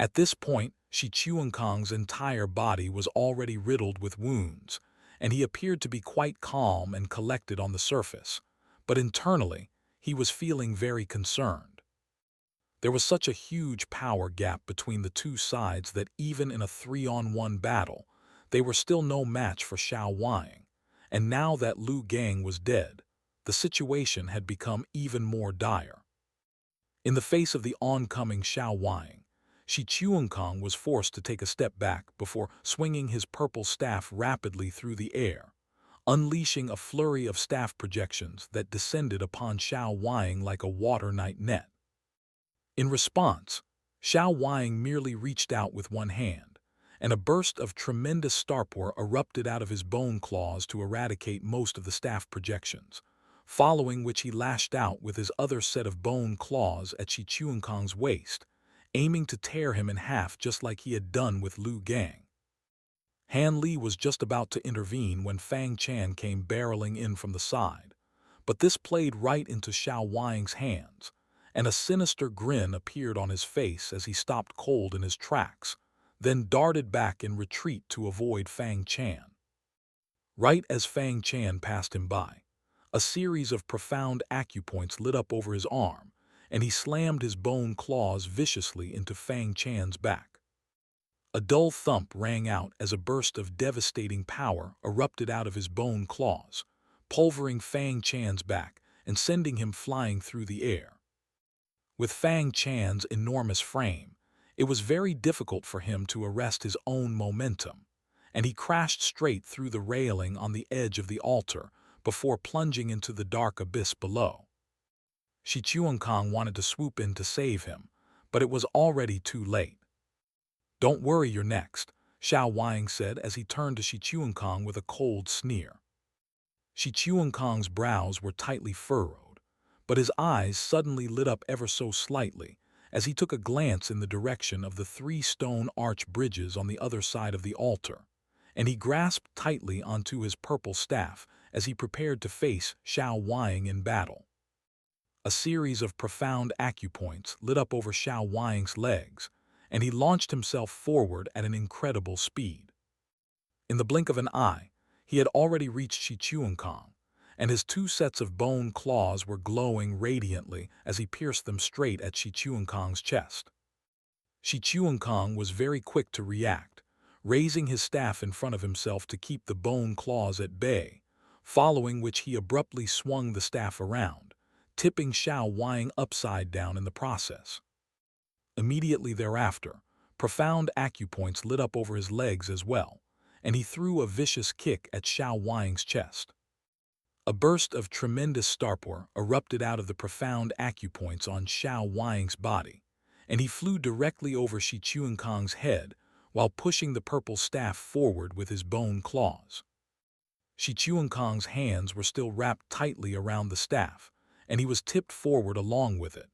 At this point, Shi Chu Kong's entire body was already riddled with wounds, and he appeared to be quite calm and collected on the surface, but internally, he was feeling very concerned. There was such a huge power gap between the two sides that even in a 3-on-1 battle, they were still no match for Xiao Ying, and now that Lu Gang was dead, the situation had become even more dire. In the face of the oncoming Xiao Ying, Shi Chu Kong was forced to take a step back before swinging his purple staff rapidly through the air, unleashing a flurry of staff projections that descended upon Xiao Ying like a water-night net. In response, Xiao Ying merely reached out with one hand, and a burst of tremendous starpower erupted out of his bone claws to eradicate most of the staff projections, following which he lashed out with his other set of bone claws at Shi Chu Kong's waist, aiming to tear him in half just like he had done with Lu Gang. Han Li was just about to intervene when Fang Chan came barreling in from the side, but this played right into Xiao Ying's hands, and a sinister grin appeared on his face as he stopped cold in his tracks, then darted back in retreat to avoid Fang Chan. Right as Fang Chan passed him by, a series of profound acupoints lit up over his arm, and he slammed his bone claws viciously into Fang Chan's back. A dull thump rang out as a burst of devastating power erupted out of his bone claws, pulverizing Fang Chan's back and sending him flying through the air. With Fang Chan's enormous frame, it was very difficult for him to arrest his own momentum, and he crashed straight through the railing on the edge of the altar before plunging into the dark abyss below. Shi Chu Kong wanted to swoop in to save him, but it was already too late. "Don't worry, you're next," Xiao Ying said as he turned to Shi Chu Kong with a cold sneer. Shi Chu Kong's brows were tightly furrowed, but his eyes suddenly lit up ever so slightly as he took a glance in the direction of the 3 stone arch bridges on the other side of the altar, and he grasped tightly onto his purple staff as he prepared to face Xiao Ying in battle. A series of profound acupoints lit up over Xiao Ying's legs, and he launched himself forward at an incredible speed. In the blink of an eye, he had already reached Shi Chu Kong, and his 2 sets of bone claws were glowing radiantly as he pierced them straight at Shi Chu Kong's chest. Shi Chu Kong was very quick to react, raising his staff in front of himself to keep the bone claws at bay, following which he abruptly swung the staff around, tipping Xiao Ying upside down in the process. Immediately thereafter, profound acupoints lit up over his legs as well, and he threw a vicious kick at Xiao Ying's chest. A burst of tremendous starpower erupted out of the profound acupoints on Xiao Ying's body, and he flew directly over Shi Chu Kong's head while pushing the purple staff forward with his bone claws. Shi Chu Kong's hands were still wrapped tightly around the staff, and he was tipped forward along with it.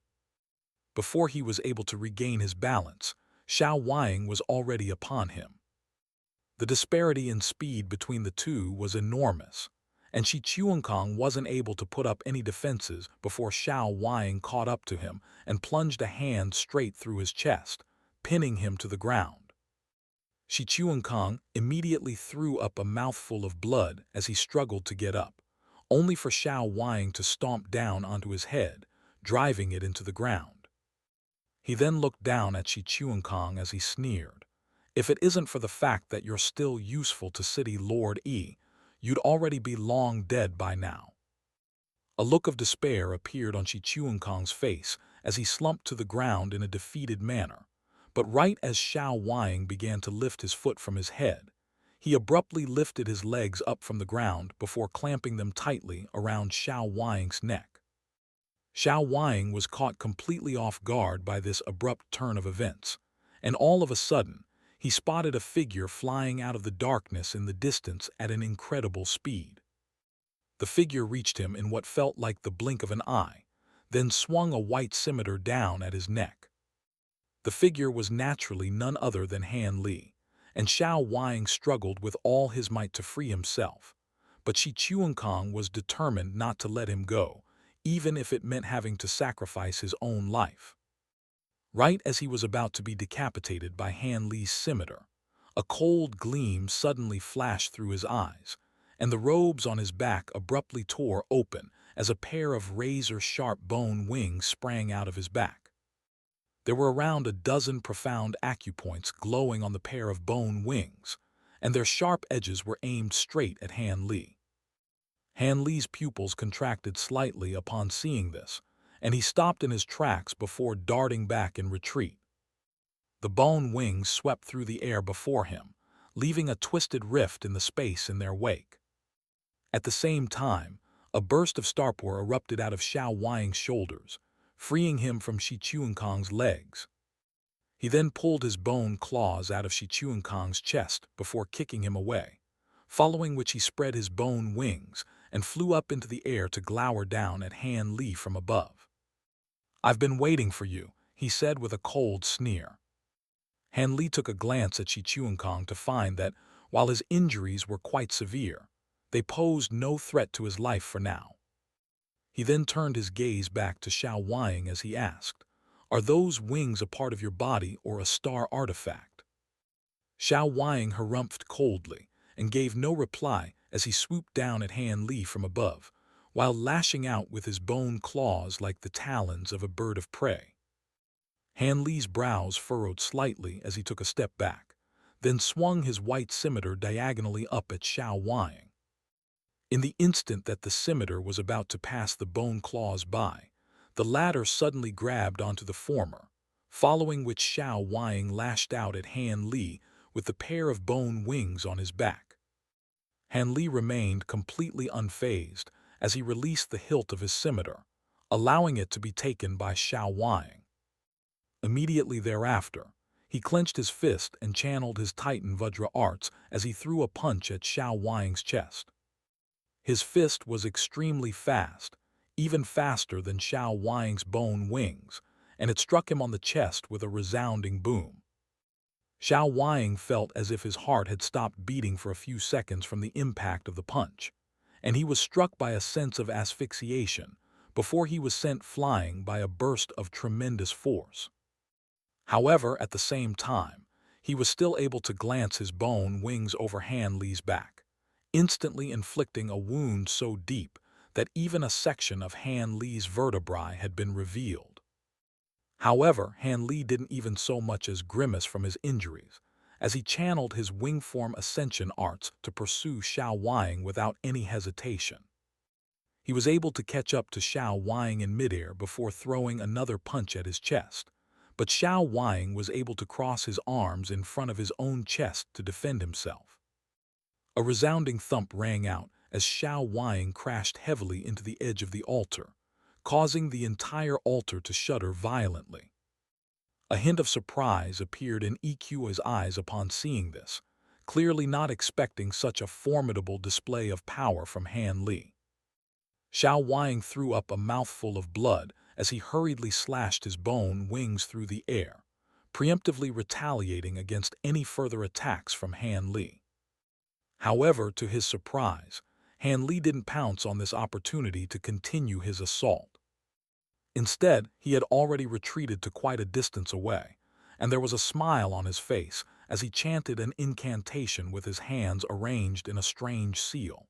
Before he was able to regain his balance, Xiao Ying was already upon him. The disparity in speed between the two was enormous, and Shi Chu Kong wasn't able to put up any defenses before Xiao Ying caught up to him and plunged a hand straight through his chest, pinning him to the ground. Shi Chu Kong immediately threw up a mouthful of blood as he struggled to get up, only for Xiao Ying to stomp down onto his head, driving it into the ground. He then looked down at Shi Chu Kong as he sneered, "If it isn't for the fact that you're still useful to City Lord E, you'd already be long dead by now." A look of despair appeared on Shi Chu Kong's face as he slumped to the ground in a defeated manner, but right as Xiao Ying began to lift his foot from his head, he abruptly lifted his legs up from the ground before clamping them tightly around Xiao Ying's neck. Xiao Ying was caught completely off guard by this abrupt turn of events, and all of a sudden, he spotted a figure flying out of the darkness in the distance at an incredible speed. The figure reached him in what felt like the blink of an eye, then swung a white scimitar down at his neck. The figure was naturally none other than Han Li, and Xiao Ying struggled with all his might to free himself, but Shi Chu Kong was determined not to let him go, even if it meant having to sacrifice his own life. Right as he was about to be decapitated by Han Li's scimitar, a cold gleam suddenly flashed through his eyes, and the robes on his back abruptly tore open as a pair of razor-sharp bone wings sprang out of his back. There were around a dozen profound acupoints glowing on the pair of bone wings, and their sharp edges were aimed straight at Han Li. Han Li's pupils contracted slightly upon seeing this, and he stopped in his tracks before darting back in retreat. The bone wings swept through the air before him, leaving a twisted rift in the space in their wake. At the same time, a burst of starpower erupted out of Xiao Ying's shoulders, freeing him from Shi Chu Kong's legs. He then pulled his bone claws out of Shi Chu Kong's chest before kicking him away, following which he spread his bone wings and flew up into the air to glower down at Han Li from above. "I've been waiting for you," he said with a cold sneer. Han Li took a glance at Shi Chu Kong to find that, while his injuries were quite severe, they posed no threat to his life for now. He then turned his gaze back to Xiao Ying as he asked, "Are those wings a part of your body or a star artifact?" Xiao Ying harumphed coldly and gave no reply as he swooped down at Han Li from above, while lashing out with his bone claws like the talons of a bird of prey. Han Li's brows furrowed slightly as he took a step back, then swung his white scimitar diagonally up at Xiao Ying. In the instant that the scimitar was about to pass the bone claws by, the latter suddenly grabbed onto the former, following which Xiao Ying lashed out at Han Li with the pair of bone wings on his back. Han Li remained completely unfazed as he released the hilt of his scimitar, allowing it to be taken by Xiao Ying. Immediately thereafter, he clenched his fist and channeled his Titan Vajra arts as he threw a punch at Xiao Ying's chest. His fist was extremely fast, even faster than Xiao Ying's bone wings, and it struck him on the chest with a resounding boom. Xiao Ying felt as if his heart had stopped beating for a few seconds from the impact of the punch, and he was struck by a sense of asphyxiation before he was sent flying by a burst of tremendous force. However, at the same time, he was still able to glance his bone wings over Han Li's back, instantly inflicting a wound so deep that even a section of Han Li's vertebrae had been revealed. However, Han Li didn't even so much as grimace from his injuries, as he channeled his wingform ascension arts to pursue Xiao Ying without any hesitation. He was able to catch up to Xiao Ying in midair before throwing another punch at his chest, but Xiao Ying was able to cross his arms in front of his own chest to defend himself. A resounding thump rang out as Xiao Ying crashed heavily into the edge of the altar, causing the entire altar to shudder violently. A hint of surprise appeared in EQI's eyes upon seeing this, clearly not expecting such a formidable display of power from Han Li. Xiao Ying threw up a mouthful of blood as he hurriedly slashed his bone wings through the air, preemptively retaliating against any further attacks from Han Li. However, to his surprise, Han Li didn't pounce on this opportunity to continue his assault. Instead, he had already retreated to quite a distance away, and there was a smile on his face as he chanted an incantation with his hands arranged in a strange seal.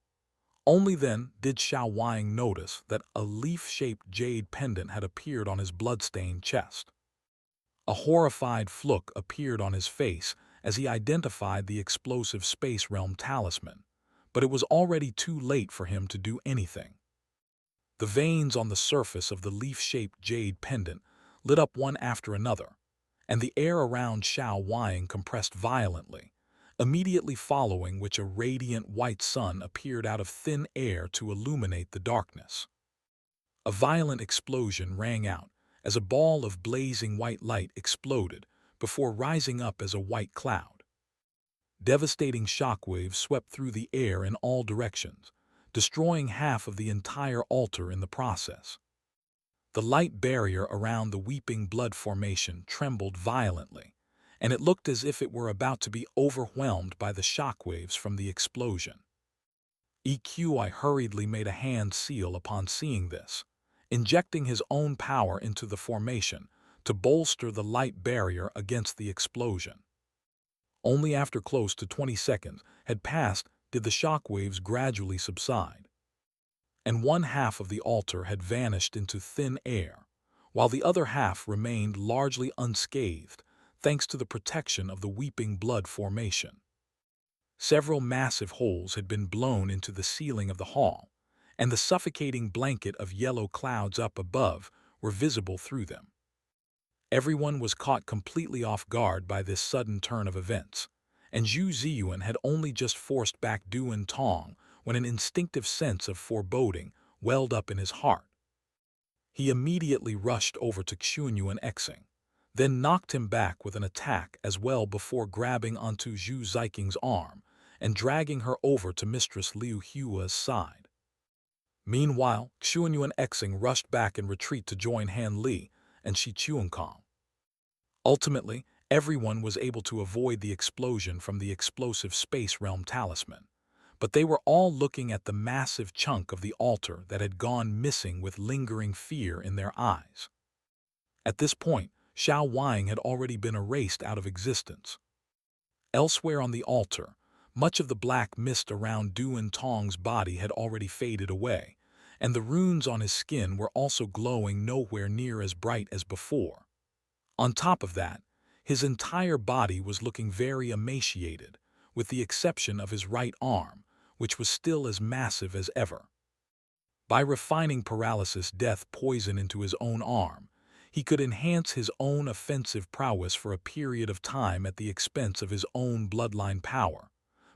Only then did Xiao Ying notice that a leaf-shaped jade pendant had appeared on his blood-stained chest. A horrified look appeared on his face as he identified the explosive space realm talisman, but it was already too late for him to do anything. The veins on the surface of the leaf-shaped jade pendant lit up one after another, and the air around Xiao Ying compressed violently, immediately following which a radiant white sun appeared out of thin air to illuminate the darkness. A violent explosion rang out as a ball of blazing white light exploded before rising up as a white cloud. Devastating shockwaves swept through the air in all directions, destroying half of the entire altar in the process. The light barrier around the Weeping Blood formation trembled violently, and it looked as if it were about to be overwhelmed by the shockwaves from the explosion. EQI hurriedly made a hand seal upon seeing this, injecting his own power into the formation to bolster the light barrier against the explosion. Only after close to 20 seconds had passed did the shockwaves gradually subside, and one half of the altar had vanished into thin air, while the other half remained largely unscathed thanks to the protection of the Weeping Blood formation. Several massive holes had been blown into the ceiling of the hall, and the suffocating blanket of yellow clouds up above were visible through them. Everyone was caught completely off guard by this sudden turn of events, and Zhu Ziyuan had only just forced back Duan Tong when an instinctive sense of foreboding welled up in his heart. He immediately rushed over to Xuanyuan Xing, then knocked him back with an attack as well before grabbing onto Zhu Ziking's arm and dragging her over to Mistress Liu Hua's side. Meanwhile, Xuanyuan Xing rushed back in retreat to join Han Li and Shi Chu Kong. Ultimately, everyone was able to avoid the explosion from the explosive space realm talisman, but they were all looking at the massive chunk of the altar that had gone missing with lingering fear in their eyes. At this point, Xiao Ying had already been erased out of existence. Elsewhere on the altar, much of the black mist around Duan Tong's body had already faded away, and the runes on his skin were also glowing nowhere near as bright as before. On top of that, his entire body was looking very emaciated, with the exception of his right arm, which was still as massive as ever. By refining paralysis death poison into his own arm, he could enhance his own offensive prowess for a period of time at the expense of his own bloodline power.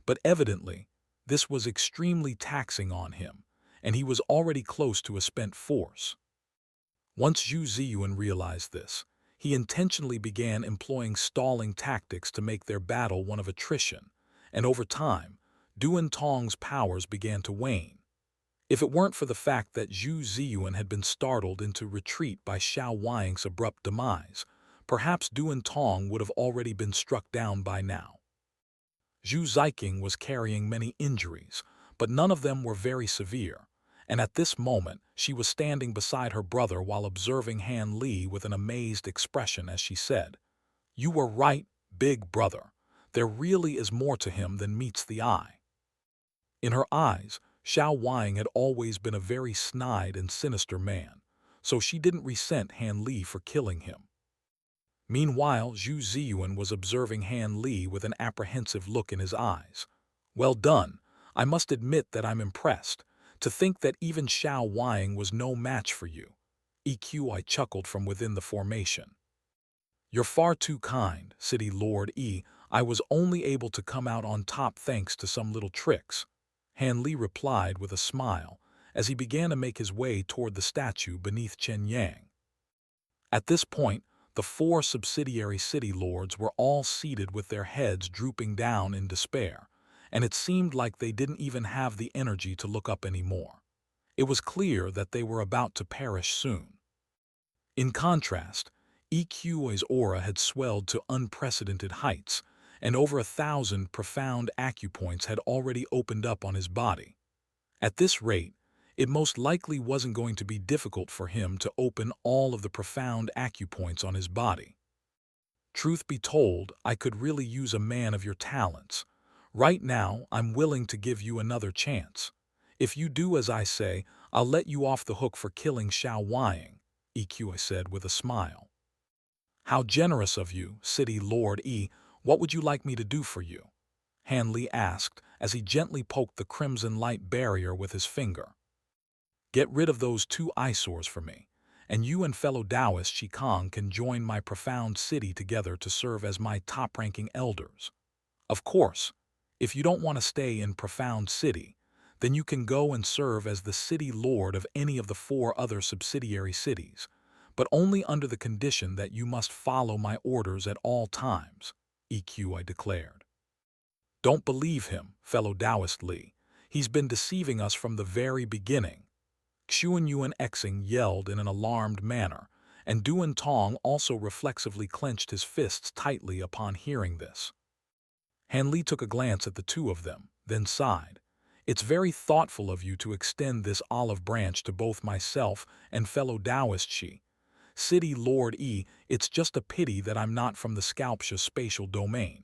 But evidently, this was extremely taxing on him, and he was already close to a spent force. Once Zhu Ziyuan realized this, he intentionally began employing stalling tactics to make their battle one of attrition, and over time, Duan Tong's powers began to wane. If it weren't for the fact that Zhu Ziyuan had been startled into retreat by Xiao Ying's abrupt demise, perhaps Duan Tong would have already been struck down by now. Zhu Ziking was carrying many injuries, but none of them were very severe, and at this moment she was standing beside her brother while observing Han Li with an amazed expression as she said, "You were right, big brother. There really is more to him than meets the eye." In her eyes, Xiao Ying had always been a very snide and sinister man, so she didn't resent Han Li for killing him. Meanwhile, Zhu Ziyuan was observing Han Li with an apprehensive look in his eyes. "Well done. I must admit that I'm impressed. To think that even Xiao Ying was no match for you." EQI chuckled from within the formation. "You're far too kind, City Lord E. I was only able to come out on top thanks to some little tricks," Han Li replied with a smile as he began to make his way toward the statue beneath Chen Yang. At this point, the 4 subsidiary city lords were all seated with their heads drooping down in despair, and it seemed like they didn't even have the energy to look up anymore. It was clear that they were about to perish soon. In contrast, EQI's aura had swelled to unprecedented heights, and over 1,000 profound acupoints had already opened up on his body. At this rate, it most likely wasn't going to be difficult for him to open all of the profound acupoints on his body. "Truth be told, I could really use a man of your talents. Right now, I'm willing to give you another chance. If you do as I say, I'll let you off the hook for killing Xiao Ying," EQI said with a smile. "How generous of you, City Lord E. What would you like me to do for you?" Han Li asked as he gently poked the crimson light barrier with his finger. "Get rid of those 2 eyesores for me, and you and fellow Taoist Shi Kong can join my profound city together to serve as my top-ranking elders. Of course, if you don't want to stay in Profound City, then you can go and serve as the city lord of any of the 4 other subsidiary cities, but only under the condition that you must follow my orders at all times," EQI declared. "Don't believe him, fellow Taoist Li. He's been deceiving us from the very beginning," Xuanyuan Xing yelled in an alarmed manner, and Duan Tong also reflexively clenched his fists tightly upon hearing this. Han Li took a glance at the 2 of them, then sighed. "It's very thoughtful of you to extend this olive branch to both myself and fellow Taoist Shi. City Lord E, it's just a pity that I'm not from the Scalptia spatial domain.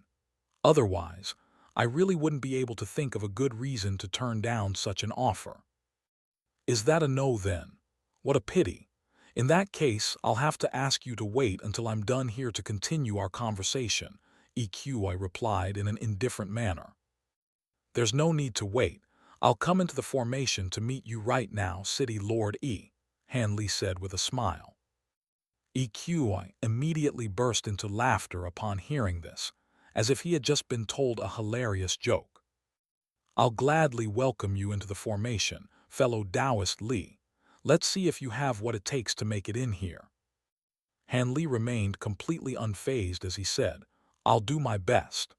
Otherwise, I really wouldn't be able to think of a good reason to turn down such an offer. Is that a no then? What a pity. In that case, I'll have to ask you to wait until I'm done here to continue our conversation, EQI replied in an indifferent manner. There's no need to wait. I'll come into the formation to meet you right now, City Lord E, Hanli said with a smile. EQI immediately burst into laughter upon hearing this, as if he had just been told a hilarious joke. I'll gladly welcome you into the formation, fellow Taoist Li. Let's see if you have what it takes to make it in here. Han Li remained completely unfazed as he said, I'll do my best.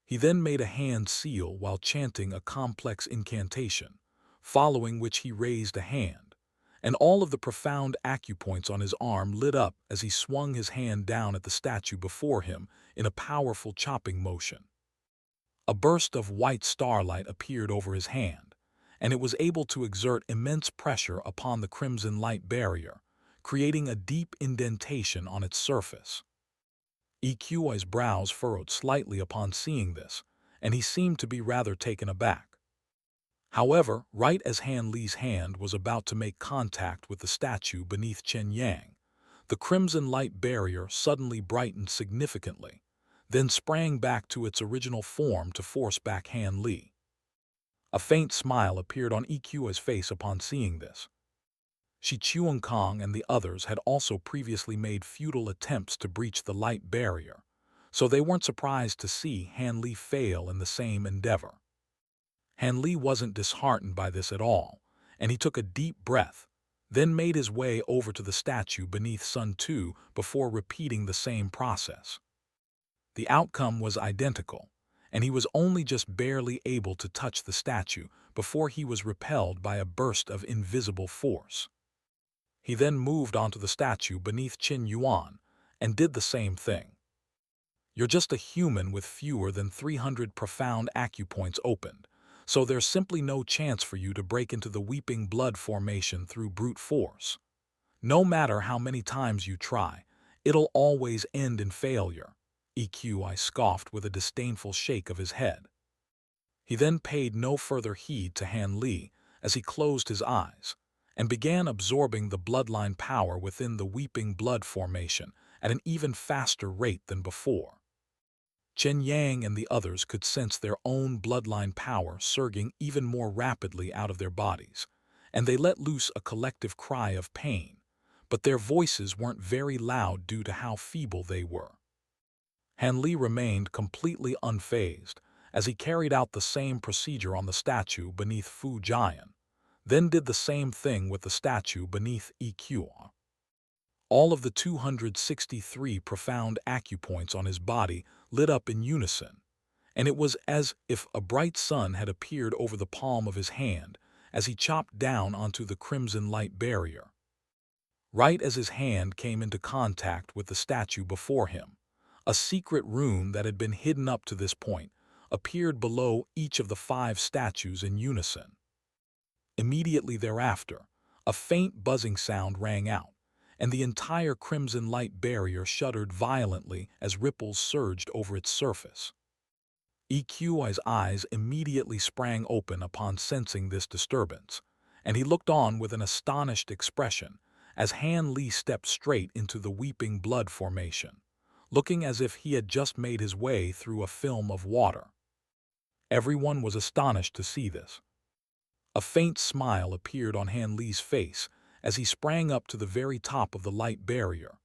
He then made a hand seal while chanting a complex incantation, following which he raised a hand, and all of the profound acupoints on his arm lit up as he swung his hand down at the statue before him in a powerful chopping motion. A burst of white starlight appeared over his hand, and it was able to exert immense pressure upon the crimson light barrier, creating a deep indentation on its surface. EQI's brows furrowed slightly upon seeing this, and he seemed to be rather taken aback. However, right as Han Li's hand was about to make contact with the statue beneath Chen Yang, the crimson light barrier suddenly brightened significantly, then sprang back to its original form to force back Han Li. A faint smile appeared on EQI's face upon seeing this. Shi Chu Kong and the others had also previously made futile attempts to breach the light barrier, so they weren't surprised to see Han Li fail in the same endeavor. Han Li wasn't disheartened by this at all, and he took a deep breath, then made his way over to the statue beneath Sun Tu before repeating the same process. The outcome was identical, and he was only just barely able to touch the statue before he was repelled by a burst of invisible force. He then moved onto the statue beneath Qin Yuan and did the same thing. You're just a human with fewer than 300 profound acupoints opened, so there's simply no chance for you to break into the weeping blood formation through brute force. No matter how many times you try, it'll always end in failure, EQI scoffed with a disdainful shake of his head. He then paid no further heed to Han Li as he closed his eyes and began absorbing the bloodline power within the weeping blood formation at an even faster rate than before. Chen Yang and the others could sense their own bloodline power surging even more rapidly out of their bodies, and they let loose a collective cry of pain, but their voices weren't very loud due to how feeble they were. Han Li remained completely unfazed as he carried out the same procedure on the statue beneath Fu Jian, then did the same thing with the statue beneath EQI. All of the 263 profound acupoints on his body lit up in unison, and it was as if a bright sun had appeared over the palm of his hand as he chopped down onto the crimson light barrier. Right as his hand came into contact with the statue before him, a secret rune that had been hidden up to this point appeared below each of the 5 statues in unison. Immediately thereafter, a faint buzzing sound rang out, and the entire crimson light barrier shuddered violently as ripples surged over its surface. EQI's eyes immediately sprang open upon sensing this disturbance, and he looked on with an astonished expression as Han Li stepped straight into the weeping blood formation, looking as if he had just made his way through a film of water. Everyone was astonished to see this. A faint smile appeared on Han Li's face as he sprang up to the very top of the light barrier,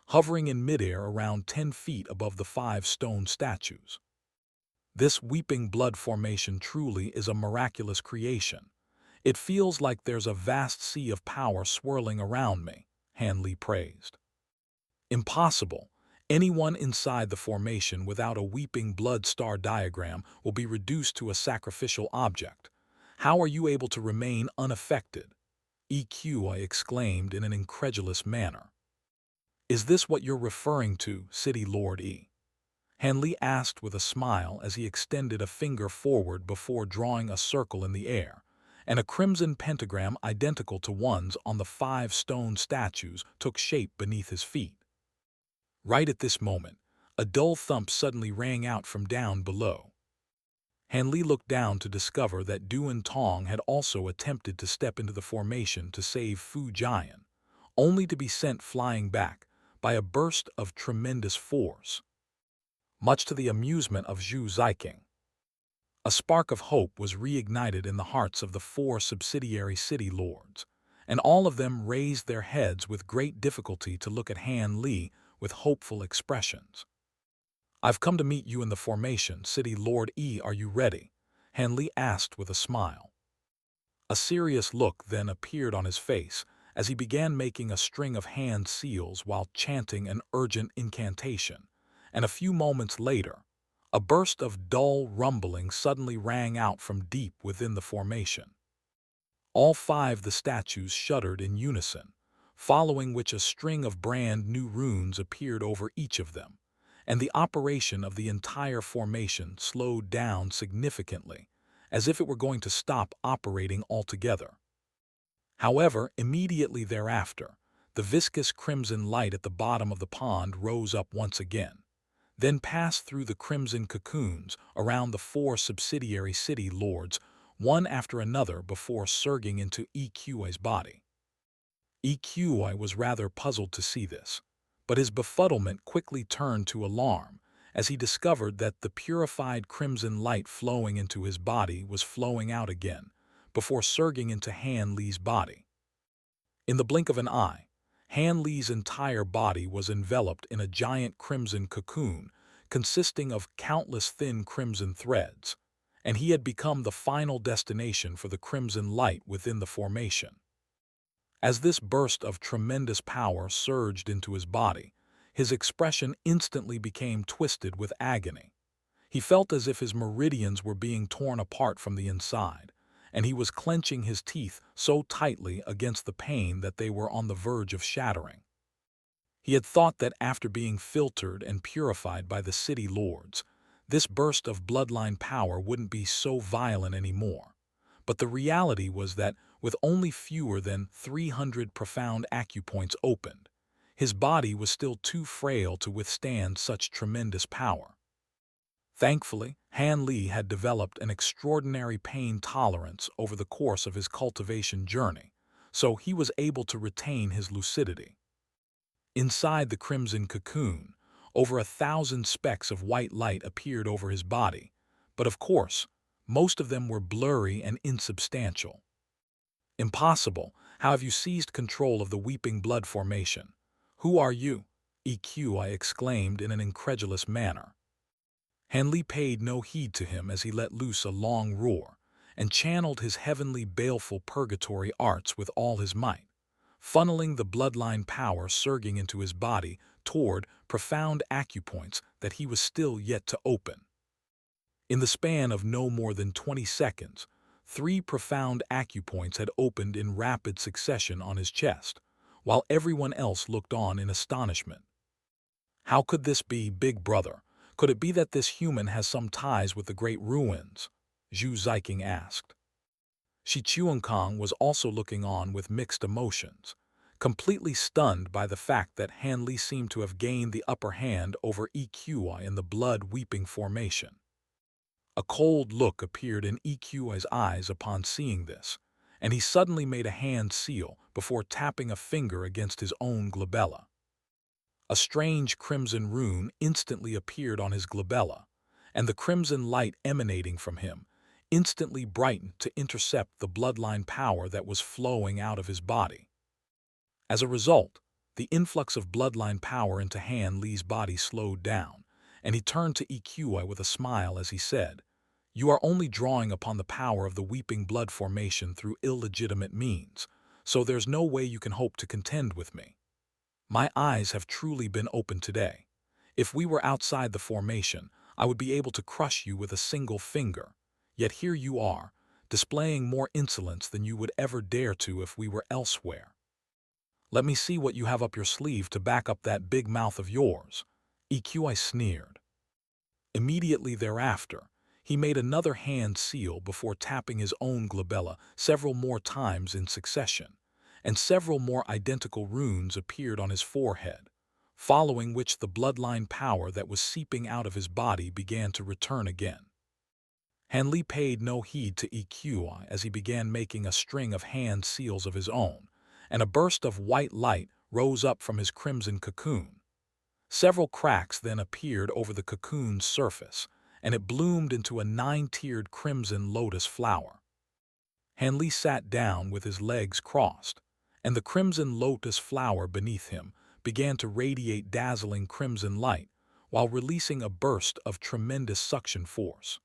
hovering in midair around 10 feet above the 5 stone statues. This weeping blood formation truly is a miraculous creation. It feels like there's a vast sea of power swirling around me, Han Li praised. Impossible. Anyone inside the formation without a weeping blood star diagram will be reduced to a sacrificial object. How are you able to remain unaffected? EQI exclaimed in an incredulous manner. Is this what you're referring to, City Lord E? Han Li asked with a smile as he extended a finger forward before drawing a circle in the air, and a crimson pentagram identical to ones on the 5 stone statues took shape beneath his feet. Right at this moment, a dull thump suddenly rang out from down below. Han Li looked down to discover that Duan Tong had also attempted to step into the formation to save Fu Jian, only to be sent flying back by a burst of tremendous force, much to the amusement of Xio Zai. A spark of hope was reignited in the hearts of the 4 subsidiary city lords, and all of them raised their heads with great difficulty to look at Han Li with hopeful expressions. "I've come to meet you in the formation, City Lord E. Are you ready?" Han Li asked with a smile. A serious look then appeared on his face as he began making a string of hand seals while chanting an urgent incantation, and a few moments later, a burst of dull rumbling suddenly rang out from deep within the formation. All 5 the statues shuddered in unison, following which a string of brand new runes appeared over each of them, and the operation of the entire formation slowed down significantly, as if it were going to stop operating altogether. However, immediately thereafter, the viscous crimson light at the bottom of the pond rose up once again, then passed through the crimson cocoons around the 4 subsidiary city lords, one after another before surging into EQI's body. EQI was rather puzzled to see this, but his befuddlement quickly turned to alarm as he discovered that the purified crimson light flowing into his body was flowing out again, before surging into Han Li's body. In the blink of an eye, Han Li's entire body was enveloped in a giant crimson cocoon consisting of countless thin crimson threads, and he had become the final destination for the crimson light within the formation. As this burst of tremendous power surged into his body, his expression instantly became twisted with agony. He felt as if his meridians were being torn apart from the inside, and he was clenching his teeth so tightly against the pain that they were on the verge of shattering. He had thought that after being filtered and purified by the city lords, this burst of bloodline power wouldn't be so violent anymore. But the reality was that with only fewer than 300 profound acupoints opened, his body was still too frail to withstand such tremendous power. Thankfully, Han Li had developed an extraordinary pain tolerance over the course of his cultivation journey, so he was able to retain his lucidity. Inside the crimson cocoon, over 1,000 specks of white light appeared over his body, but of course, most of them were blurry and insubstantial. "Impossible! How have you seized control of the weeping blood formation? Who are you?" EQI exclaimed in an incredulous manner. Han Li paid no heed to him as he let loose a long roar and channeled his heavenly baleful purgatory arts with all his might, funneling the bloodline power surging into his body toward profound acupoints that he was still yet to open. In the span of no more than 20 seconds, 3 profound acupoints had opened in rapid succession on his chest, while everyone else looked on in astonishment. "How could this be, big brother? Could it be that this human has some ties with the great ruins?" Xio Zai asked. Shi Chu Kong was also looking on with mixed emotions, completely stunned by the fact that Han Li seemed to have gained the upper hand over EQI in the blood-weeping formation. A cold look appeared in EQI's eyes upon seeing this, and he suddenly made a hand seal before tapping a finger against his own glabella. A strange crimson rune instantly appeared on his glabella, and the crimson light emanating from him instantly brightened to intercept the bloodline power that was flowing out of his body. As a result, the influx of bloodline power into Han Li's body slowed down, and he turned to EQI with a smile as he said, "You are only drawing upon the power of the weeping blood formation through illegitimate means, so there's no way you can hope to contend with me. My eyes have truly been opened today. If we were outside the formation, I would be able to crush you with a single finger. Yet here you are, displaying more insolence than you would ever dare to if we were elsewhere. Let me see what you have up your sleeve to back up that big mouth of yours." EQI sneered. Immediately thereafter, He made another hand seal before tapping his own glabella several more times in succession, and several more identical runes appeared on his forehead, following which the bloodline power that was seeping out of his body began to return again. Han Li paid no heed to EQI as he began making a string of hand seals of his own, and a burst of white light rose up from his crimson cocoon. Several cracks then appeared over the cocoon's surface, and it bloomed into a 9-tiered crimson lotus flower. Han Li sat down with his legs crossed, and the crimson lotus flower beneath him began to radiate dazzling crimson light while releasing a burst of tremendous suction force.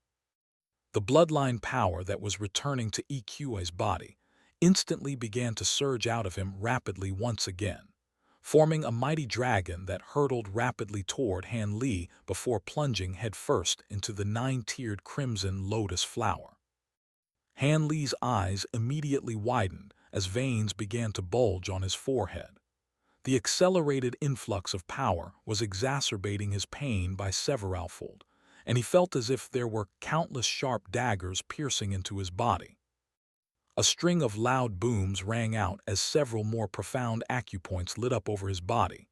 The bloodline power that was returning to EQI's body instantly began to surge out of him rapidly once again, forming a mighty dragon that hurtled rapidly toward Han Li before plunging headfirst into the 9-tiered crimson lotus flower. Han Li's eyes immediately widened as veins began to bulge on his forehead. The accelerated influx of power was exacerbating his pain by severalfold, and he felt as if there were countless sharp daggers piercing into his body. A string of loud booms rang out as several more profound acupoints lit up over his body,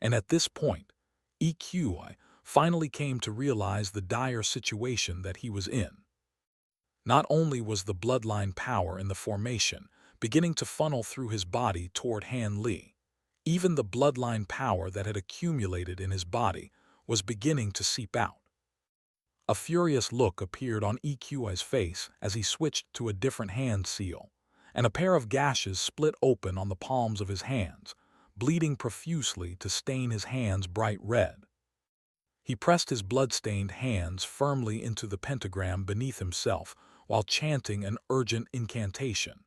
and at this point, EQI finally came to realize the dire situation that he was in. Not only was the bloodline power in the formation beginning to funnel through his body toward Han Li, even the bloodline power that had accumulated in his body was beginning to seep out. A furious look appeared on EQI's face as he switched to a different hand seal, and a pair of gashes split open on the palms of his hands, bleeding profusely to stain his hands bright red. He pressed his blood-stained hands firmly into the pentagram beneath himself while chanting an urgent incantation,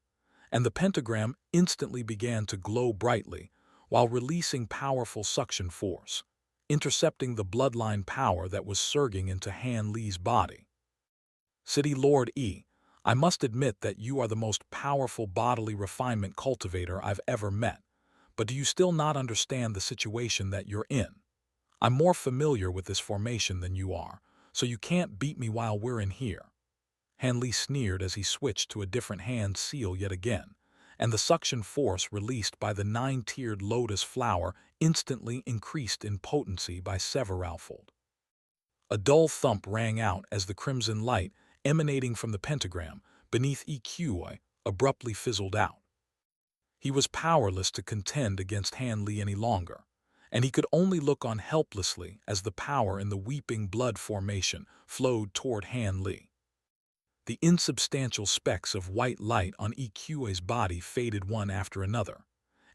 and the pentagram instantly began to glow brightly while releasing powerful suction force, intercepting the bloodline power that was surging into Han Li's body. City Lord E, I must admit that you are the most powerful bodily refinement cultivator I've ever met, but do you still not understand the situation that you're in? I'm more familiar with this formation than you are, so you can't beat me while we're in here. Han Li sneered as he switched to a different hand seal yet again, and the suction force released by the 9-tiered lotus flower instantly increased in potency by severalfold. A dull thump rang out as the crimson light emanating from the pentagram beneath EQI abruptly fizzled out. He was powerless to contend against Han Li any longer, and he could only look on helplessly as the power in the weeping blood formation flowed toward Han Li. The insubstantial specks of white light on EQI's body faded one after another,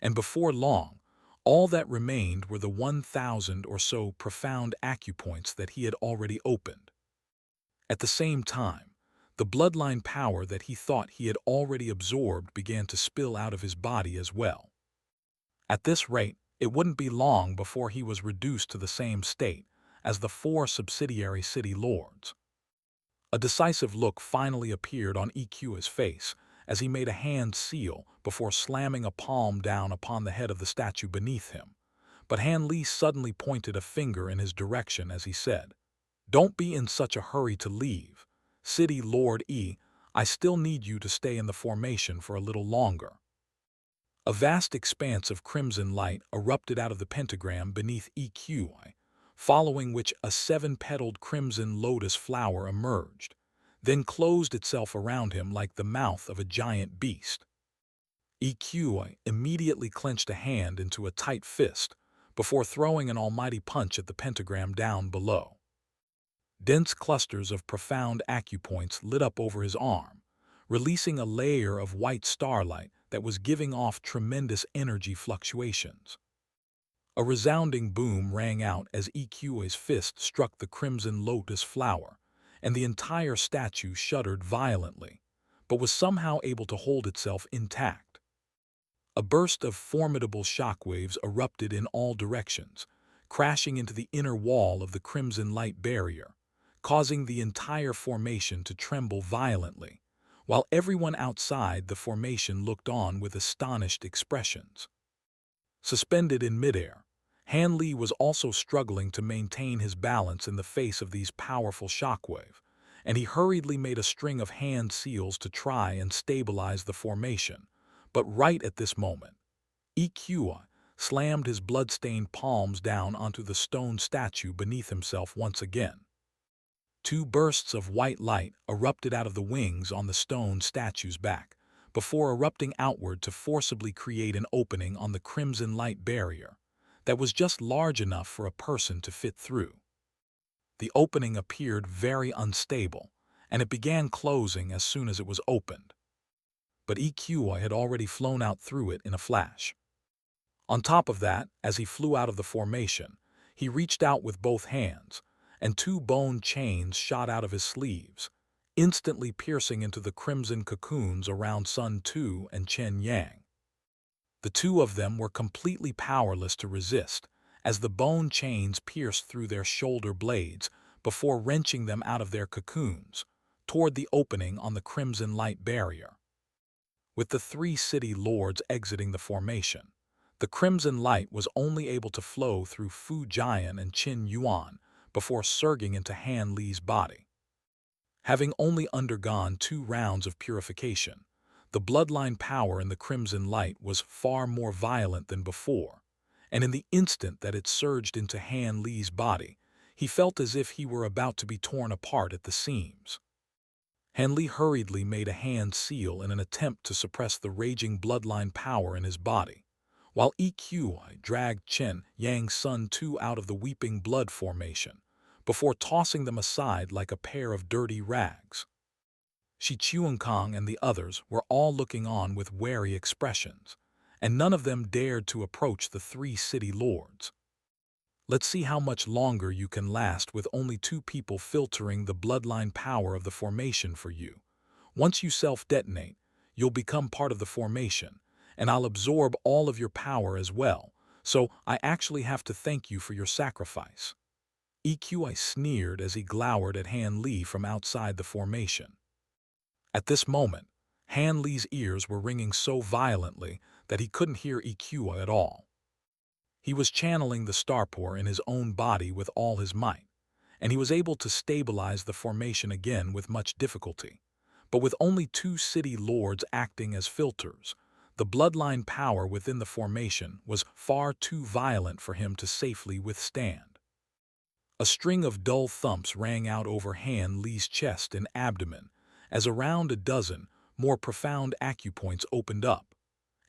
and before long, all that remained were the 1,000 or so profound acupoints that he had already opened. At the same time, the bloodline power that he thought he had already absorbed began to spill out of his body as well. At this rate, it wouldn't be long before he was reduced to the same state as the 4 subsidiary city lords. A decisive look finally appeared on EQI's face as he made a hand seal before slamming a palm down upon the head of the statue beneath him. But Han Li suddenly pointed a finger in his direction as he said, "Don't be in such a hurry to leave. City Lord E, I still need you to stay in the formation for a little longer." A vast expanse of crimson light erupted out of the pentagram beneath EQI, following which a 7-petaled crimson lotus flower emerged, then closed itself around him like the mouth of a giant beast. EQI immediately clenched a hand into a tight fist before throwing an almighty punch at the pentagram down below. Dense clusters of profound acupoints lit up over his arm, releasing a layer of white starlight that was giving off tremendous energy fluctuations. A resounding boom rang out as EQI's fist struck the crimson lotus flower, and the entire statue shuddered violently, but was somehow able to hold itself intact. A burst of formidable shockwaves erupted in all directions, crashing into the inner wall of the crimson light barrier, causing the entire formation to tremble violently, while everyone outside the formation looked on with astonished expressions. Suspended in midair, Han Li was also struggling to maintain his balance in the face of these powerful shockwaves, and he hurriedly made a string of hand seals to try and stabilize the formation. But right at this moment, EQI slammed his blood-stained palms down onto the stone statue beneath himself once again. Two bursts of white light erupted out of the wings on the stone statue's back, before erupting outward to forcibly create an opening on the crimson light barrier that was just large enough for a person to fit through. The opening appeared very unstable, and it began closing as soon as it was opened. But EQI had already flown out through it in a flash. On top of that, as he flew out of the formation, he reached out with both hands, and two bone chains shot out of his sleeves, instantly piercing into the crimson cocoons around Sun Tu and Chen Yang. The two of them were completely powerless to resist, as the bone chains pierced through their shoulder blades before wrenching them out of their cocoons, toward the opening on the crimson light barrier. With the three city lords exiting the formation, the crimson light was only able to flow through Fu Jian and Qin Yuan before surging into Han Li's body. Having only undergone 2 rounds of purification, the bloodline power in the crimson light was far more violent than before, and in the instant that it surged into Han Li's body, he felt as if he were about to be torn apart at the seams. Han Li hurriedly made a hand seal in an attempt to suppress the raging bloodline power in his body, while EQI dragged Chen Yang's Sun Tu out of the weeping blood formation, before tossing them aside like a pair of dirty rags. Shi Chu Kong and the others were all looking on with wary expressions, and none of them dared to approach the 3 city lords. Let's see how much longer you can last with only 2 people filtering the bloodline power of the formation for you. Once you self-detonate, you'll become part of the formation, and I'll absorb all of your power as well, so I actually have to thank you for your sacrifice. EQI sneered as he glowered at Han Li from outside the formation. At this moment, Han Li's ears were ringing so violently that he couldn't hear EQI at all. He was channeling the starpore in his own body with all his might, and he was able to stabilize the formation again with much difficulty. But with only 2 city lords acting as filters, the bloodline power within the formation was far too violent for him to safely withstand. A string of dull thumps rang out over Han Li's chest and abdomen, as around a dozen more profound acupoints opened up.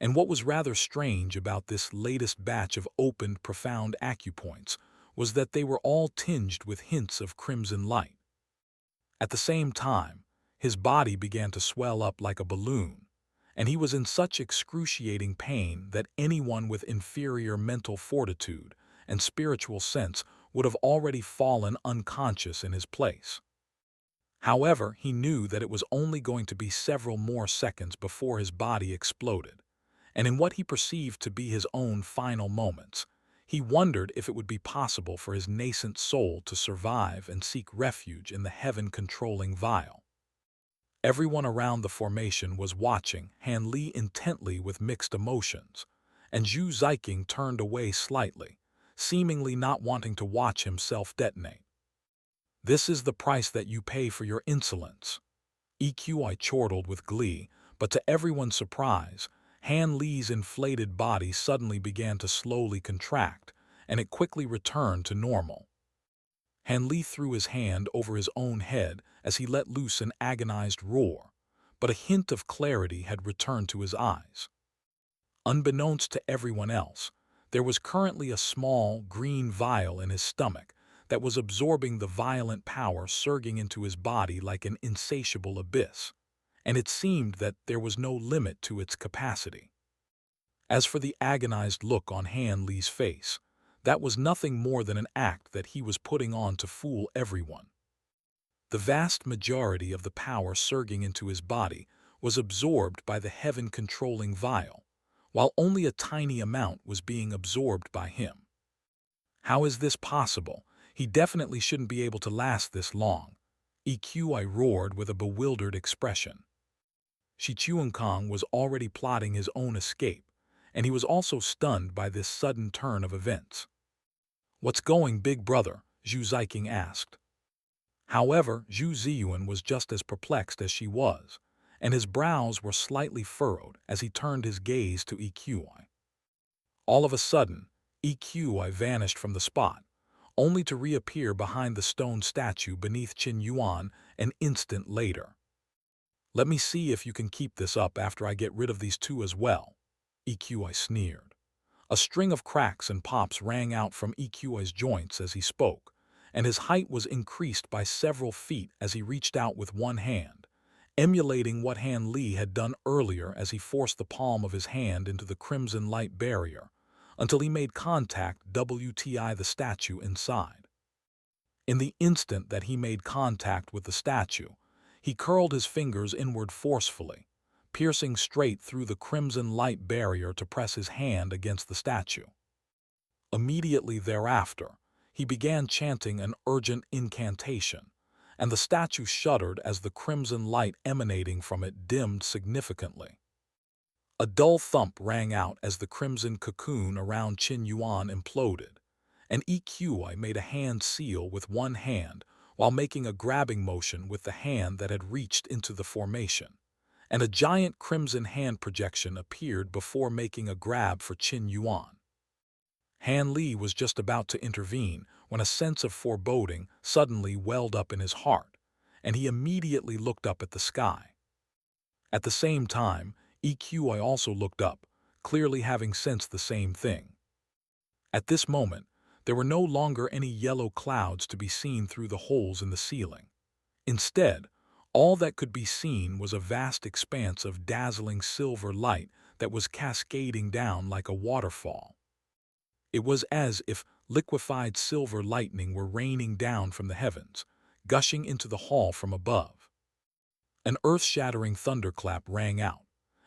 And what was rather strange about this latest batch of opened profound acupoints was that they were all tinged with hints of crimson light. At the same time, his body began to swell up like a balloon, and he was in such excruciating pain that anyone with inferior mental fortitude and spiritual sense would have already fallen unconscious in his place. However, he knew that it was only going to be several more seconds before his body exploded, and in what he perceived to be his own final moments, he wondered if it would be possible for his nascent soul to survive and seek refuge in the heaven-controlling vial. Everyone around the formation was watching Han Li intently with mixed emotions, and Xio Zai turned away slightly, seemingly not wanting to watch himself detonate. "This is the price that you pay for your insolence," EQI chortled with glee, but to everyone's surprise, Han Li's inflated body suddenly began to slowly contract, and it quickly returned to normal. Han Li threw his hand over his own head as he let loose an agonized roar, but a hint of clarity had returned to his eyes. Unbeknownst to everyone else, there was currently a small, green vial in his stomach that was absorbing the violent power surging into his body like an insatiable abyss, and it seemed that there was no limit to its capacity. As for the agonized look on Han Li's face, that was nothing more than an act that he was putting on to fool everyone. The vast majority of the power surging into his body was absorbed by the heaven-controlling vial, while only a tiny amount was being absorbed by him. How is this possible? He definitely shouldn't be able to last this long, EQI roared with a bewildered expression. Shi Chu Kong was already plotting his own escape, and he was also stunned by this sudden turn of events. "What's going, big brother?" Xio Zai asked. However, Zhu Ziyuan was just as perplexed as she was, and his brows were slightly furrowed as he turned his gaze to EQI. All of a sudden, EQI vanished from the spot, only to reappear behind the stone statue beneath Qin Yuan an instant later. "Let me see if you can keep this up after I get rid of these two as well," EQI sneered. A string of cracks and pops rang out from EQI's joints as he spoke, and his height was increased by several feet as he reached out with one hand, emulating what Han Li had done earlier as he forced the palm of his hand into the crimson light barrier, until he made contact with the statue inside. In the instant that he made contact with the statue, he curled his fingers inward forcefully, piercing straight through the crimson light barrier to press his hand against the statue. Immediately thereafter, he began chanting an urgent incantation, and the statue shuddered as the crimson light emanating from it dimmed significantly. A dull thump rang out as the crimson cocoon around Qin Yuan imploded, and EQI made a hand seal with one hand while making a grabbing motion with the hand that had reached into the formation, and a giant crimson hand projection appeared before making a grab for Qin Yuan. Han Li was just about to intervene when a sense of foreboding suddenly welled up in his heart, and he immediately looked up at the sky. At the same time, EQI also looked up, clearly having sensed the same thing. At this moment, there were no longer any yellow clouds to be seen through the holes in the ceiling. Instead, all that could be seen was a vast expanse of dazzling silver light that was cascading down like a waterfall. It was as if liquefied silver lightning were raining down from the heavens, gushing into the hall from above. An earth-shattering thunderclap rang out,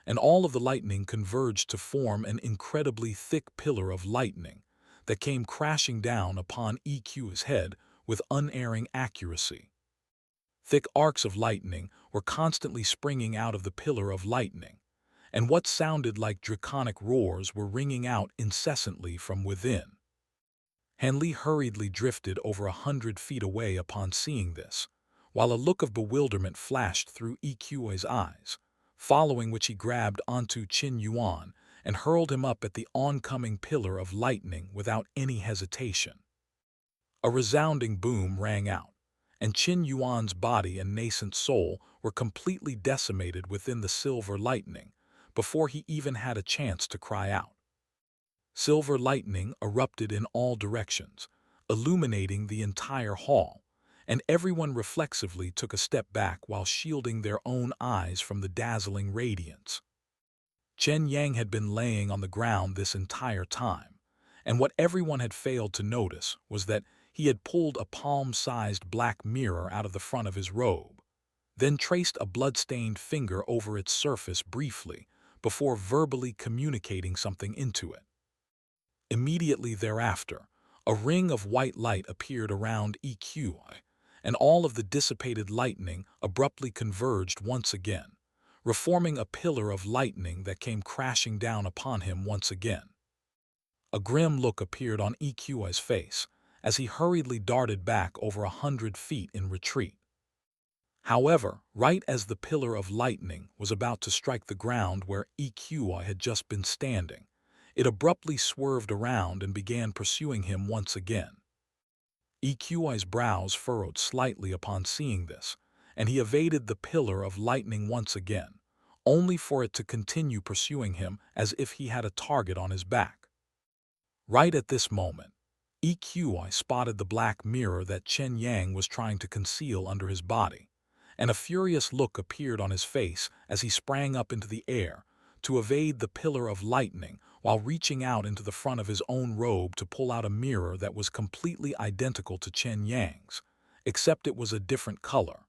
and all of the lightning converged to form an incredibly thick pillar of lightning that came crashing down upon EQ's head with unerring accuracy. Thick arcs of lightning were constantly springing out of the pillar of lightning, and what sounded like draconic roars were ringing out incessantly from within. Han Li hurriedly drifted over 100 feet away upon seeing this, while a look of bewilderment flashed through EQ's eyes, following which he grabbed onto Qin Yuan and hurled him up at the oncoming pillar of lightning without any hesitation. A resounding boom rang out, and Qin Yuan's body and nascent soul were completely decimated within the silver lightning before he even had a chance to cry out. Silver lightning erupted in all directions, illuminating the entire hall, and everyone reflexively took a step back while shielding their own eyes from the dazzling radiance. Chen Yang had been laying on the ground this entire time, and what everyone had failed to notice was that he had pulled a palm-sized black mirror out of the front of his robe, then traced a blood-stained finger over its surface briefly before verbally communicating something into it. Immediately thereafter, a ring of white light appeared around EQI, and all of the dissipated lightning abruptly converged once again, reforming a pillar of lightning that came crashing down upon him once again. A grim look appeared on EQI's face as he hurriedly darted back over 100 feet in retreat. However, right as the pillar of lightning was about to strike the ground where EQI had just been standing, it abruptly swerved around and began pursuing him once again. EQI's brows furrowed slightly upon seeing this, and he evaded the pillar of lightning once again, only for it to continue pursuing him as if he had a target on his back. Right at this moment, EQI spotted the black mirror that Chen Yang was trying to conceal under his body, and a furious look appeared on his face as he sprang up into the air to evade the pillar of lightning while reaching out into the front of his own robe to pull out a mirror that was completely identical to Chen Yang's, except it was a different color.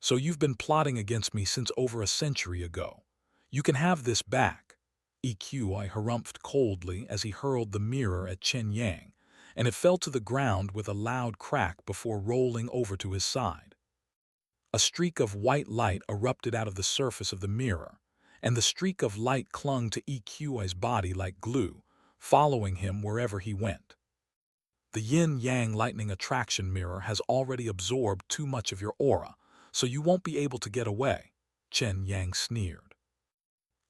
"So you've been plotting against me since over a century ago. You can have this back," EQI harumphed coldly as he hurled the mirror at Chen Yang, and it fell to the ground with a loud crack before rolling over to his side. A streak of white light erupted out of the surface of the mirror, and the streak of light clung to EQI's body like glue, following him wherever he went. The yin-yang lightning attraction mirror has already absorbed too much of your aura, so you won't be able to get away, Chen Yang sneered.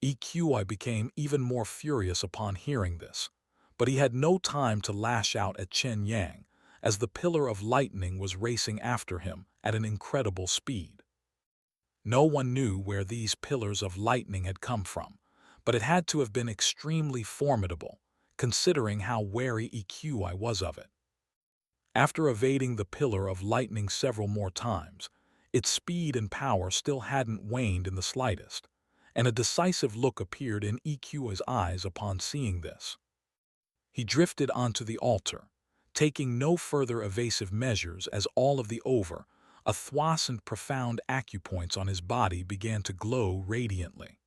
EQI became even more furious upon hearing this, but he had no time to lash out at Chen Yang, as the pillar of lightning was racing after him at an incredible speed. No one knew where these pillars of lightning had come from, but it had to have been extremely formidable, considering how wary EQI was of it. After evading the pillar of lightning several more times, its speed and power still hadn't waned in the slightest, and a decisive look appeared in EQI's eyes upon seeing this. He drifted onto the altar, taking no further evasive measures as all of the over, a thousand profound acupoints on his body began to glow radiantly.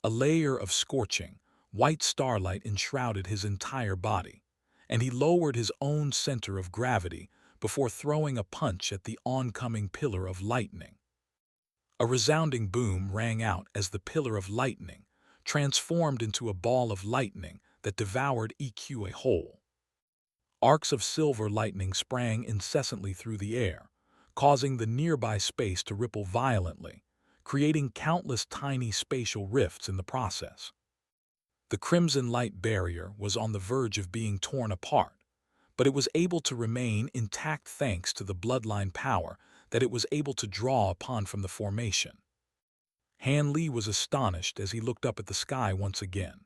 A layer of scorching, white starlight enshrouded his entire body, and he lowered his own center of gravity before throwing a punch at the oncoming pillar of lightning. A resounding boom rang out as the pillar of lightning transformed into a ball of lightning that devoured EQI whole. Arcs of silver lightning sprang incessantly through the air, causing the nearby space to ripple violently, creating countless tiny spatial rifts in the process. The crimson light barrier was on the verge of being torn apart, but it was able to remain intact thanks to the bloodline power that it was able to draw upon from the formation. Han Li was astonished as he looked up at the sky once again.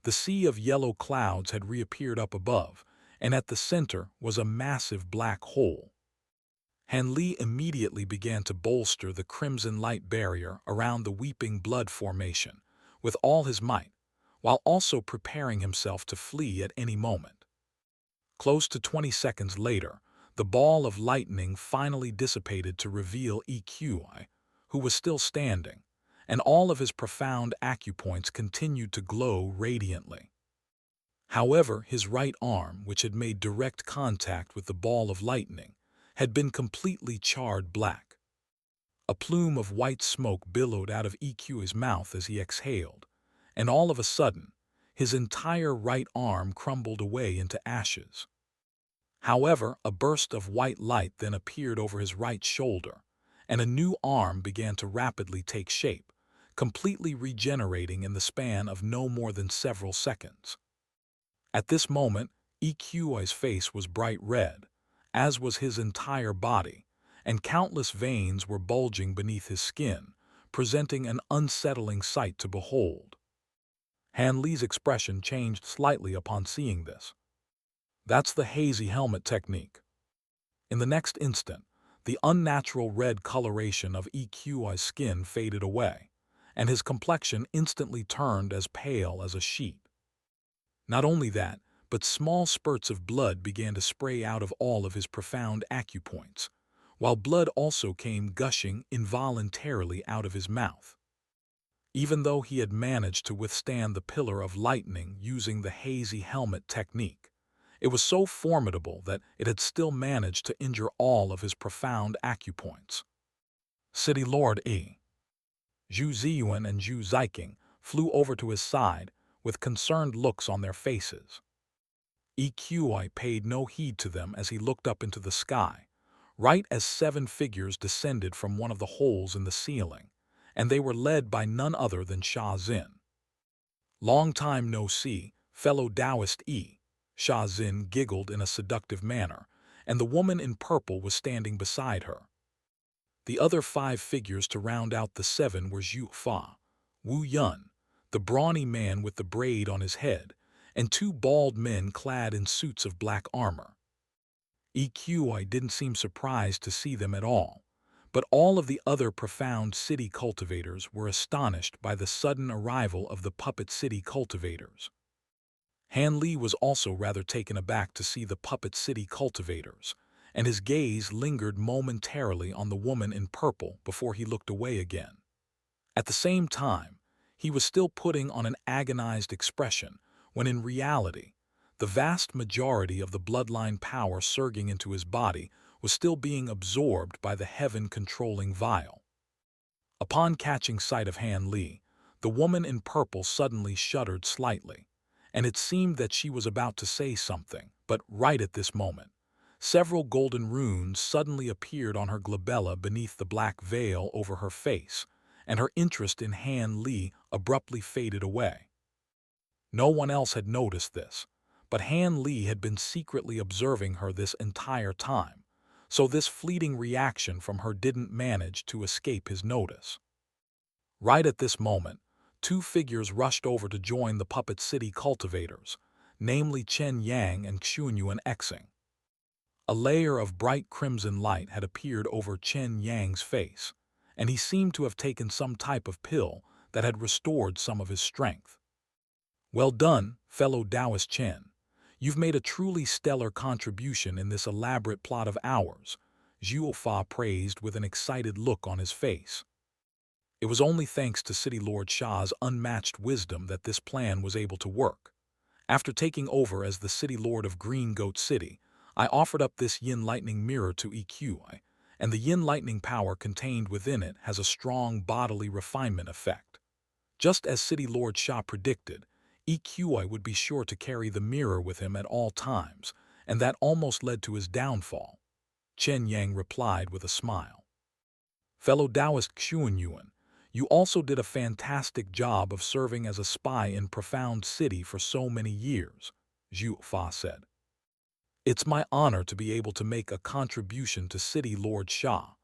The sea of yellow clouds had reappeared up above, and at the center was a massive black hole. Han Li immediately began to bolster the crimson light barrier around the weeping blood formation with all his might, while also preparing himself to flee at any moment. Close to 20 seconds later, the ball of lightning finally dissipated to reveal EQI, who was still standing, and all of his profound acupoints continued to glow radiantly. However, his right arm, which had made direct contact with the ball of lightning, had been completely charred black. A plume of white smoke billowed out of EQI's mouth as he exhaled, and all of a sudden, his entire right arm crumbled away into ashes. However, a burst of white light then appeared over his right shoulder, and a new arm began to rapidly take shape, completely regenerating in the span of no more than several seconds. At this moment, EQI's face was bright red, as was his entire body, and countless veins were bulging beneath his skin, presenting an unsettling sight to behold. Han Li's expression changed slightly upon seeing this. That's the hazy helmet technique. In the next instant, the unnatural red coloration of EQI's skin faded away, and his complexion instantly turned as pale as a sheet. Not only that, but small spurts of blood began to spray out of all of his profound acupoints, while blood also came gushing involuntarily out of his mouth. Even though he had managed to withstand the pillar of lightning using the hazy helmet technique, it was so formidable that it had still managed to injure all of his profound acupoints. City Lord Zhu Ziyuan and Zhu Ziking flew over to his side with concerned looks on their faces. EQI paid no heed to them as he looked up into the sky, right as 7 figures descended from one of the holes in the ceiling, and they were led by none other than Sha Xin. Long time no see, fellow Taoist Sha Xin giggled in a seductive manner, and the woman in purple was standing beside her. The other 5 figures to round out the 7 were Zhu Fa, Wu Yun, the brawny man with the braid on his head, and 2 bald men clad in suits of black armor. EQI didn't seem surprised to see them at all, but all of the other profound city cultivators were astonished by the sudden arrival of the puppet city cultivators. Han Li was also rather taken aback to see the puppet city cultivators, and his gaze lingered momentarily on the woman in purple before he looked away again. At the same time, he was still putting on an agonized expression when in reality, the vast majority of the bloodline power surging into his body was still being absorbed by the heaven-controlling vial. Upon catching sight of Han Li, the woman in purple suddenly shuddered slightly, and it seemed that she was about to say something, but right at this moment, several golden runes suddenly appeared on her glabella beneath the black veil over her face, and her interest in Han Li abruptly faded away. No one else had noticed this, but Han Li had been secretly observing her this entire time, so this fleeting reaction from her didn't manage to escape his notice. Right at this moment, two figures rushed over to join the Puppet City cultivators, namely Chen Yang and Xunyuan Xing. A layer of bright crimson light had appeared over Chen Yang's face, and he seemed to have taken some type of pill that had restored some of his strength. "Well done, fellow Taoist Chen. You've made a truly stellar contribution in this elaborate plot of ours," Xiao Fa praised with an excited look on his face. It was only thanks to City Lord Sha's unmatched wisdom that this plan was able to work. After taking over as the City Lord of Green Goat City, I offered up this Yin Lightning Mirror to EQI, and the Yin Lightning power contained within it has a strong bodily refinement effect. Just as City Lord Sha predicted, EQI would be sure to carry the mirror with him at all times, and that almost led to his downfall. Chen Yang replied with a smile. "Fellow Taoist Xuanyuan, you also did a fantastic job of serving as a spy in Profound City for so many years," Xiao Fa said. "It's my honor to be able to make a contribution to City Lord Sha,"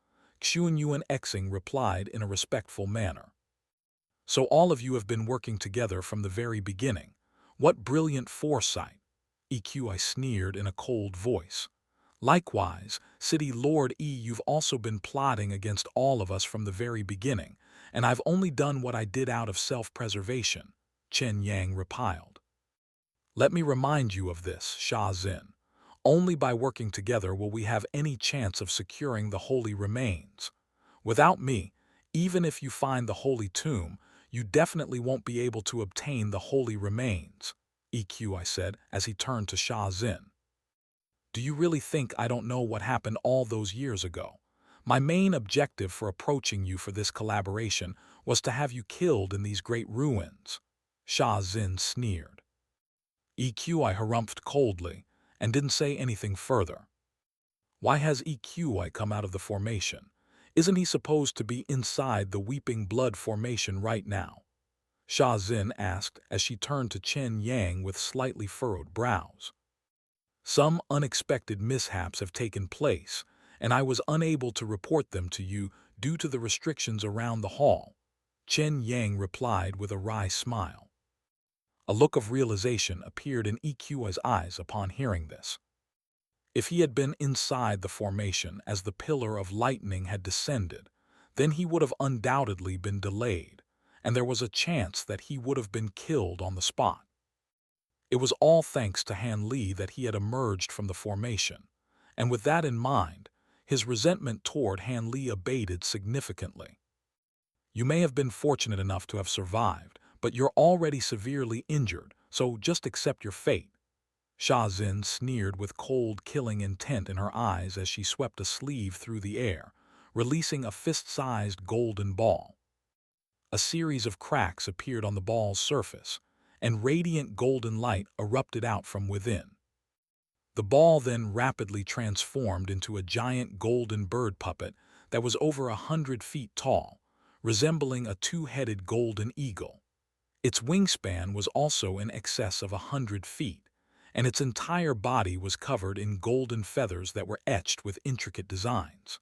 Xuanyuan Xing replied in a respectful manner. "So all of you have been working together from the very beginning. What brilliant foresight," EQI sneered in a cold voice. "Likewise, City Lord E, you've also been plotting against all of us from the very beginning, and I've only done what I did out of self-preservation," Chen Yang replied. "Let me remind you of this, Sha Xin. Only by working together will we have any chance of securing the holy remains. Without me, even if you find the holy tomb, you definitely won't be able to obtain the holy remains," EQI said as he turned to Sha Xin. "Do you really think I don't know what happened all those years ago? My main objective for approaching you for this collaboration was to have you killed in these great ruins," Sha Xin sneered. EQI harumphed coldly and didn't say anything further. Why has EQI come out of the formation? Isn't he supposed to be inside the Weeping Blood formation right now? Sha Xin asked as she turned to Chen Yang with slightly furrowed brows. "Some unexpected mishaps have taken place, and I was unable to report them to you due to the restrictions around the hall," Chen Yang replied with a wry smile. A look of realization appeared in EQI's eyes upon hearing this. If he had been inside the formation as the pillar of lightning had descended, then he would have undoubtedly been delayed, and there was a chance that he would have been killed on the spot. It was all thanks to Han Li that he had emerged from the formation, and with that in mind, his resentment toward Han Li abated significantly. "You may have been fortunate enough to have survived, but you're already severely injured, so just accept your fate," Sha Xin sneered with cold, killing intent in her eyes as she swept a sleeve through the air, releasing a fist-sized golden ball. A series of cracks appeared on the ball's surface, and radiant golden light erupted out from within. The ball then rapidly transformed into a giant golden bird puppet that was over 100 feet tall, resembling a two-headed golden eagle. Its wingspan was also in excess of 100 feet, and its entire body was covered in golden feathers that were etched with intricate designs.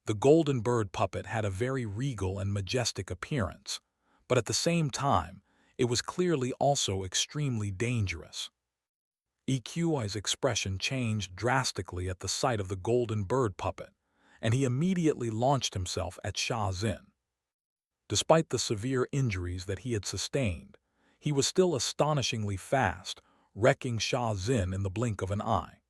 The golden bird puppet had a very regal and majestic appearance, but at the same time, it was clearly also extremely dangerous. EQI's expression changed drastically at the sight of the golden bird puppet, and he immediately launched himself at Sha Xin. Despite the severe injuries that he had sustained, he was still astonishingly fast, wrecking Sha Xin in the blink of an eye.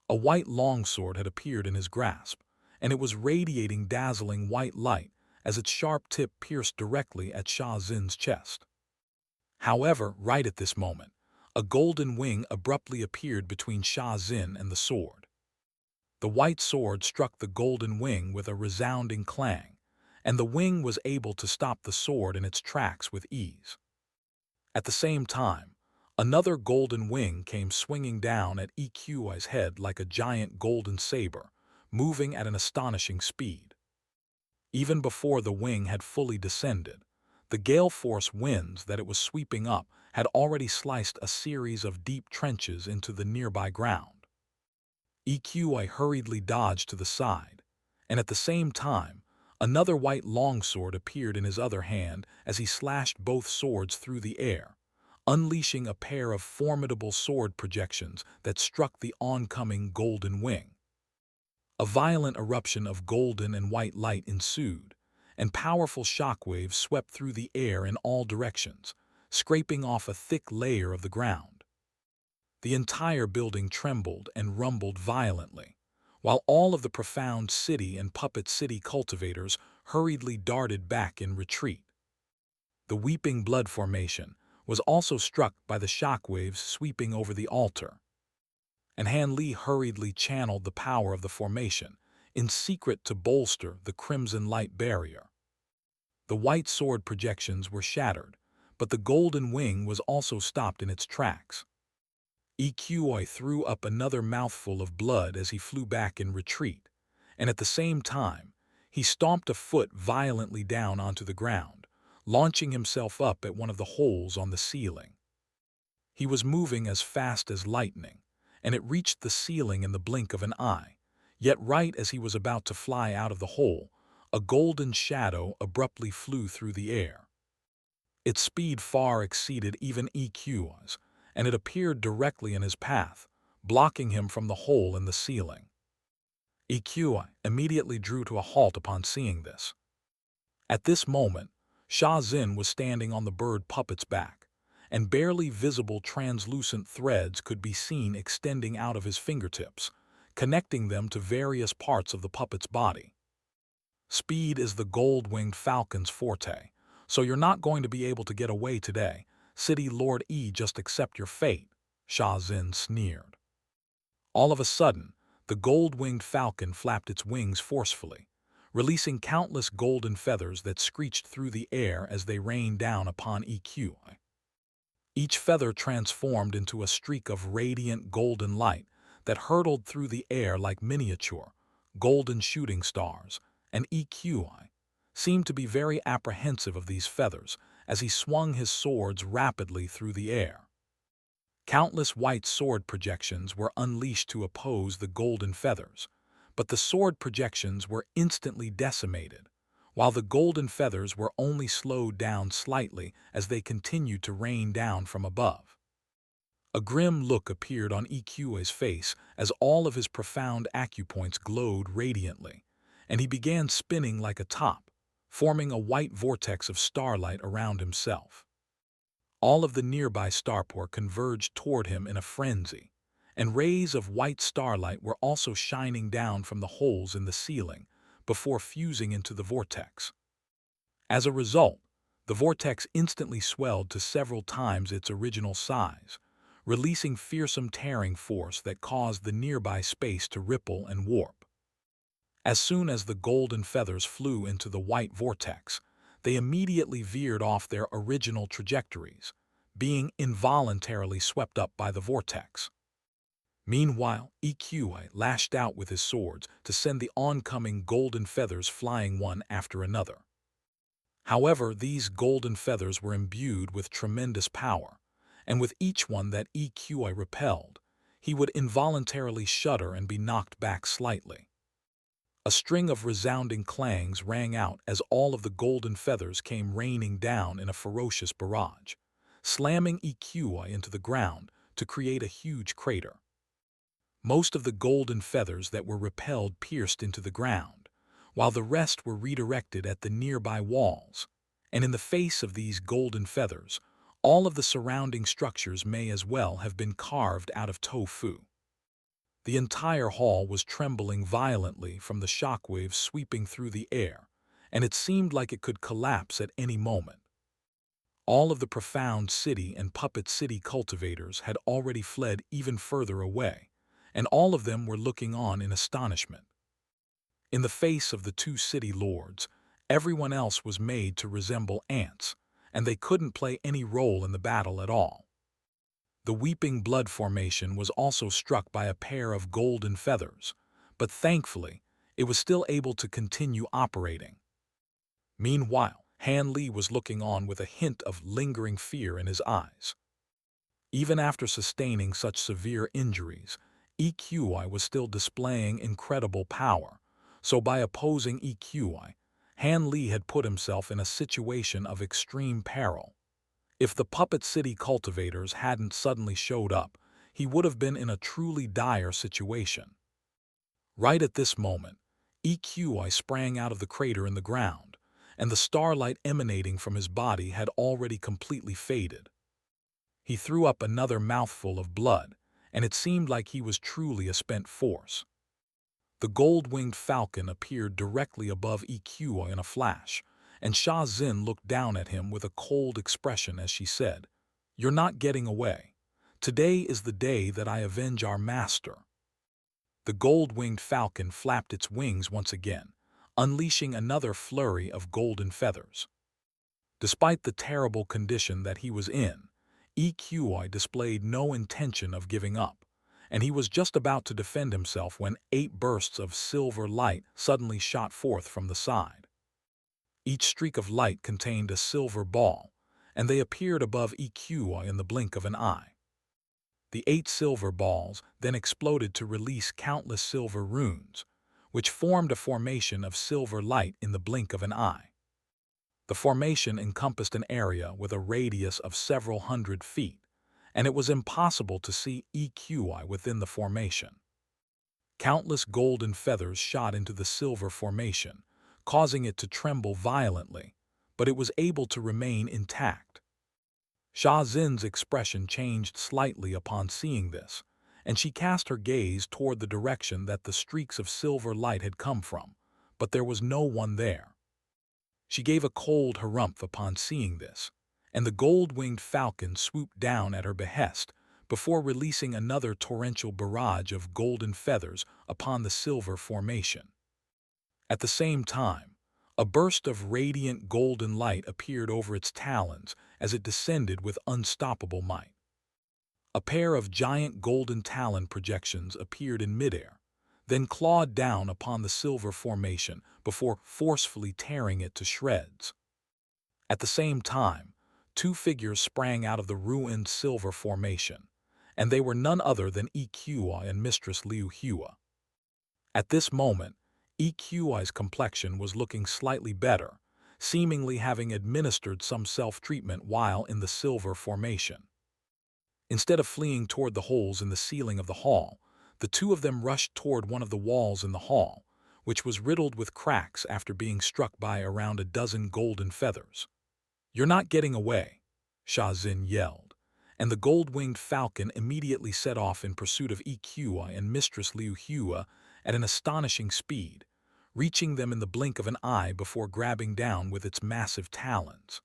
A white longsword had appeared in his grasp, and it was radiating dazzling white light as its sharp tip pierced directly at Sha Xin's chest. However, right at this moment, a golden wing abruptly appeared between Sha Xin and the sword. The white sword struck the golden wing with a resounding clang, and the wing was able to stop the sword in its tracks with ease. At the same time, Another golden wing came swinging down at EQI's head like a giant golden saber, moving at an astonishing speed. Even before the wing had fully descended, the gale force winds that it was sweeping up had already sliced a series of deep trenches into the nearby ground. EQI hurriedly dodged to the side, and at the same time, another white longsword appeared in his other hand as he slashed both swords through the air, unleashing a pair of formidable sword projections that struck the oncoming golden wing. A violent eruption of golden and white light ensued, and powerful shockwaves swept through the air in all directions, scraping off a thick layer of the ground. The entire building trembled and rumbled violently, while all of the profound city and puppet city cultivators hurriedly darted back in retreat. The Weeping Blood formation was also struck by the shockwaves sweeping over the altar, and Han Li hurriedly channeled the power of the formation, in secret to bolster the crimson light barrier. The white sword projections were shattered, but the golden wing was also stopped in its tracks. EQI threw up another mouthful of blood as he flew back in retreat, and at the same time, he stomped a foot violently down onto the ground, launching himself up at one of the holes on the ceiling. He was moving as fast as lightning, and it reached the ceiling in the blink of an eye, yet right as he was about to fly out of the hole, a golden shadow abruptly flew through the air. Its speed far exceeded even EQI's, and it appeared directly in his path, blocking him from the hole in the ceiling. EQI immediately drew to a halt upon seeing this. At this moment, Sha Xin was standing on the bird puppet's back, and barely visible translucent threads could be seen extending out of his fingertips, connecting them to various parts of the puppet's body. Speed is the gold-winged falcon's forte, so you're not going to be able to get away today. City Lord E, just accept your fate, Sha Xin sneered. All of a sudden, the gold-winged falcon flapped its wings forcefully, releasing countless golden feathers that screeched through the air as they rained down upon EQI. Each feather transformed into a streak of radiant golden light that hurtled through the air like miniature, golden shooting stars, and EQI seemed to be very apprehensive of these feathers as he swung his swords rapidly through the air. Countless white sword projections were unleashed to oppose the golden feathers, but the sword projections were instantly decimated, while the golden feathers were only slowed down slightly as they continued to rain down from above. A grim look appeared on EQI's face as all of his profound acupoints glowed radiantly, and he began spinning like a top, forming a white vortex of starlight around himself. All of the nearby starport converged toward him in a frenzy, and rays of white starlight were also shining down from the holes in the ceiling before fusing into the vortex. As a result, the vortex instantly swelled to several times its original size, releasing fearsome tearing force that caused the nearby space to ripple and warp. As soon as the golden feathers flew into the white vortex, they immediately veered off their original trajectories, being involuntarily swept up by the vortex. Meanwhile, EQI lashed out with his swords to send the oncoming golden feathers flying one after another. However, these golden feathers were imbued with tremendous power, and with each one that EQI repelled, he would involuntarily shudder and be knocked back slightly. A string of resounding clangs rang out as all of the golden feathers came raining down in a ferocious barrage, slamming EQI into the ground to create a huge crater. Most of the golden feathers that were repelled pierced into the ground, while the rest were redirected at the nearby walls, and in the face of these golden feathers, all of the surrounding structures may as well have been carved out of tofu. The entire hall was trembling violently from the shockwaves sweeping through the air, and it seemed like it could collapse at any moment. All of the profound city and puppet city cultivators had already fled even further away, and all of them were looking on in astonishment. In the face of the two city lords, everyone else was made to resemble ants, and they couldn't play any role in the battle at all. The weeping blood formation was also struck by a pair of golden feathers, but thankfully, it was still able to continue operating. Meanwhile, Han Li was looking on with a hint of lingering fear in his eyes. Even after sustaining such severe injuries, EQI was still displaying incredible power, so by opposing EQI, Han Li had put himself in a situation of extreme peril. If the Puppet City cultivators hadn't suddenly showed up, he would have been in a truly dire situation. Right at this moment, EQI sprang out of the crater in the ground, and the starlight emanating from his body had already completely faded. He threw up another mouthful of blood, and it seemed like he was truly a spent force. The gold-winged falcon appeared directly above EQI in a flash, and Sha Xin looked down at him with a cold expression as she said, "You're not getting away. Today is the day that I avenge our master." The gold-winged falcon flapped its wings once again, unleashing another flurry of golden feathers. Despite the terrible condition that he was in, EQI displayed no intention of giving up, and he was just about to defend himself when 8 bursts of silver light suddenly shot forth from the side. Each streak of light contained a silver ball, and they appeared above EQI in the blink of an eye. The 8 silver balls then exploded to release countless silver runes, which formed a formation of silver light in the blink of an eye. The formation encompassed an area with a radius of several hundred feet, and it was impossible to see EQI within the formation. Countless golden feathers shot into the silver formation, causing it to tremble violently, but it was able to remain intact. Sha Xin's expression changed slightly upon seeing this, and she cast her gaze toward the direction that the streaks of silver light had come from, but there was no one there. She gave a cold harumph upon seeing this, and the gold-winged falcon swooped down at her behest before releasing another torrential barrage of golden feathers upon the silver formation. At the same time, a burst of radiant golden light appeared over its talons as it descended with unstoppable might. A pair of giant golden talon projections appeared in midair, then clawed down upon the silver formation before forcefully tearing it to shreds. At the same time, 2 figures sprang out of the ruined silver formation, and they were none other than EQI and Mistress Liu Hua. At this moment, EQI's complexion was looking slightly better, seemingly having administered some self-treatment while in the silver formation. Instead of fleeing toward the holes in the ceiling of the hall, the 2 of them rushed toward one of the walls in the hall, which was riddled with cracks after being struck by around a dozen golden feathers. "You're not getting away," Sha Xin yelled, and the gold-winged falcon immediately set off in pursuit of EQI and Mistress Liu Hua at an astonishing speed, reaching them in the blink of an eye before grabbing down with its massive talons.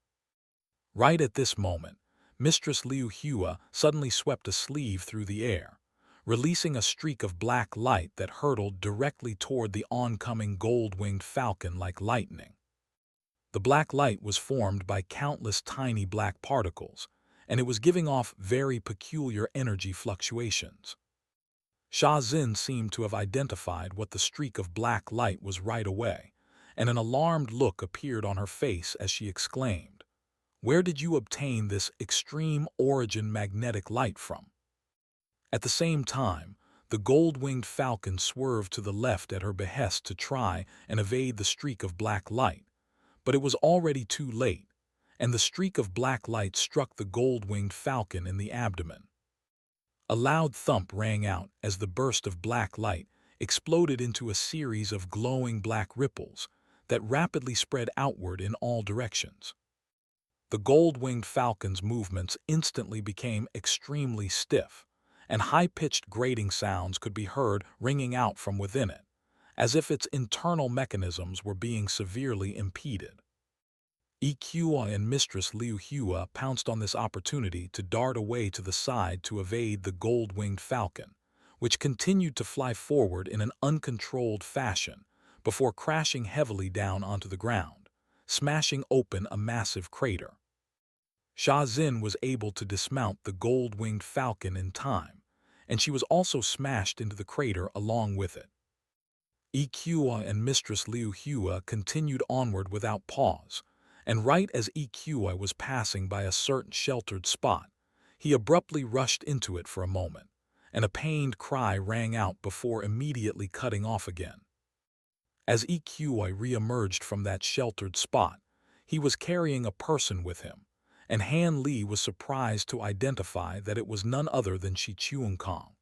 Right at this moment, Mistress Liu Hua suddenly swept a sleeve through the air, releasing a streak of black light that hurtled directly toward the oncoming gold-winged falcon like lightning. The black light was formed by countless tiny black particles, and it was giving off very peculiar energy fluctuations. Sha Xin seemed to have identified what the streak of black light was right away, and an alarmed look appeared on her face as she exclaimed, "Where did you obtain this extreme origin magnetic light from?" At the same time, the gold-winged falcon swerved to the left at her behest to try and evade the streak of black light, but it was already too late, and the streak of black light struck the gold-winged falcon in the abdomen. A loud thump rang out as the burst of black light exploded into a series of glowing black ripples that rapidly spread outward in all directions. The gold-winged falcon's movements instantly became extremely stiff, and high-pitched grating sounds could be heard ringing out from within it, as if its internal mechanisms were being severely impeded. EQI and Mistress Liu Hua pounced on this opportunity to dart away to the side to evade the gold-winged falcon, which continued to fly forward in an uncontrolled fashion before crashing heavily down onto the ground, smashing open a massive crater. Sha Zin was able to dismount the gold-winged falcon in time, and she was also smashed into the crater along with it. EQI and Mistress Liu Hua continued onward without pause, and right as EQI was passing by a certain sheltered spot, he abruptly rushed into it for a moment, and a pained cry rang out before immediately cutting off again. As EQI re-emerged from that sheltered spot, he was carrying a person with him, and Han Li was surprised to identify that it was none other than Shi Chu Kong.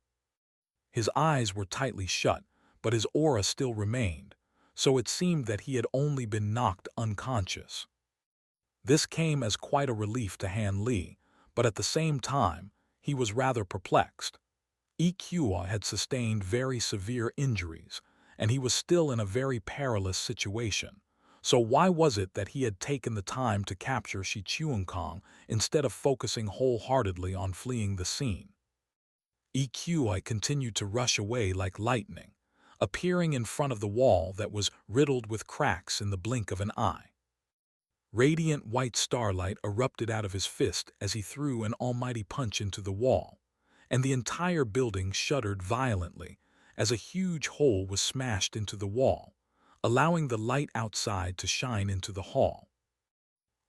His eyes were tightly shut, but his aura still remained, so it seemed that he had only been knocked unconscious. This came as quite a relief to Han Li, but at the same time, he was rather perplexed. EQI had sustained very severe injuries, and he was still in a very perilous situation. So why was it that he had taken the time to capture Shi Chu Kong instead of focusing wholeheartedly on fleeing the scene? EQI continued to rush away like lightning, appearing in front of the wall that was riddled with cracks in the blink of an eye. Radiant white starlight erupted out of his fist as he threw an almighty punch into the wall, and the entire building shuddered violently as a huge hole was smashed into the wall, allowing the light outside to shine into the hall.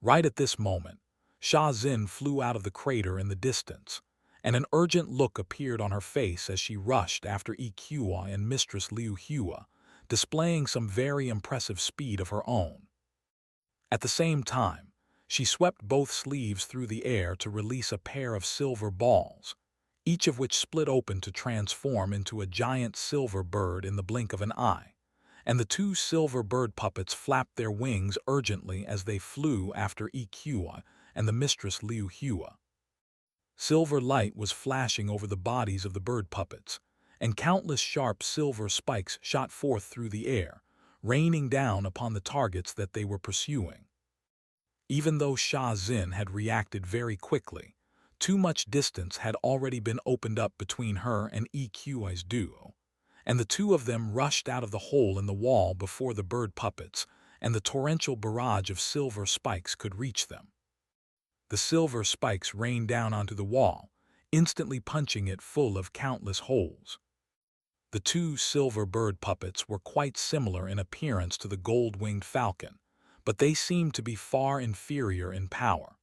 Right at this moment, Sha Zin flew out of the crater in the distance, and an urgent look appeared on her face as she rushed after EQI and Mistress Liu Hua, displaying some very impressive speed of her own. At the same time, she swept both sleeves through the air to release a pair of silver balls, each of which split open to transform into a giant silver bird in the blink of an eye, and the two silver bird puppets flapped their wings urgently as they flew after EQI and the Mistress Liu Hua. Silver light was flashing over the bodies of the bird puppets, and countless sharp silver spikes shot forth through the air, raining down upon the targets that they were pursuing. Even though Sha Zin had reacted very quickly, too much distance had already been opened up between her and EQI's duo, and the two of them rushed out of the hole in the wall before the bird puppets and the torrential barrage of silver spikes could reach them. The silver spikes rained down onto the wall, instantly punching it full of countless holes. The two silver bird puppets were quite similar in appearance to the gold-winged falcon, but they seemed to be far inferior in power.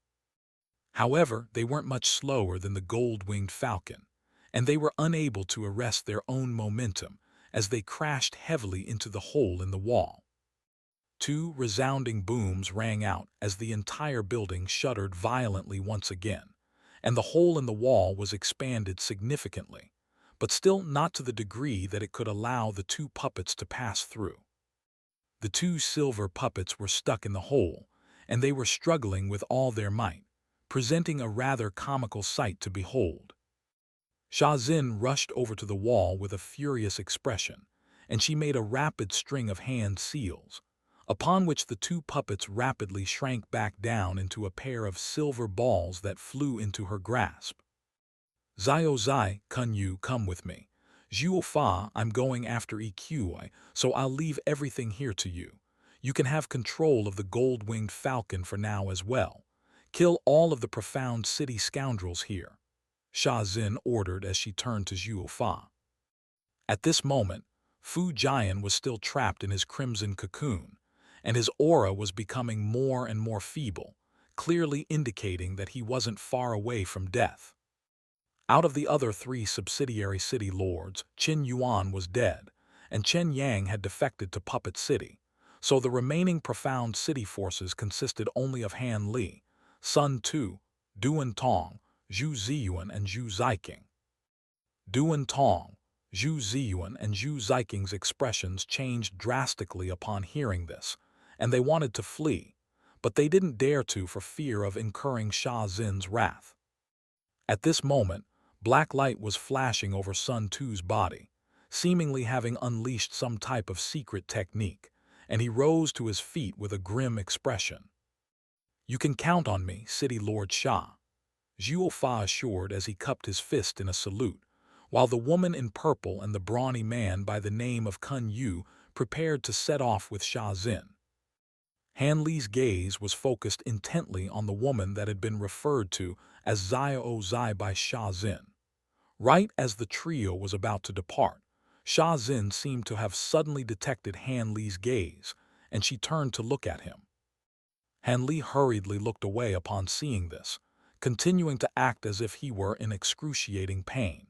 However, they weren't much slower than the gold-winged falcon, and they were unable to arrest their own momentum as they crashed heavily into the hole in the wall. Two resounding booms rang out as the entire building shuddered violently once again, and the hole in the wall was expanded significantly, but still not to the degree that it could allow the two puppets to pass through. The two silver puppets were stuck in the hole, and they were struggling with all their might, presenting a rather comical sight to behold. Sha Zin rushed over to the wall with a furious expression, and she made a rapid string of hand seals, upon which the two puppets rapidly shrank back down into a pair of silver balls that flew into her grasp. Xio Zai, Kun Yu, come with me. Zhuo Fa, I'm going after EQI, so I'll leave everything here to you. You can have control of the gold-winged falcon for now as well. Kill all of the profound city scoundrels here, Sha Zin ordered as she turned to Zhuo Fa. At this moment, Fu Jian was still trapped in his crimson cocoon, and his aura was becoming more and more feeble, clearly indicating that he wasn't far away from death. Out of the other three subsidiary city lords, Qin Yuan was dead, and Chen Yang had defected to Puppet City, so the remaining profound city forces consisted only of Han Li, Sun Tu, Duan Tong, Zhu Ziyuan, and Zhu Ziking. Duan Tong, Zhu Ziyuan, and Zhu Ziking's expressions changed drastically upon hearing this, and they wanted to flee, but they didn't dare to for fear of incurring Sha Zin's wrath. At this moment, black light was flashing over Sun Tu's body, seemingly having unleashed some type of secret technique, and he rose to his feet with a grim expression. You can count on me, City Lord Sha, Zhuo Fa assured as he cupped his fist in a salute, while the woman in purple and the brawny man by the name of Kun Yu prepared to set off with Sha Zin. Han Li's gaze was focused intently on the woman that had been referred to as Xiao Zai by Xia Zin. Right as the trio was about to depart, Xia Zin seemed to have suddenly detected Han Li's gaze, and she turned to look at him. Han Li hurriedly looked away upon seeing this, continuing to act as if he were in excruciating pain.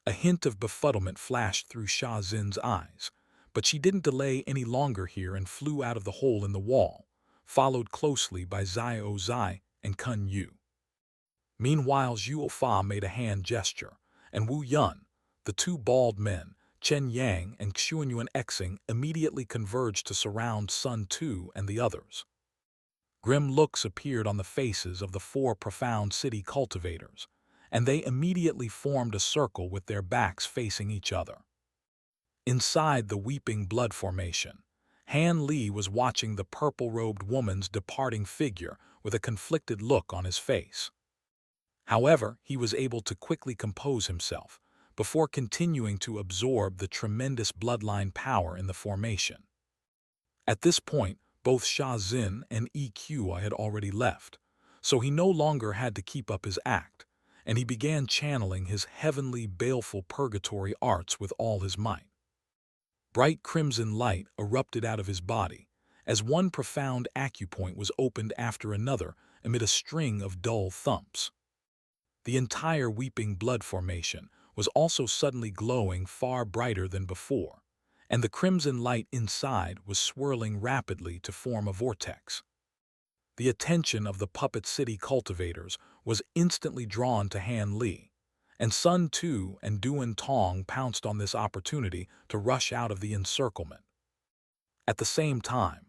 A hint of befuddlement flashed through Xia Zin's eyes, but she didn't delay any longer here and flew out of the hole in the wall, followed closely by Xiao Zai and Kun Yu. Meanwhile, Zhuo Fa made a hand gesture, and Wu Yun, the two bald men, Chen Yang and Xuanyuan Xing, immediately converged to surround Sun Tu and the others. Grim looks appeared on the faces of the four profound city cultivators, and they immediately formed a circle with their backs facing each other. Inside the weeping blood formation, Han Li was watching the purple-robed woman's departing figure with a conflicted look on his face. However, he was able to quickly compose himself before continuing to absorb the tremendous bloodline power in the formation. At this point, both Xia Zin and EQI had already left, so he no longer had to keep up his act, and he began channeling his heavenly baleful purgatory arts with all his might. Bright crimson light erupted out of his body, as one profound acupoint was opened after another amid a string of dull thumps. The entire weeping blood formation was also suddenly glowing far brighter than before, and the crimson light inside was swirling rapidly to form a vortex. The attention of the puppet city cultivators was instantly drawn to Han Li, and Sun Tu and Duan Tong pounced on this opportunity to rush out of the encirclement. At the same time,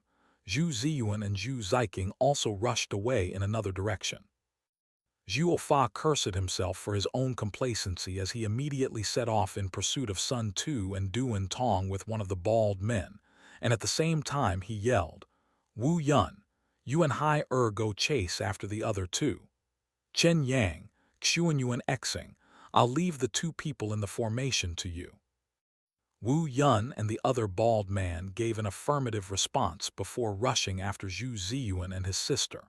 Zhu Ziyuan and Zhu Ziking also rushed away in another direction. Zhuo Fa cursed himself for his own complacency as he immediately set off in pursuit of Sun Tu and Duan Tong with one of the bald men, and at the same time he yelled, "Wu Yun, you and Hai go chase after the other two. Chen Yang, Xuanyuan Xing, I'll leave the two people in the formation to you." Wu Yun and the other bald man gave an affirmative response before rushing after Zhu Ziyuan and his sister,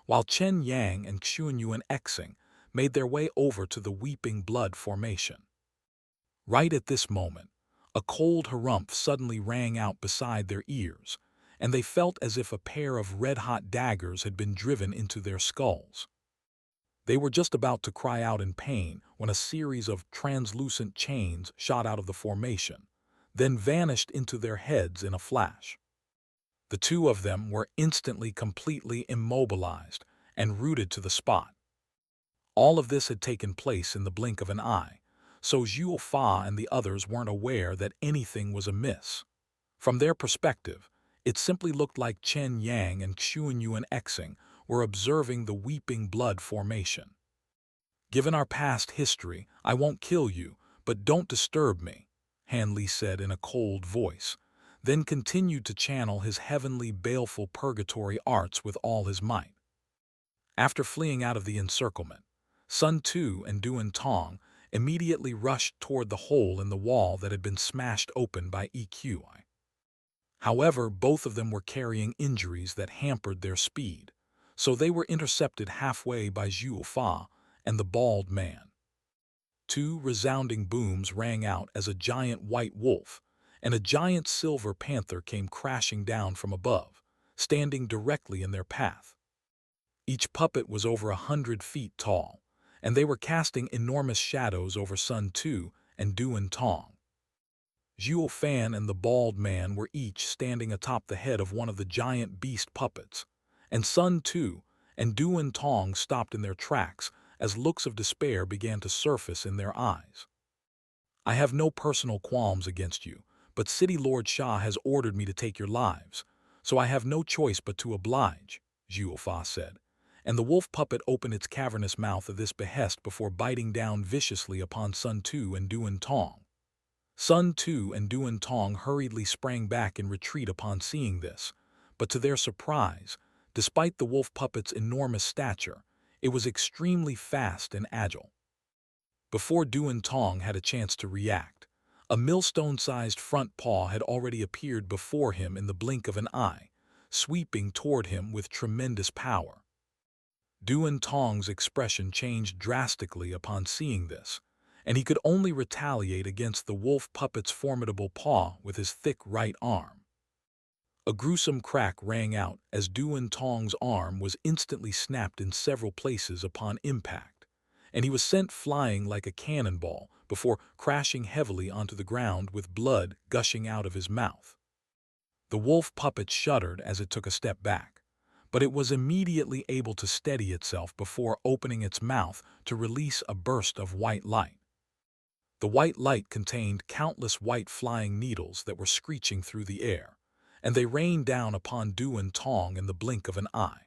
while Chen Yang and Xuanyuan Xing made their way over to the weeping blood formation. Right at this moment, a cold harumph suddenly rang out beside their ears, and they felt as if a pair of red-hot daggers had been driven into their skulls. They were just about to cry out in pain when a series of translucent chains shot out of the formation, then vanished into their heads in a flash. The two of them were instantly completely immobilized and rooted to the spot. All of this had taken place in the blink of an eye, so Zhuo Fa and the others weren't aware that anything was amiss. From their perspective, it simply looked like Chen Yang and Xuanyuan Xing were observing the weeping blood formation. "Given our past history, I won't kill you, but don't disturb me," Han Li said in a cold voice, then continued to channel his heavenly baleful purgatory arts with all his might. After fleeing out of the encirclement, Sun Tu and Duan Tong immediately rushed toward the hole in the wall that had been smashed open by EQI. However, both of them were carrying injuries that hampered their speed, so they were intercepted halfway by Zhuo Fa and the bald man. Two resounding booms rang out as a giant white wolf and a giant silver panther came crashing down from above, standing directly in their path. Each puppet was over 100 feet tall, and they were casting enormous shadows over Sun Tu and Duan Tong. Zhuo Fan and the bald man were each standing atop the head of one of the giant beast puppets, and Sun Tu and Duan Tong stopped in their tracks as looks of despair began to surface in their eyes. "I have no personal qualms against you, but City Lord Xia has ordered me to take your lives, so I have no choice but to oblige," Zhuo Fa said, and the wolf puppet opened its cavernous mouth at this behest before biting down viciously upon Sun Tu and Duan Tong. Sun Tu and Duan Tong hurriedly sprang back in retreat upon seeing this, but to their surprise, despite the wolf puppet's enormous stature, it was extremely fast and agile. Before Duan Tong had a chance to react, a millstone-sized front paw had already appeared before him in the blink of an eye, sweeping toward him with tremendous power. Duan Tong's expression changed drastically upon seeing this, and he could only retaliate against the wolf puppet's formidable paw with his thick right arm. A gruesome crack rang out as Duan Tong's arm was instantly snapped in several places upon impact, and he was sent flying like a cannonball before crashing heavily onto the ground with blood gushing out of his mouth. The wolf puppet shuddered as it took a step back, but it was immediately able to steady itself before opening its mouth to release a burst of white light. The white light contained countless white flying needles that were screeching through the air, and they rained down upon Duan Tong in the blink of an eye.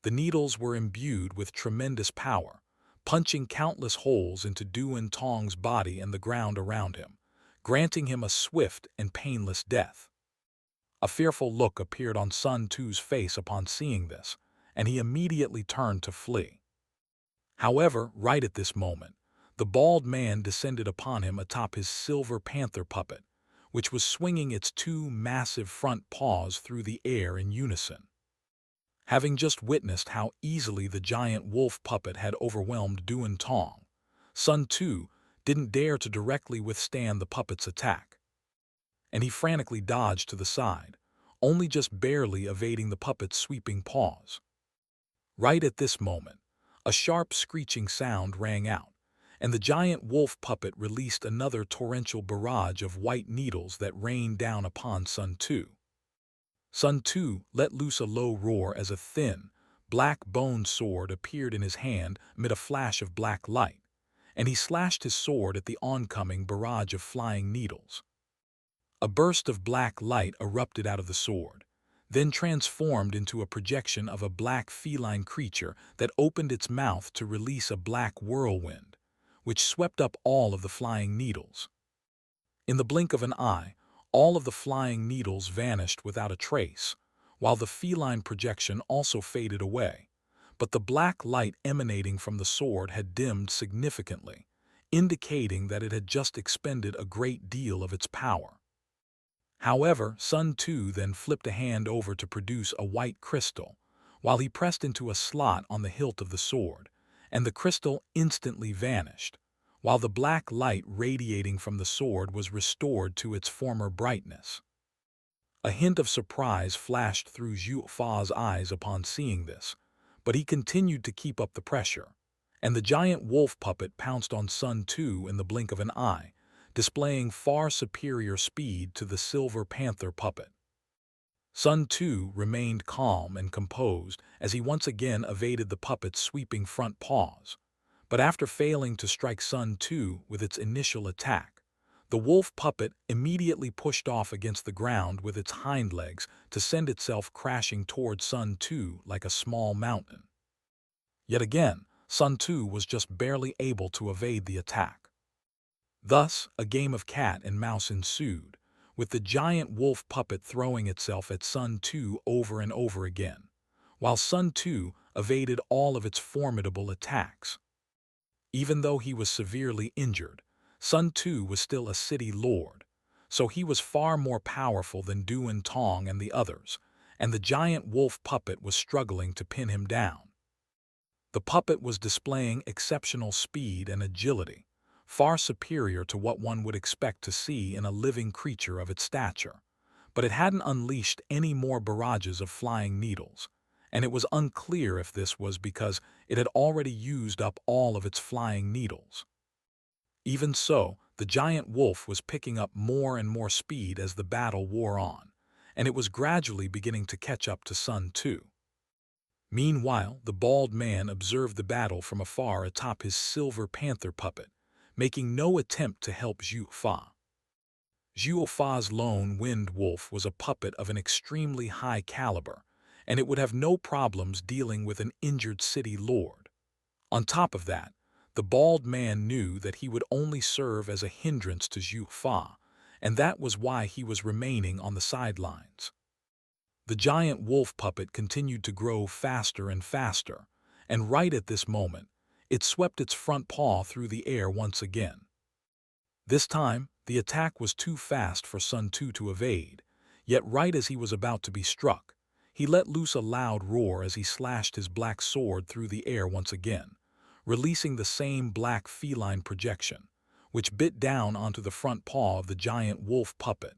The needles were imbued with tremendous power, punching countless holes into Duan Tong's body and the ground around him, granting him a swift and painless death. A fearful look appeared on Sun Tu's face upon seeing this, and he immediately turned to flee. However, right at this moment, the bald man descended upon him atop his silver panther puppet, which was swinging its two massive front paws through the air in unison. Having just witnessed how easily the giant wolf puppet had overwhelmed Duan Tong, Sun Tu didn't dare to directly withstand the puppet's attack, and he frantically dodged to the side, only just barely evading the puppet's sweeping paws. Right at this moment, a sharp screeching sound rang out, and the giant wolf puppet released another torrential barrage of white needles that rained down upon Sun Tu. Sun Tu let loose a low roar as a thin, black-boned sword appeared in his hand amid a flash of black light, and he slashed his sword at the oncoming barrage of flying needles. A burst of black light erupted out of the sword, then transformed into a projection of a black feline creature that opened its mouth to release a black whirlwind, which swept up all of the flying needles. In the blink of an eye, all of the flying needles vanished without a trace, while the feline projection also faded away, but the black light emanating from the sword had dimmed significantly, indicating that it had just expended a great deal of its power. However, Sun Tu then flipped a hand over to produce a white crystal, while he pressed into a slot on the hilt of the sword, and the crystal instantly vanished, while the black light radiating from the sword was restored to its former brightness. A hint of surprise flashed through Xiu Fa's eyes upon seeing this, but he continued to keep up the pressure, and the giant wolf puppet pounced on Sun Tu in the blink of an eye, displaying far superior speed to the silver panther puppet. Sun Tu remained calm and composed as he once again evaded the puppet's sweeping front paws, but after failing to strike Sun Tu with its initial attack, the wolf puppet immediately pushed off against the ground with its hind legs to send itself crashing toward Sun Tu like a small mountain. Yet again, Sun Tu was just barely able to evade the attack. Thus, a game of cat and mouse ensued, with the giant wolf puppet throwing itself at Sun Tu over and over again, while Sun Tu evaded all of its formidable attacks. Even though he was severely injured, Sun Tu was still a city lord, so he was far more powerful than Duan Tong and the others, and the giant wolf puppet was struggling to pin him down. The puppet was displaying exceptional speed and agility, far superior to what one would expect to see in a living creature of its stature, but it hadn't unleashed any more barrages of flying needles, and it was unclear if this was because it had already used up all of its flying needles. Even so, the giant wolf was picking up more and more speed as the battle wore on, and it was gradually beginning to catch up to Sun Tu. Meanwhile, the bald man observed the battle from afar atop his silver panther puppet, making no attempt to help Xiu Fa. Xiu Fa's lone wind wolf was a puppet of an extremely high caliber, and it would have no problems dealing with an injured city lord. On top of that, the bald man knew that he would only serve as a hindrance to Xiu Fa, and that was why he was remaining on the sidelines. The giant wolf puppet continued to grow faster and faster, and right at this moment, it swept its front paw through the air once again. This time, the attack was too fast for Sun Tu to evade, yet right as he was about to be struck, He let loose a loud roar as he slashed his black sword through the air once again, releasing the same black feline projection, which bit down onto the front paw of the giant wolf puppet,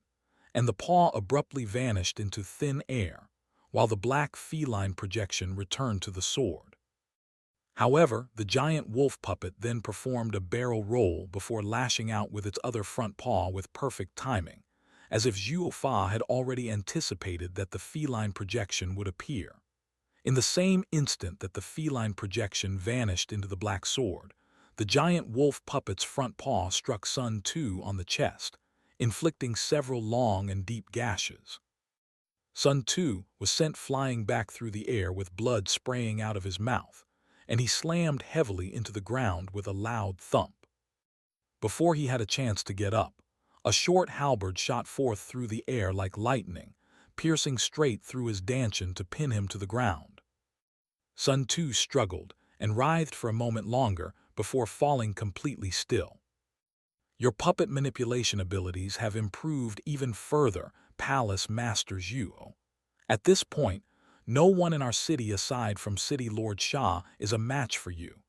and the paw abruptly vanished into thin air, while the black feline projection returned to the sword. However, the giant wolf puppet then performed a barrel roll before lashing out with its other front paw with perfect timing, as if Xiao Fa had already anticipated that the feline projection would appear. In the same instant that the feline projection vanished into the black sword, the giant wolf puppet's front paw struck Sun Tu on the chest, inflicting several long and deep gashes. Sun Tu was sent flying back through the air with blood spraying out of his mouth, and he slammed heavily into the ground with a loud thump. Before he had a chance to get up, a short halberd shot forth through the air like lightning, piercing straight through his dantian to pin him to the ground. Sun Tu struggled and writhed for a moment longer before falling completely still. Your puppet manipulation abilities have improved even further, Palace Master Zhuo. At this point, no one in our city aside from City Lord Xia is a match for you,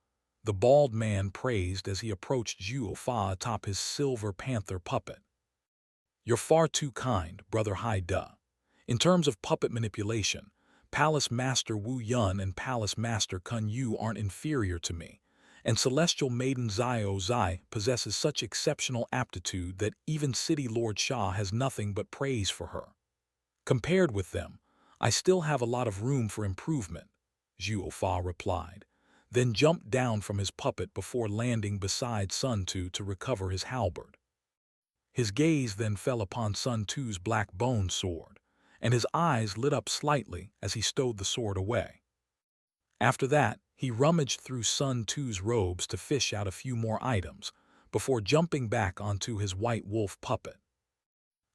the bald man praised as he approached Xiao Fa atop his silver panther puppet. You're far too kind, Brother Haida. In terms of puppet manipulation, Palace Master Wu Yun and Palace Master Kun Yu aren't inferior to me, and Celestial Maiden Xio Zai possesses such exceptional aptitude that even City Lord Xia has nothing but praise for her. Compared with them, I still have a lot of room for improvement, Xiao Fa replied, then jumped down from his puppet before landing beside Sun Tu to recover his halberd. His gaze then fell upon Sun Tu's black bone sword, and his eyes lit up slightly as he stowed the sword away. After that, he rummaged through Sun Tu's robes to fish out a few more items, before jumping back onto his white wolf puppet.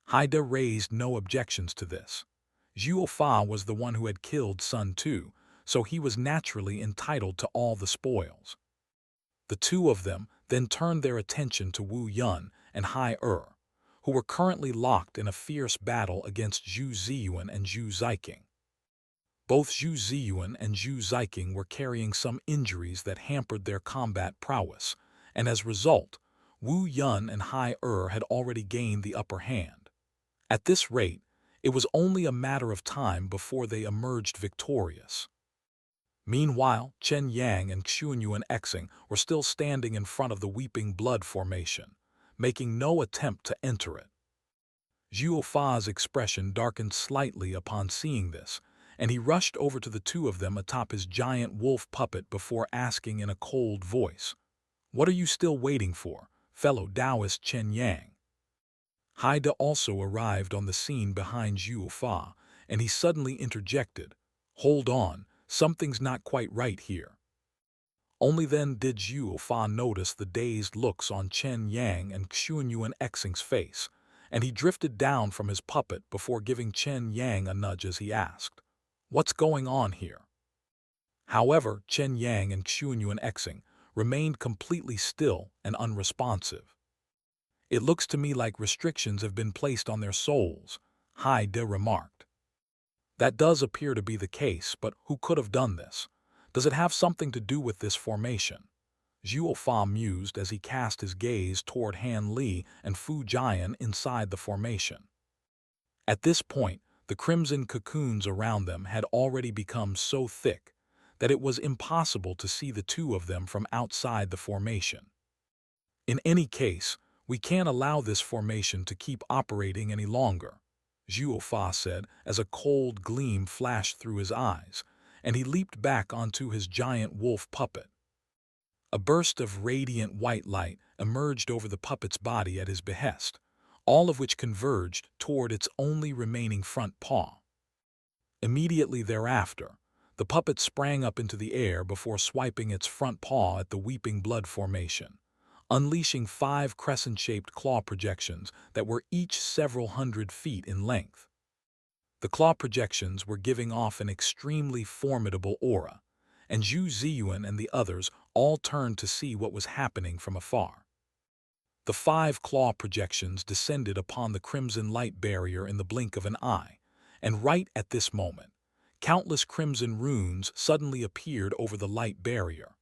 Haida raised no objections to this. Xiao Fa was the one who had killed Sun Tu, so he was naturally entitled to all the spoils. The two of them then turned their attention to Wu Yun and Hai who were currently locked in a fierce battle against Zhu Ziyuan and Zhu Ziking. Both Zhu Ziyuan and Zhu Ziking were carrying some injuries that hampered their combat prowess, and as a result, Wu Yun and Hai had already gained the upper hand. At this rate, it was only a matter of time before they emerged victorious. Meanwhile, Chen Yang and Xuanyuan Xing were still standing in front of the Weeping Blood formation, making no attempt to enter it. Xiao Fa's expression darkened slightly upon seeing this, and he rushed over to the two of them atop his giant wolf puppet before asking in a cold voice, "What are you still waiting for, fellow Taoist Chen Yang?" Haida also arrived on the scene behind Xiao Fa, and he suddenly interjected, "Hold on, something's not quite right here." Only then did Xiao Fa notice the dazed looks on Chen Yang and Xuanyuan Xing's face, and he drifted down from his puppet before giving Chen Yang a nudge as he asked, "What's going on here?" However, Chen Yang and Xuanyuan Xing remained completely still and unresponsive. "It looks to me like restrictions have been placed on their souls," Haida remarked. "That does appear to be the case, but who could have done this? Does it have something to do with this formation?" Xiao Fa mused as he cast his gaze toward Han Li and Fu Jian inside the formation. At this point, the crimson cocoons around them had already become so thick that it was impossible to see the two of them from outside the formation. "In any case, we can't allow this formation to keep operating any longer," Xiao Fa said as a cold gleam flashed through his eyes, and he leaped back onto his giant wolf puppet. A burst of radiant white light emerged over the puppet's body at his behest, all of which converged toward its only remaining front paw. Immediately thereafter, the puppet sprang up into the air before swiping its front paw at the Weeping Blood formation, unleashing 5 crescent-shaped claw projections that were each several hundred feet in length. The claw projections were giving off an extremely formidable aura, and Zhu Ziyuan and the others all turned to see what was happening from afar. The 5 claw projections descended upon the crimson light barrier in the blink of an eye, and right at this moment, countless crimson runes suddenly appeared over the light barrier.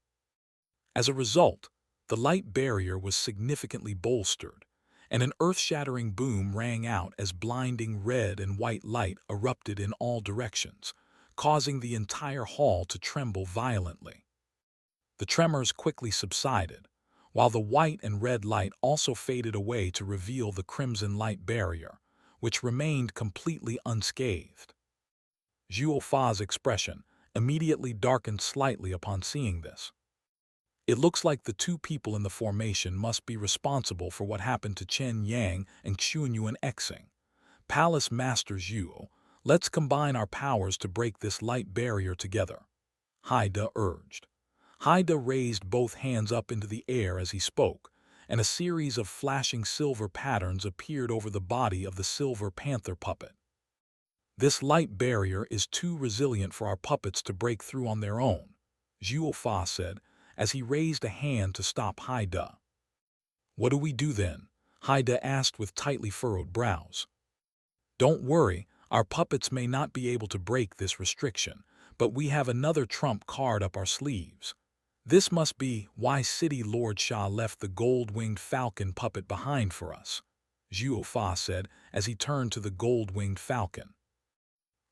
As a result, the light barrier was significantly bolstered, and an earth-shattering boom rang out as blinding red and white light erupted in all directions, causing the entire hall to tremble violently. The tremors quickly subsided, while the white and red light also faded away to reveal the crimson light barrier, which remained completely unscathed. Xiao Fa's expression immediately darkened slightly upon seeing this. It looks like the two people in the formation must be responsible for what happened to Chen Yang and Xuanyuan Xing. Palace Master Zhuo, let's combine our powers to break this light barrier together, Haida urged. Haida raised both hands up into the air as he spoke, and a series of flashing silver patterns appeared over the body of the silver panther puppet. This light barrier is too resilient for our puppets to break through on their own, Xiao Fa said, as he raised a hand to stop Haida. What do we do then? Haida asked with tightly furrowed brows. Don't worry, our puppets may not be able to break this restriction, but we have another trump card up our sleeves. This must be why City Lord Xia left the gold-winged falcon puppet behind for us, Xiao Fa said as he turned to the gold-winged falcon.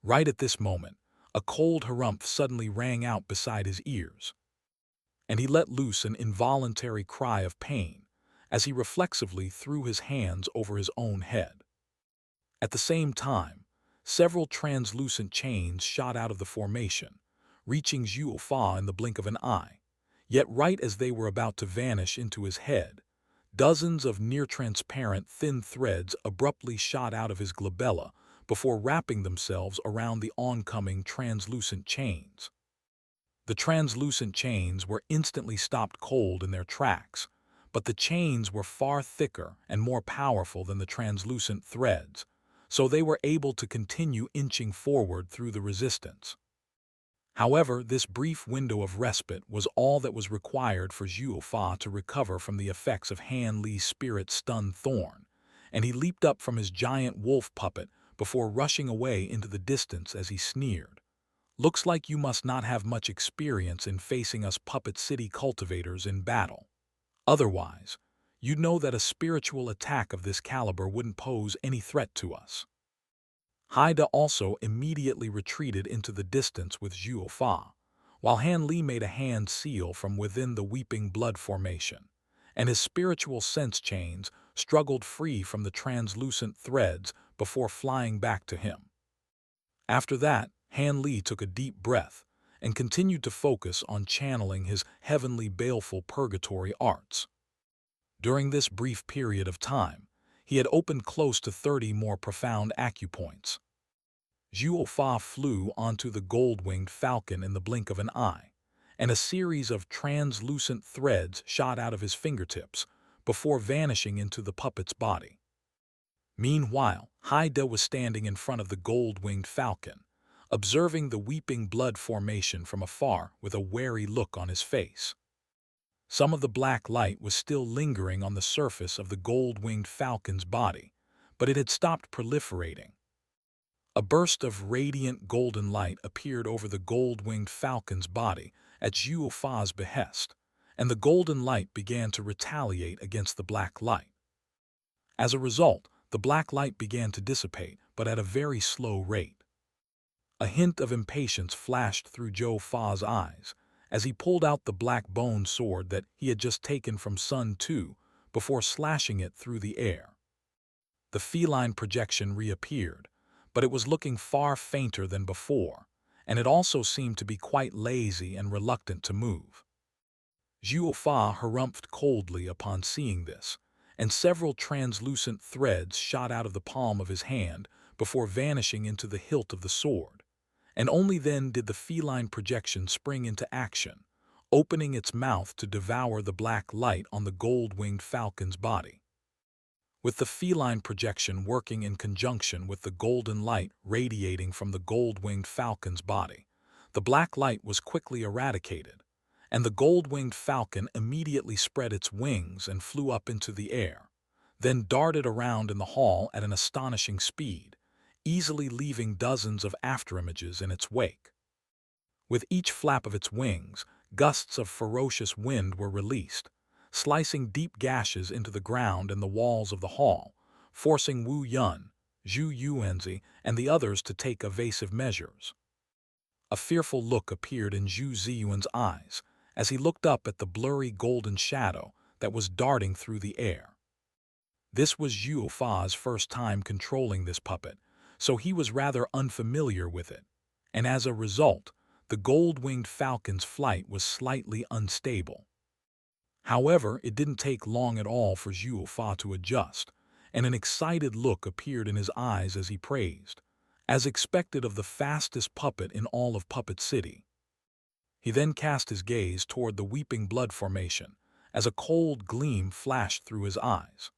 Right at this moment, a cold harumph suddenly rang out beside his ears, and he let loose an involuntary cry of pain as he reflexively threw his hands over his own head. At the same time, several translucent chains shot out of the formation, reaching Xiao Fa in the blink of an eye. Yet right as they were about to vanish into his head, dozens of near-transparent thin threads abruptly shot out of his glabella before wrapping themselves around the oncoming translucent chains. The translucent chains were instantly stopped cold in their tracks, but the chains were far thicker and more powerful than the translucent threads, so they were able to continue inching forward through the resistance. However, this brief window of respite was all that was required for Xiao Fa to recover from the effects of Han Li's spirit-stunned thorn, and he leaped up from his giant wolf puppet before rushing away into the distance as he sneered. Looks like you must not have much experience in facing us puppet city cultivators in battle. Otherwise, you'd know that a spiritual attack of this caliber wouldn't pose any threat to us. Haida also immediately retreated into the distance with Xiao Fa, while Han Li made a hand seal from within the weeping blood formation, and his spiritual sense chains struggled free from the translucent threads before flying back to him. After that, Han Li took a deep breath and continued to focus on channeling his heavenly baleful purgatory arts. During this brief period of time, he had opened close to 30 more profound acupoints. Xiao Fa flew onto the gold-winged falcon in the blink of an eye, and a series of translucent threads shot out of his fingertips before vanishing into the puppet's body. Meanwhile, Haida was standing in front of the gold-winged falcon, observing the weeping blood formation from afar with a wary look on his face. Some of the black light was still lingering on the surface of the gold-winged falcon's body, but it had stopped proliferating. A burst of radiant golden light appeared over the gold-winged falcon's body at Xiao Fa's behest, and the golden light began to retaliate against the black light. As a result, the black light began to dissipate, but at a very slow rate. A hint of impatience flashed through Xiao Fa's eyes as he pulled out the black bone sword that he had just taken from Sun Tu before slashing it through the air. The feline projection reappeared, but it was looking far fainter than before, and it also seemed to be quite lazy and reluctant to move. Xiao Fa harumphed coldly upon seeing this, and several translucent threads shot out of the palm of his hand before vanishing into the hilt of the sword, and only then did the feline projection spring into action, opening its mouth to devour the black light on the gold-winged falcon's body. With the feline projection working in conjunction with the golden light radiating from the gold-winged falcon's body, the black light was quickly eradicated, and the gold-winged falcon immediately spread its wings and flew up into the air, then darted around in the hall at an astonishing speed, easily leaving dozens of afterimages in its wake. With each flap of its wings, gusts of ferocious wind were released, slicing deep gashes into the ground and the walls of the hall, forcing Wu Yun, Zhu Yuanzi, and the others to take evasive measures. A fearful look appeared in Zhu Ziyuan's eyes as he looked up at the blurry golden shadow that was darting through the air. This was Zhuo Fa's first time controlling this puppet, so he was rather unfamiliar with it, and as a result, the gold-winged falcon's flight was slightly unstable. However, it didn't take long at all for Zhuo Fa to adjust, and an excited look appeared in his eyes as he praised, as expected of the fastest puppet in all of Puppet City. He then cast his gaze toward the Weeping Blood formation, as a cold gleam flashed through his eyes.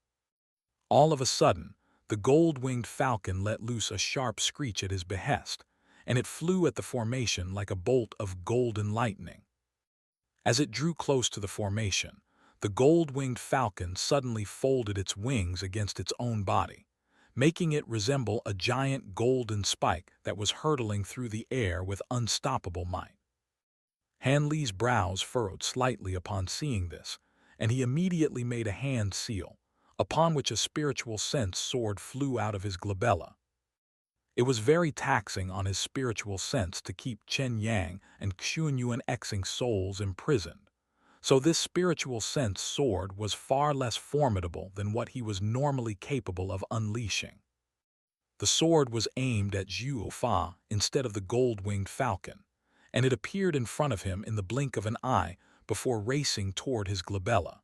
All of a sudden, the gold-winged falcon let loose a sharp screech at his behest, and it flew at the formation like a bolt of golden lightning. As it drew close to the formation, the gold-winged falcon suddenly folded its wings against its own body, making it resemble a giant golden spike that was hurtling through the air with unstoppable might. Han Li's brows furrowed slightly upon seeing this, and he immediately made a hand seal, upon which a spiritual sense sword flew out of his glabella. It was very taxing on his spiritual sense to keep Chen Yang and Xuanyuan Xing souls imprisoned, so this spiritual sense sword was far less formidable than what he was normally capable of unleashing. The sword was aimed at Zhuo Fa instead of the gold-winged falcon, and it appeared in front of him in the blink of an eye before racing toward his glabella.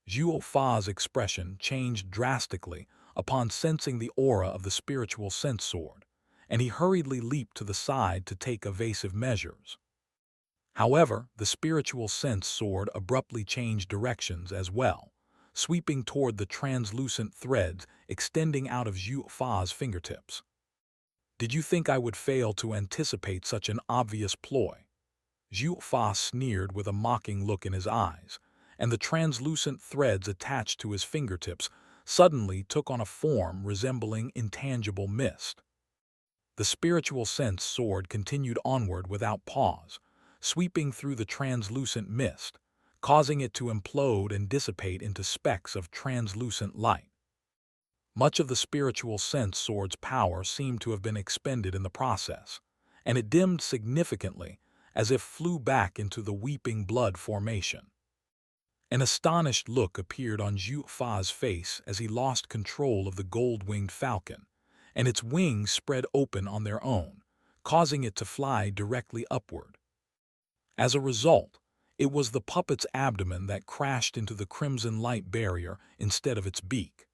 Zhuo Fa's expression changed drastically upon sensing the aura of the spiritual sense sword, and he hurriedly leaped to the side to take evasive measures. However, the spiritual sense sword abruptly changed directions as well, sweeping toward the translucent threads extending out of Zhuo Fa's fingertips. Did you think I would fail to anticipate such an obvious ploy? Zhuo Fa sneered with a mocking look in his eyes, and the translucent threads attached to his fingertips suddenly took on a form resembling intangible mist. The spiritual sense sword continued onward without pause, sweeping through the translucent mist, causing it to implode and dissipate into specks of translucent light. Much of the spiritual sense sword's power seemed to have been expended in the process, and it dimmed significantly as if flew back into the Weeping Blood formation. An astonished look appeared on Zhuo Fa's face as he lost control of the gold-winged falcon, and its wings spread open on their own, causing it to fly directly upward. As a result, it was the puppet's abdomen that crashed into the crimson light barrier instead of its beak.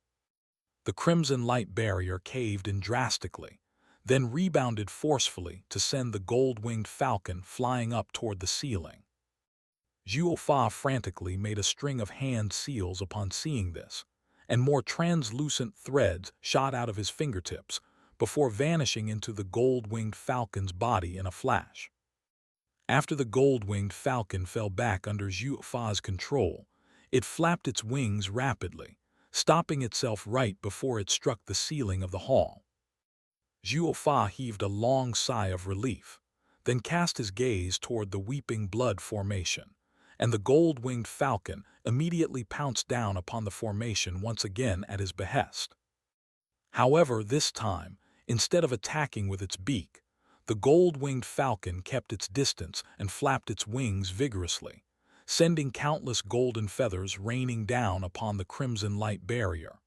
The crimson light barrier caved in drastically, then rebounded forcefully to send the gold-winged falcon flying up toward the ceiling. Zhuo Fa frantically made a string of hand seals upon seeing this, and more translucent threads shot out of his fingertips before vanishing into the gold-winged falcon's body in a flash. After the gold-winged falcon fell back under Zhuo Fa's control, it flapped its wings rapidly, stopping itself right before it struck the ceiling of the hall. Zhuo Fa heaved a long sigh of relief, then cast his gaze toward the Weeping Blood formation, and the gold-winged falcon immediately pounced down upon the formation once again at his behest. However, this time, instead of attacking with its beak, the gold-winged falcon kept its distance and flapped its wings vigorously, sending countless golden feathers raining down upon the crimson light barrier.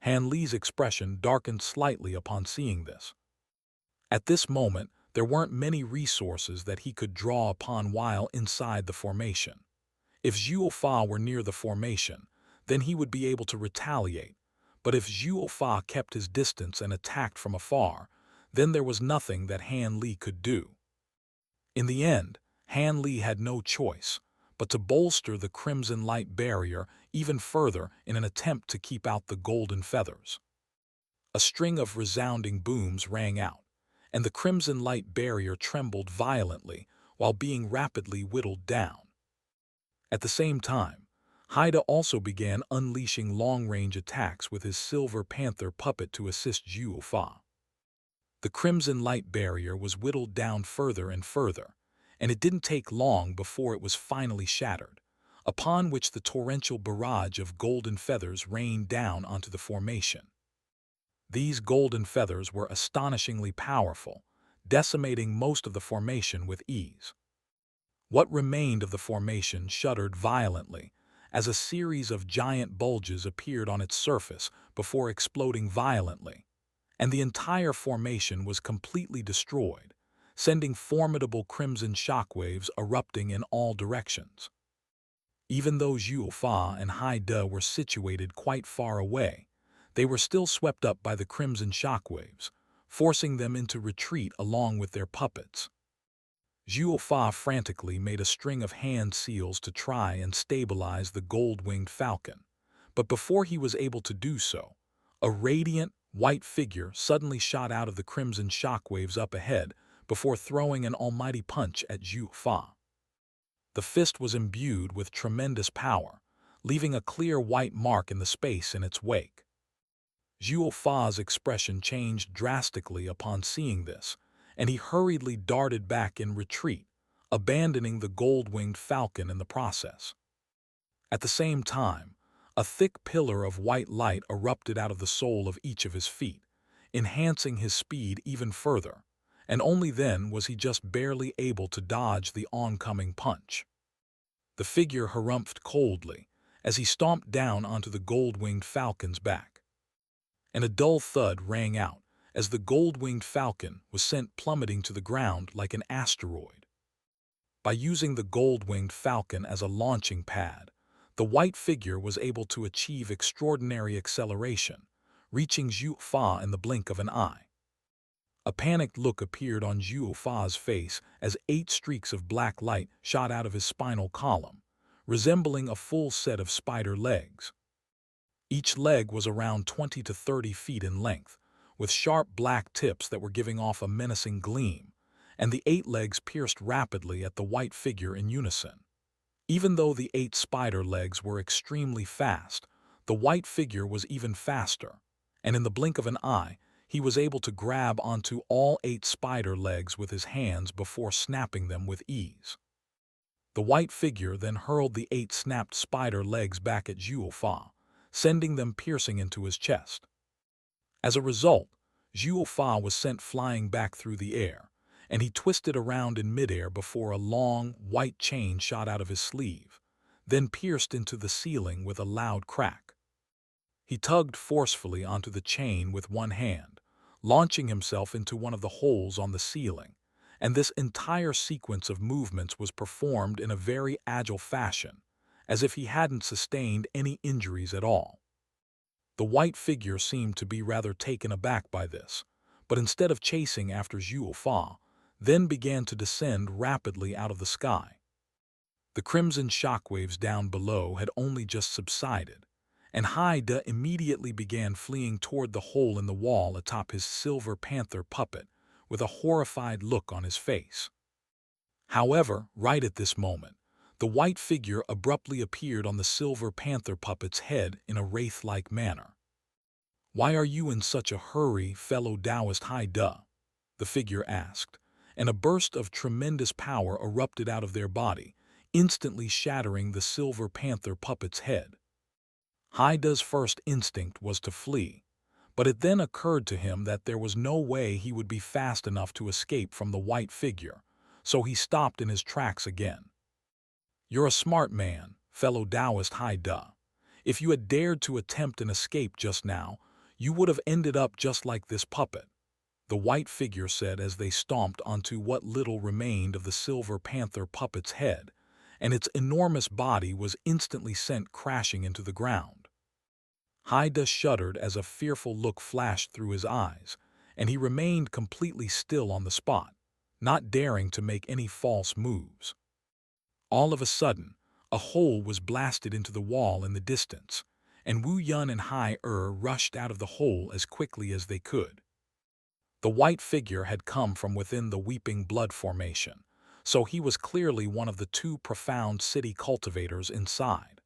Han Li's expression darkened slightly upon seeing this. At this moment, there weren't many resources that he could draw upon while inside the formation. If Zhuo Fa were near the formation, then he would be able to retaliate, but if Zhuo Fa kept his distance and attacked from afar, then there was nothing that Han Li could do. In the end, Han Li had no choice but to bolster the crimson light barrier even further in an attempt to keep out the golden feathers. A string of resounding booms rang out, and the crimson light barrier trembled violently while being rapidly whittled down. At the same time, Haida also began unleashing long-range attacks with his Silver Panther puppet to assist Zhuo Fa. The crimson light barrier was whittled down further and further, and it didn't take long before it was finally shattered, upon which the torrential barrage of golden feathers rained down onto the formation. These golden feathers were astonishingly powerful, decimating most of the formation with ease. What remained of the formation shuddered violently as a series of giant bulges appeared on its surface before exploding violently, and the entire formation was completely destroyed, sending formidable crimson shockwaves erupting in all directions. Even though Xiao Fa and Hai De were situated quite far away, they were still swept up by the crimson shockwaves, forcing them into retreat along with their puppets. Xiao Fa frantically made a string of hand seals to try and stabilize the gold-winged falcon, but before he was able to do so, a radiant, white figure suddenly shot out of the crimson shockwaves up ahead before throwing an almighty punch at Xiao Fa. The fist was imbued with tremendous power, leaving a clear white mark in the space in its wake. Xiao Fa's expression changed drastically upon seeing this, and he hurriedly darted back in retreat, abandoning the gold-winged falcon in the process. At the same time, a thick pillar of white light erupted out of the sole of each of his feet, enhancing his speed even further, and only then was he just barely able to dodge the oncoming punch. The figure harumphed coldly as he stomped down onto the gold-winged falcon's back. And a dull thud rang out as the gold-winged falcon was sent plummeting to the ground like an asteroid. By using the gold-winged falcon as a launching pad, the white figure was able to achieve extraordinary acceleration, reaching Xiao Fa in the blink of an eye. A panicked look appeared on Xiao Fa's face as 8 streaks of black light shot out of his spinal column, resembling a full set of spider legs. Each leg was around 20 to 30 feet in length, with sharp black tips that were giving off a menacing gleam, and the 8 legs pierced rapidly at the white figure in unison. Even though the 8 spider legs were extremely fast, the white figure was even faster, and in the blink of an eye, he was able to grab onto all 8 spider legs with his hands before snapping them with ease. The white figure then hurled the 8 snapped spider legs back at Xiao Fa, sending them piercing into his chest. As a result, Xiao Fa was sent flying back through the air, and he twisted around in midair before a long, white chain shot out of his sleeve, then pierced into the ceiling with a loud crack. He tugged forcefully onto the chain with one hand, launching himself into one of the holes on the ceiling, and this entire sequence of movements was performed in a very agile fashion, as if he hadn't sustained any injuries at all. The white figure seemed to be rather taken aback by this, but instead of chasing after Xiao Fa, then began to descend rapidly out of the sky. The crimson shockwaves down below had only just subsided, and Hai De immediately began fleeing toward the hole in the wall atop his silver panther puppet, with a horrified look on his face. However, right at this moment, the white figure abruptly appeared on the silver panther puppet's head in a wraith-like manner. "Why are you in such a hurry, fellow Taoist Hai De?" the figure asked, and a burst of tremendous power erupted out of their body, instantly shattering the silver panther puppet's head. Hai De's first instinct was to flee, but it then occurred to him that there was no way he would be fast enough to escape from the white figure, so he stopped in his tracks again. "You're a smart man, fellow Taoist Hai De. If you had dared to attempt an escape just now, you would have ended up just like this puppet," the white figure said as they stomped onto what little remained of the silver panther puppet's head, and its enormous body was instantly sent crashing into the ground. Hai De shuddered as a fearful look flashed through his eyes, and he remained completely still on the spot, not daring to make any false moves. All of a sudden, a hole was blasted into the wall in the distance, and Wu Yun and Hai rushed out of the hole as quickly as they could. The white figure had come from within the Weeping Blood formation, so he was clearly one of the 2 profound city cultivators inside.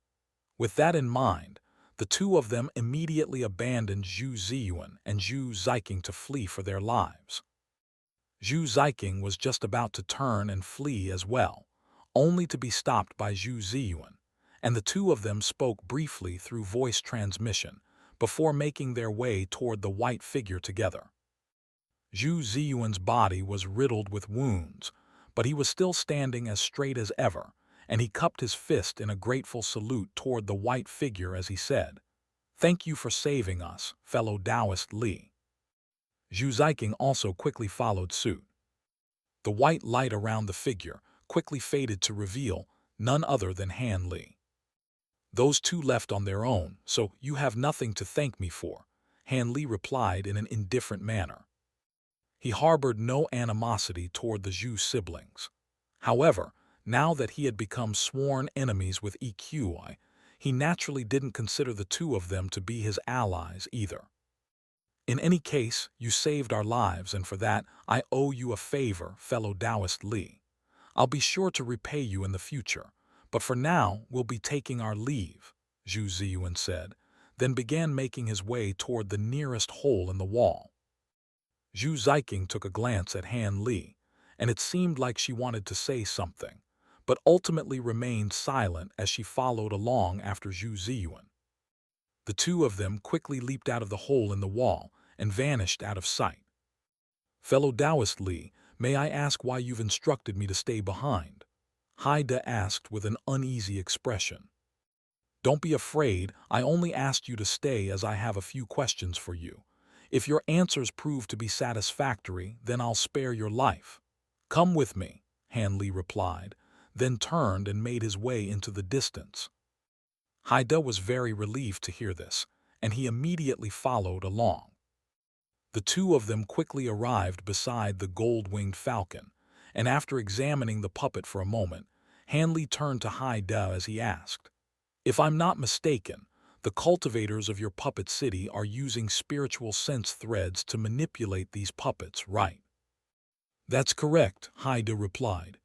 With that in mind, The two of them immediately abandoned Zhu Ziyuan and Zhu Ziking to flee for their lives. Zhu Ziking was just about to turn and flee as well, only to be stopped by Zhu Ziyuan, and the two of them spoke briefly through voice transmission before making their way toward the white figure together. Zhu Ziyuan's body was riddled with wounds, but he was still standing as straight as ever, and he cupped his fist in a grateful salute toward the white figure as he said, "Thank you for saving us, fellow Taoist Li." Zhu Ziking also quickly followed suit. The white light around the figure quickly faded to reveal none other than Han Li. "Those two left on their own, so you have nothing to thank me for," Han Li replied in an indifferent manner. He harbored no animosity toward the Zhu siblings. However, now that he had become sworn enemies with EQI, he naturally didn't consider the two of them to be his allies either. "In any case, you saved our lives, and for that, I owe you a favor, fellow Taoist Li. I'll be sure to repay you in the future, but for now we'll be taking our leave," Zhu Ziyuan said, then began making his way toward the nearest hole in the wall. Zhu Ziking took a glance at Han Li, and it seemed like she wanted to say something, but ultimately remained silent as she followed along after Zhu Ziyuan. The two of them quickly leaped out of the hole in the wall and vanished out of sight. "Fellow Taoist Li, may I ask why you've instructed me to stay behind?" Haida asked with an uneasy expression. "Don't be afraid, I only asked you to stay as I have a few questions for you. If your answers prove to be satisfactory, then I'll spare your life." "Come with me," Han Li replied, then turned and made his way into the distance. Haida was very relieved to hear this, and he immediately followed along. The two of them quickly arrived beside the gold-winged falcon, and after examining the puppet for a moment, Han Li turned to Haida as he asked, "If I'm not mistaken, the cultivators of your puppet city are using spiritual sense threads to manipulate these puppets, right?" "That's correct," Haida replied.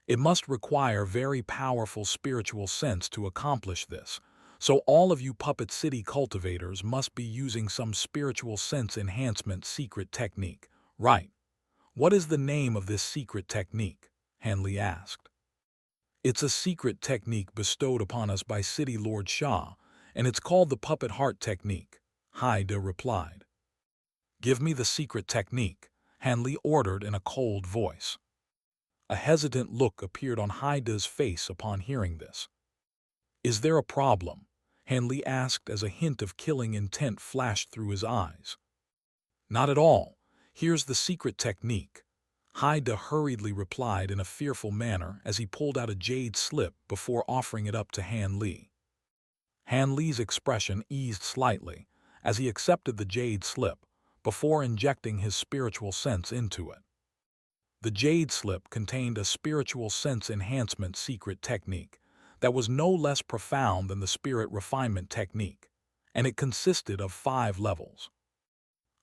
"It must require very powerful spiritual sense to accomplish this, so all of you Puppet City cultivators must be using some spiritual sense enhancement secret technique, right? What is the name of this secret technique?" Han Li asked. "It's a secret technique bestowed upon us by City Lord Shah, and it's called the Puppet Heart Technique," Haida replied. "Give me the secret technique," Han Li ordered in a cold voice. A hesitant look appeared on Haida's face upon hearing this. "Is there a problem?" Han Li asked as a hint of killing intent flashed through his eyes. "Not at all. Here's the secret technique," Haida hurriedly replied in a fearful manner as he pulled out a jade slip before offering it up to Han Li. Han Li's expression eased slightly as he accepted the jade slip before injecting his spiritual sense into it. The jade slip contained a spiritual sense enhancement secret technique that was no less profound than the spirit refinement technique, and it consisted of 5 levels.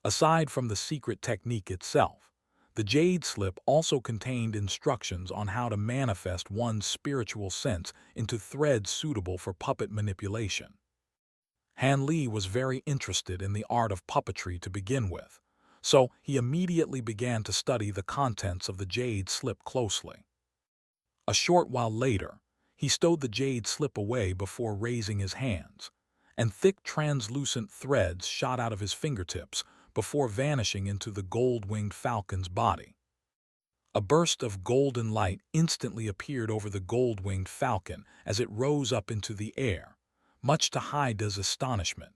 Aside from the secret technique itself, the jade slip also contained instructions on how to manifest one's spiritual sense into threads suitable for puppet manipulation. Han Li was very interested in the art of puppetry to begin with, so he immediately began to study the contents of the jade slip closely. A short while later, he stowed the jade slip away before raising his hands, and thick translucent threads shot out of his fingertips before vanishing into the gold-winged falcon's body. A burst of golden light instantly appeared over the gold-winged falcon as it rose up into the air, much to Haida's astonishment.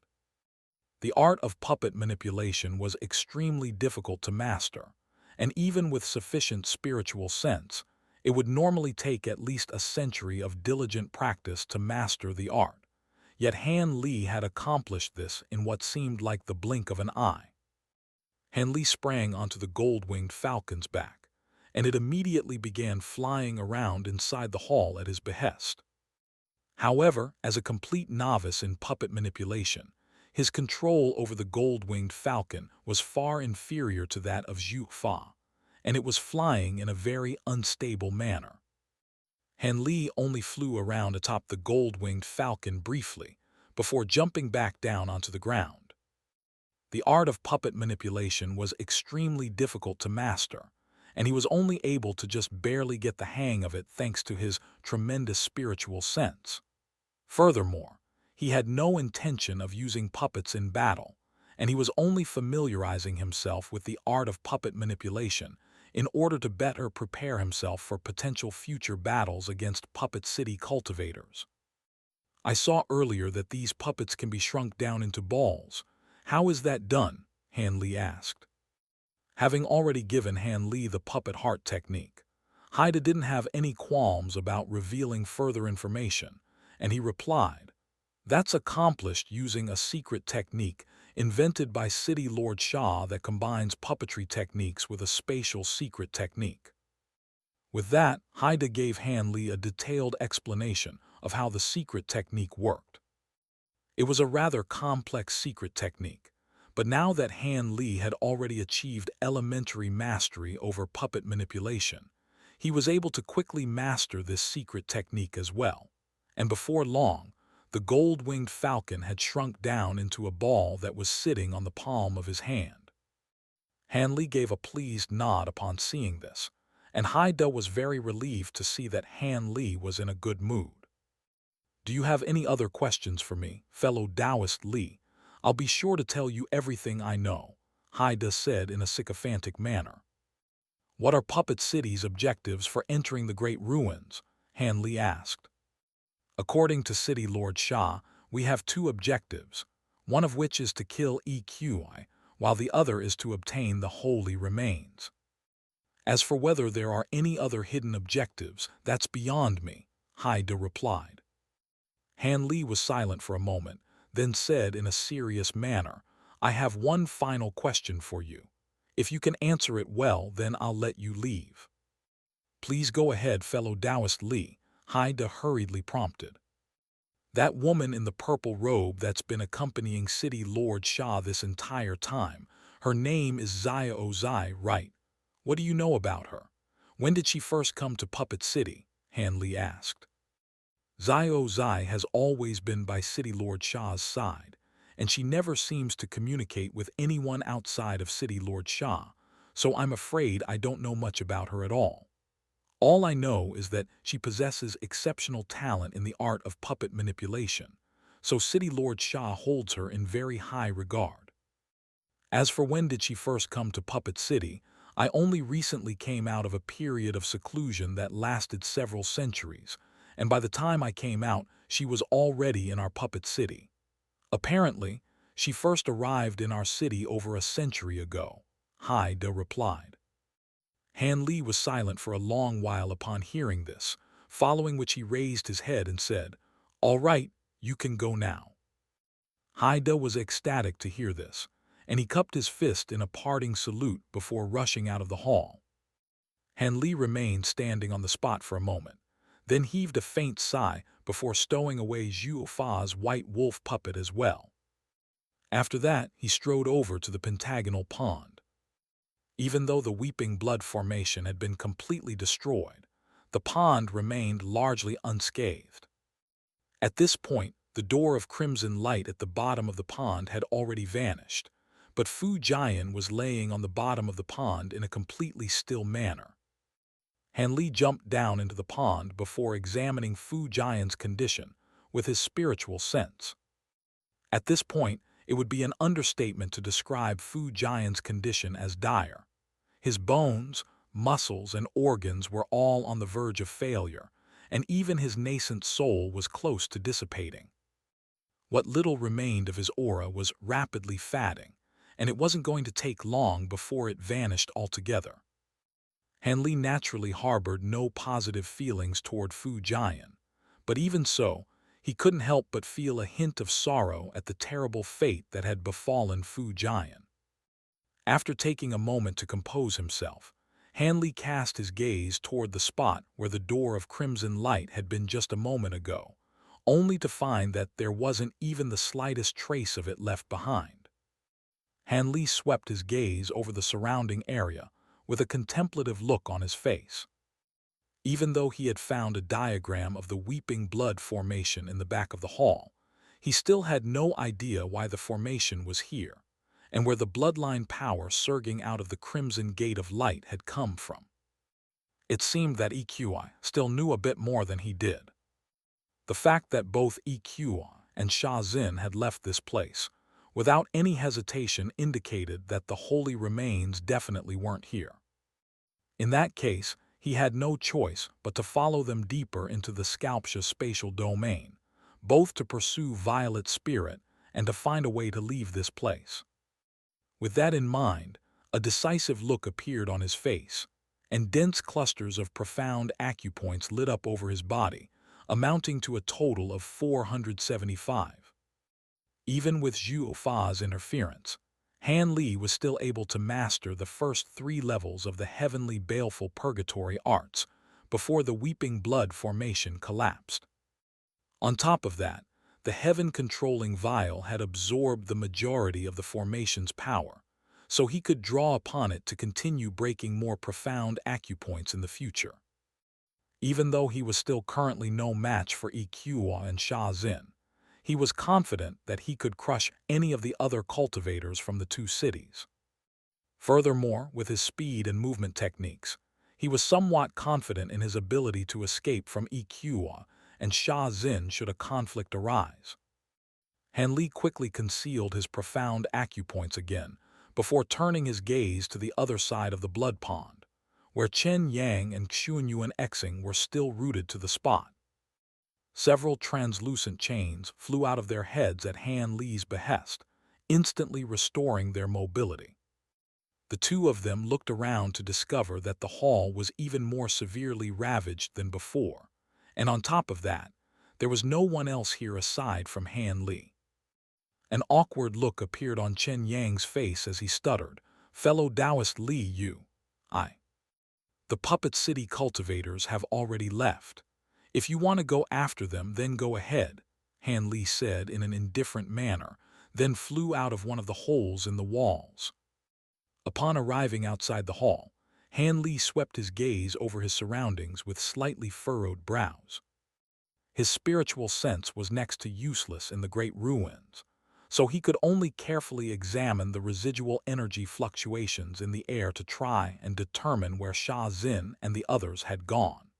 The art of puppet manipulation was extremely difficult to master, and even with sufficient spiritual sense, it would normally take at least a century of diligent practice to master the art. Yet Han Li had accomplished this in what seemed like the blink of an eye. Han Li sprang onto the gold-winged falcon's back, and it immediately began flying around inside the hall at his behest. However, as a complete novice in puppet manipulation, his control over the gold-winged falcon was far inferior to that of Zhu Fa, and it was flying in a very unstable manner. Han Li only flew around atop the gold-winged falcon briefly, before jumping back down onto the ground. The art of puppet manipulation was extremely difficult to master, and he was only able to just barely get the hang of it thanks to his tremendous spiritual sense. Furthermore, he had no intention of using puppets in battle, and he was only familiarizing himself with the art of puppet manipulation in order to better prepare himself for potential future battles against Puppet City cultivators. I saw earlier that these puppets can be shrunk down into balls. How is that done? Han Li asked. Having already given Han Li the puppet heart technique, Haida didn't have any qualms about revealing further information, and he replied, "That's accomplished using a secret technique invented by City Lord Xia that combines puppetry techniques with a spatial secret technique." With that, Haida gave Han Li a detailed explanation of how the secret technique worked. It was a rather complex secret technique, but now that Han Li had already achieved elementary mastery over puppet manipulation, he was able to quickly master this secret technique as well, and before long, the gold-winged falcon had shrunk down into a ball that was sitting on the palm of his hand. Han Li gave a pleased nod upon seeing this, and Haida was very relieved to see that Han Li was in a good mood. "Do you have any other questions for me, fellow Taoist Li? I'll be sure to tell you everything I know," Haida said in a sycophantic manner. "What are Puppet City's objectives for entering the Great Ruins?" Han Li asked. "According to City Lord Xia, we have two objectives, one of which is to kill EQI, while the other is to obtain the holy remains. As for whether there are any other hidden objectives, that's beyond me," Haida replied. Han Li was silent for a moment, then said in a serious manner, "I have one final question for you. If you can answer it well, then I'll let you leave." "Please go ahead, fellow Taoist Li," Haida hurriedly prompted. "That woman in the purple robe that's been accompanying City Lord Xia this entire time, her name is Xiao Zai, right? What do you know about her? When did she first come to Puppet City?" Han Li asked. "Xiao Zai has always been by City Lord Xia's side, and she never seems to communicate with anyone outside of City Lord Xia, so I'm afraid I don't know much about her at all. All I know is that she possesses exceptional talent in the art of puppet manipulation, so City Lord Xia holds her in very high regard. As for when did she first come to Puppet City, I only recently came out of a period of seclusion that lasted several centuries, and by the time I came out, she was already in our Puppet City. Apparently, she first arrived in our city over a century ago," Haida replied. Han Li was silent for a long while upon hearing this, following which he raised his head and said, "All right, you can go now." Haida was ecstatic to hear this, and he cupped his fist in a parting salute before rushing out of the hall. Han Li remained standing on the spot for a moment, then heaved a faint sigh before stowing away Zhu Fa's white wolf puppet as well. After that, he strode over to the pentagonal pond. Even though the Weeping Blood formation had been completely destroyed, the pond remained largely unscathed. At this point, the door of crimson light at the bottom of the pond had already vanished, but Fu Jian was laying on the bottom of the pond in a completely still manner. Han Li jumped down into the pond before examining Fu Jian's condition with his spiritual sense. At this point, it would be an understatement to describe Fu Jian's condition as dire. His bones, muscles, and organs were all on the verge of failure, and even his nascent soul was close to dissipating. What little remained of his aura was rapidly fading, and it wasn't going to take long before it vanished altogether. Han Li naturally harbored no positive feelings toward Fu Jian, but even so, he couldn't help but feel a hint of sorrow at the terrible fate that had befallen Fu Jian. After taking a moment to compose himself, Han Li cast his gaze toward the spot where the door of crimson light had been just a moment ago, only to find that there wasn't even the slightest trace of it left behind. Han Li swept his gaze over the surrounding area with a contemplative look on his face. Even though he had found a diagram of the Weeping Blood formation in the back of the hall, He still had no idea why the formation was here, and where the bloodline power surging out of the Crimson Gate of Light had come from. It seemed that EQI still knew a bit more than he did. The fact that both EQI and Sha Xin had left this place without any hesitation indicated that the holy remains definitely weren't here. In that case, he had no choice but to follow them deeper into the Sculpture spatial domain, both to pursue Violet Spirit and to find a way to leave this place. With that in mind, a decisive look appeared on his face, and dense clusters of profound acupoints lit up over his body, amounting to a total of 475. Even with Zhu Fa's interference, Han Li was still able to master the first 3 levels of the heavenly baleful purgatory arts before the weeping blood formation collapsed. On top of that, the heaven-controlling vial had absorbed the majority of the formation's power, so he could draw upon it to continue breaking more profound acupoints in the future. Even though he was still currently no match for EQI and Sha Xin, he was confident that he could crush any of the other cultivators from the 2 cities. Furthermore, with his speed and movement techniques, he was somewhat confident in his ability to escape from EQI and Sha Xin should a conflict arise. Han Li quickly concealed his profound acupoints again before turning his gaze to the other side of the blood pond, where Chen Yang and Xuanyuan Xing were still rooted to the spot. Several translucent chains flew out of their heads at Han Li's behest, instantly restoring their mobility. The 2 of them looked around to discover that the hall was even more severely ravaged than before, and on top of that, there was no one else here aside from Han Li. An awkward look appeared on Chen Yang's face as he stuttered, "Fellow Taoist Li Yu, the Puppet City cultivators have already left. If you want to go after them, then go ahead," Han Li said in an indifferent manner, then flew out of one of the holes in the walls. Upon arriving outside the hall, Han Li swept his gaze over his surroundings with slightly furrowed brows. His spiritual sense was next to useless in the great ruins, so he could only carefully examine the residual energy fluctuations in the air to try and determine where Sha Xin and the others had gone.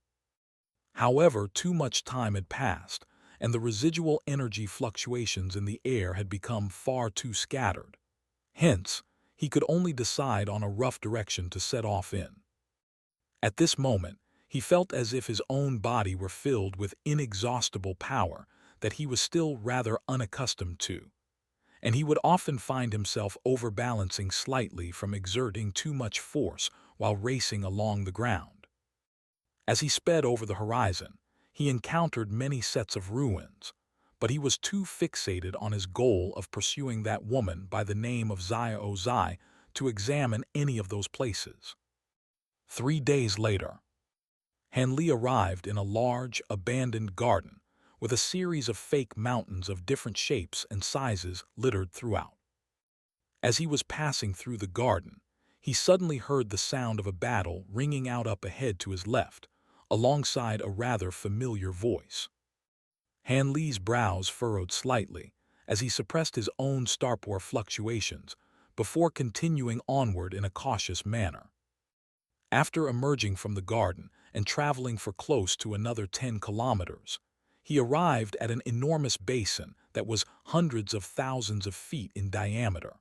However, too much time had passed, and the residual energy fluctuations in the air had become far too scattered. Hence, he could only decide on a rough direction to set off in. At this moment, he felt as if his own body were filled with inexhaustible power that he was still rather unaccustomed to, and he would often find himself overbalancing slightly from exerting too much force while racing along the ground. As he sped over the horizon, he encountered many sets of ruins, but he was too fixated on his goal of pursuing that woman by the name of Xio Zai to examine any of those places. 3 days later, Han Li arrived in a large, abandoned garden with a series of fake mountains of different shapes and sizes littered throughout. As he was passing through the garden, he suddenly heard the sound of a battle ringing out up ahead to his left, alongside a rather familiar voice. Han Li's brows furrowed slightly as he suppressed his own starpore fluctuations before continuing onward in a cautious manner. After emerging from the garden and traveling for close to another 10 kilometers, he arrived at an enormous basin that was hundreds of thousands of feet in diameter.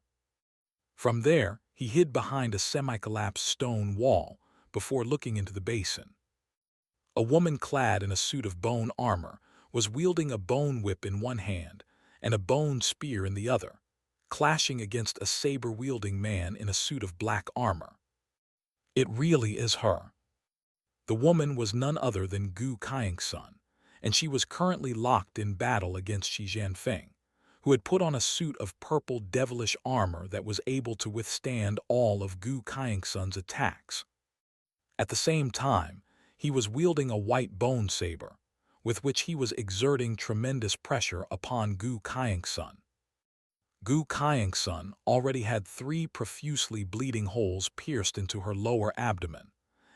From there, he hid behind a semi-collapsed stone wall before looking into the basin. A woman clad in a suit of bone armor was wielding a bone whip in one hand and a bone spear in the other, clashing against a saber-wielding man in a suit of black armor. It really is her. The woman was none other than Gu Kaiying's son, and she was currently locked in battle against Xihan Fang, who had put on a suit of purple devilish armor that was able to withstand all of Gu Kaiying's son's attacks. At the same time, he was wielding a white bone saber, with which he was exerting tremendous pressure upon Gu Kaiying's son. Gu Kaiying's son already had 3 profusely bleeding holes pierced into her lower abdomen,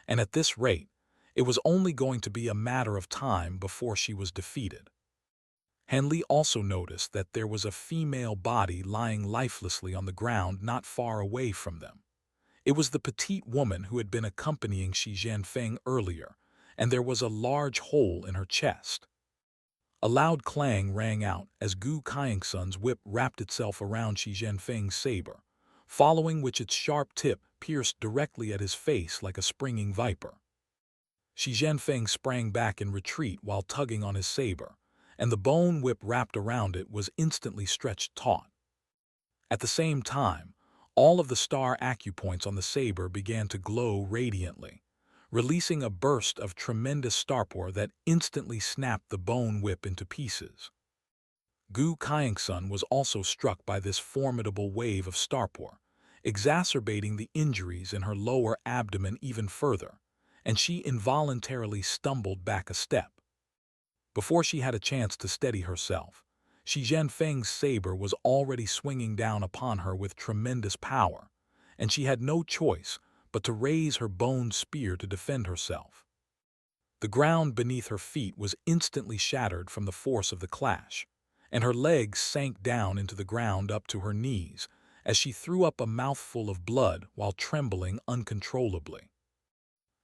and at this rate, it was only going to be a matter of time before she was defeated. Han Li also noticed that there was a female body lying lifelessly on the ground not far away from them. It was the petite woman who had been accompanying Xihan Fang earlier, and there was a large hole in her chest. A loud clang rang out as Gu Kaiengsun's whip wrapped itself around Xihan Fang's saber, following which its sharp tip pierced directly at his face like a springing viper. Xihan Fang sprang back in retreat while tugging on his saber, and the bone whip wrapped around it was instantly stretched taut. At the same time, all of the star acupoints on the saber began to glow radiantly, releasing a burst of tremendous starpower that instantly snapped the bone whip into pieces. Gu Kaiengsun was also struck by this formidable wave of starpower, exacerbating the injuries in her lower abdomen even further, and she involuntarily stumbled back a step. Before she had a chance to steady herself, Xihan Fang's saber was already swinging down upon her with tremendous power, and she had no choice but to raise her bone spear to defend herself. The ground beneath her feet was instantly shattered from the force of the clash, and her legs sank down into the ground up to her knees as she threw up a mouthful of blood while trembling uncontrollably.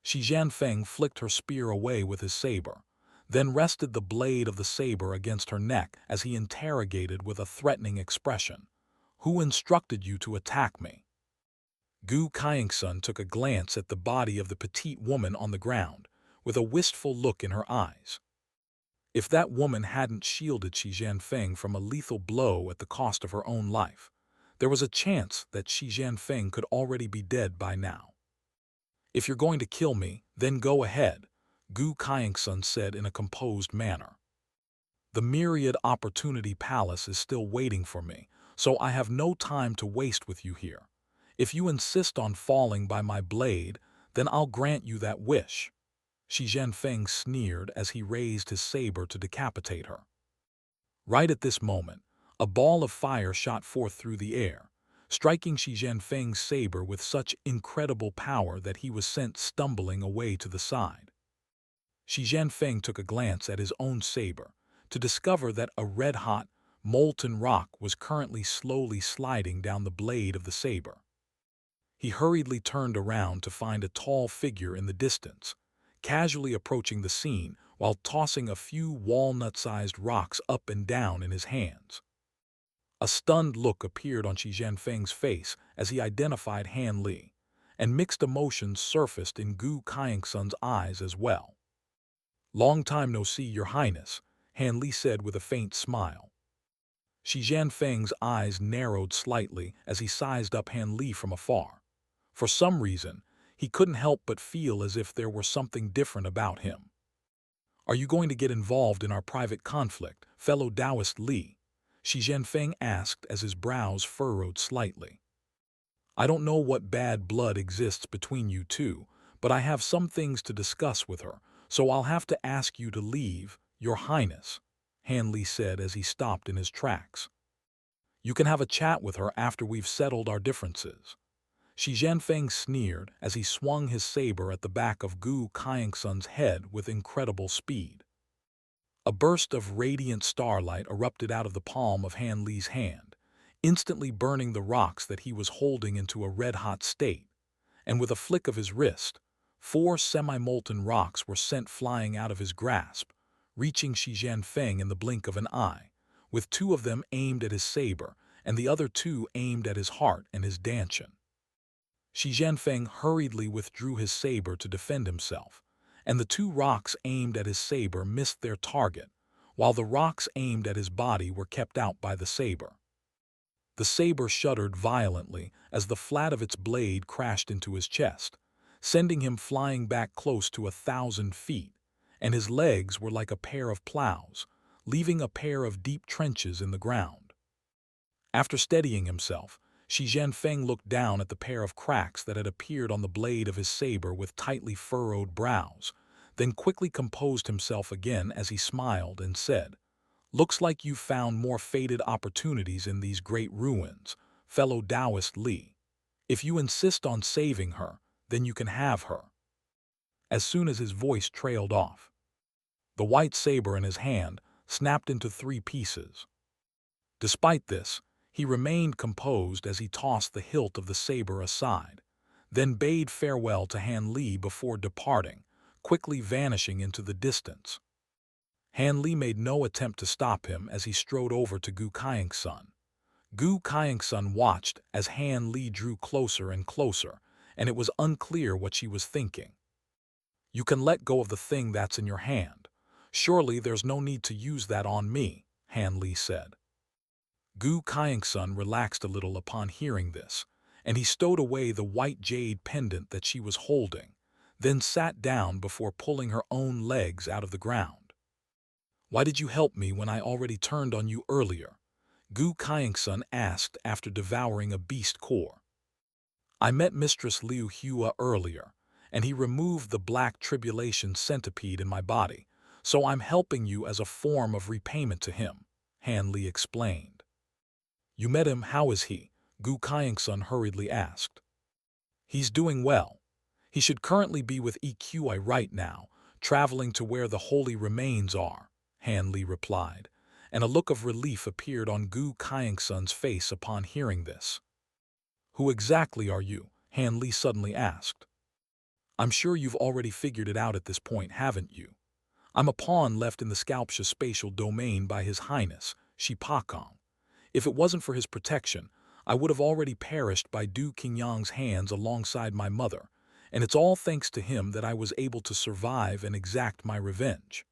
Xihan Fang flicked her spear away with his saber, then rested the blade of the saber against her neck as he interrogated with a threatening expression, "Who instructed you to attack me?" Gu Kaiengsun took a glance at the body of the petite woman on the ground, with a wistful look in her eyes. If that woman hadn't shielded Xihan Fang from a lethal blow at the cost of her own life, there was a chance that Xihan Fang could already be dead by now. "If you're going to kill me, then go ahead," Gu Kaiengsun said in a composed manner. "The Myriad Opportunity Palace is still waiting for me, so I have no time to waste with you here. If you insist on falling by my blade, then I'll grant you that wish." Xihan Fang sneered as he raised his saber to decapitate her. Right at this moment, a ball of fire shot forth through the air, striking Xihan Fang's saber with such incredible power that he was sent stumbling away to the side. Xihan Fang took a glance at his own saber to discover that a red-hot, molten rock was currently slowly sliding down the blade of the saber. He hurriedly turned around to find a tall figure in the distance, casually approaching the scene while tossing a few walnut-sized rocks up and down in his hands. A stunned look appeared on Xihan Fang's face as he identified Han Li, and mixed emotions surfaced in Gu Kaiengsun's eyes as well. "Long time no see, Your Highness," Han Li said with a faint smile. Xihan Fang's eyes narrowed slightly as he sized up Han Li from afar. For some reason, he couldn't help but feel as if there were something different about him. "Are you going to get involved in our private conflict, fellow Taoist Li?" Xihan Fang asked as his brows furrowed slightly. "I don't know what bad blood exists between you two, but I have some things to discuss with her, so I'll have to ask you to leave, Your Highness," Han Li said as he stopped in his tracks. "You can have a chat with her after we've settled our differences." Xihan Fang sneered as he swung his saber at the back of Gu Kaiengsun's head with incredible speed. A burst of radiant starlight erupted out of the palm of Han Li's hand, instantly burning the rocks that he was holding into a red-hot state, and with a flick of his wrist, 4 semi-molten rocks were sent flying out of his grasp, reaching Xihan Fang in the blink of an eye, with 2 of them aimed at his saber and the other 2 aimed at his heart and his dantian. Xihan Fang hurriedly withdrew his saber to defend himself, and the 2 rocks aimed at his saber missed their target, while the rocks aimed at his body were kept out by the saber. The saber shuddered violently as the flat of its blade crashed into his chest, sending him flying back close to 1,000 feet, and his legs were like a pair of plows, leaving a pair of deep trenches in the ground. After steadying himself, Xihan Fang looked down at the pair of cracks that had appeared on the blade of his saber with tightly furrowed brows, then quickly composed himself again as he smiled and said, "Looks like you've found more fated opportunities in these great ruins, fellow Taoist Li. If you insist on saving her, then you can have her." As soon as his voice trailed off, the white saber in his hand snapped into 3 pieces. Despite this, he remained composed as he tossed the hilt of the saber aside, then bade farewell to Han Li before departing, quickly vanishing into the distance. Han Li made no attempt to stop him as he strode over to Gu Kaiengsun. Gu Kaiengsun watched as Han Li drew closer and closer, and it was unclear what she was thinking. "You can let go of the thing that's in your hand. Surely there's no need to use that on me," Han Li said. Gu Kaiengsun relaxed a little upon hearing this, and he stowed away the white jade pendant that she was holding, then sat down before pulling her own legs out of the ground. "Why did you help me when I already turned on you earlier?" Gu Kaiengsun asked after devouring a beast core. "I met Mistress Liu Hua earlier, and he removed the black tribulation centipede in my body, so I'm helping you as a form of repayment to him," Han Li explained. "You met him, how is he?" Gu Kaiengsun hurriedly asked. "He's doing well. He should currently be with EQI right now, traveling to where the holy remains are," Han Li replied, and a look of relief appeared on Gu Kaiengsun's face upon hearing this. "Who exactly are you?" Han Li suddenly asked. "I'm sure you've already figured it out at this point, haven't you? I'm a pawn left in the Sculpture spatial domain by His Highness, Shi Chu Kong. If it wasn't for his protection, I would have already perished by Du Qingyang's hands alongside my mother, and it's all thanks to him that I was able to survive and exact my revenge.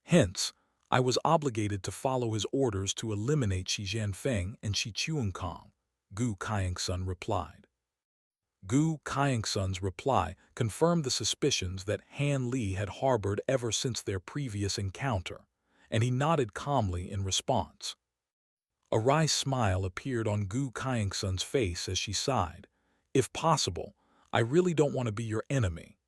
Hence, I was obligated to follow his orders to eliminate Xihan Fang and Shi Chu Kong," Gu Kaiengsun replied. Gu Kaiengsun's reply confirmed the suspicions that Han Li had harbored ever since their previous encounter, and he nodded calmly in response. A wry smile appeared on Gu Kaiengsun's face as she sighed. "If possible, I really don't want to be your enemy.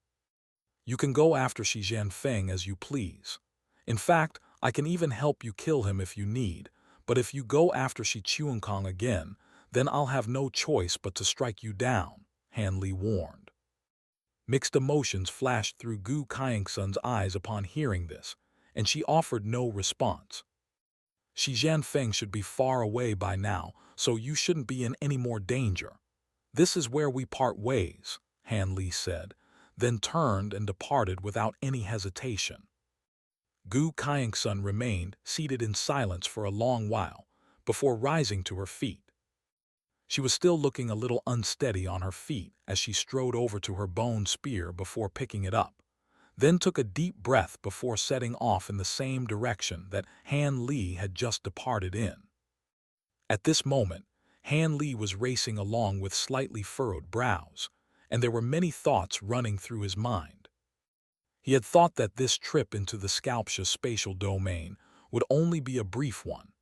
You can go after Xihan Fang as you please. In fact, I can even help you kill him if you need, but if you go after Shi Chu Kong again, then I'll have no choice but to strike you down," Han Li warned. Mixed emotions flashed through Gu Kaiengsun's eyes upon hearing this, and she offered no response. "Xihan Fang should be far away by now, so you shouldn't be in any more danger. This is where we part ways," Han Li said, then turned and departed without any hesitation. Gu Kaiengsun remained seated in silence for a long while, before rising to her feet. She was still looking a little unsteady on her feet as she strode over to her bone spear before picking it up, then took a deep breath before setting off in the same direction that Han Li had just departed in. At this moment, Han Li was racing along with slightly furrowed brows, and there were many thoughts running through his mind. He had thought that this trip into the Sculpture spatial domain would only be a brief one,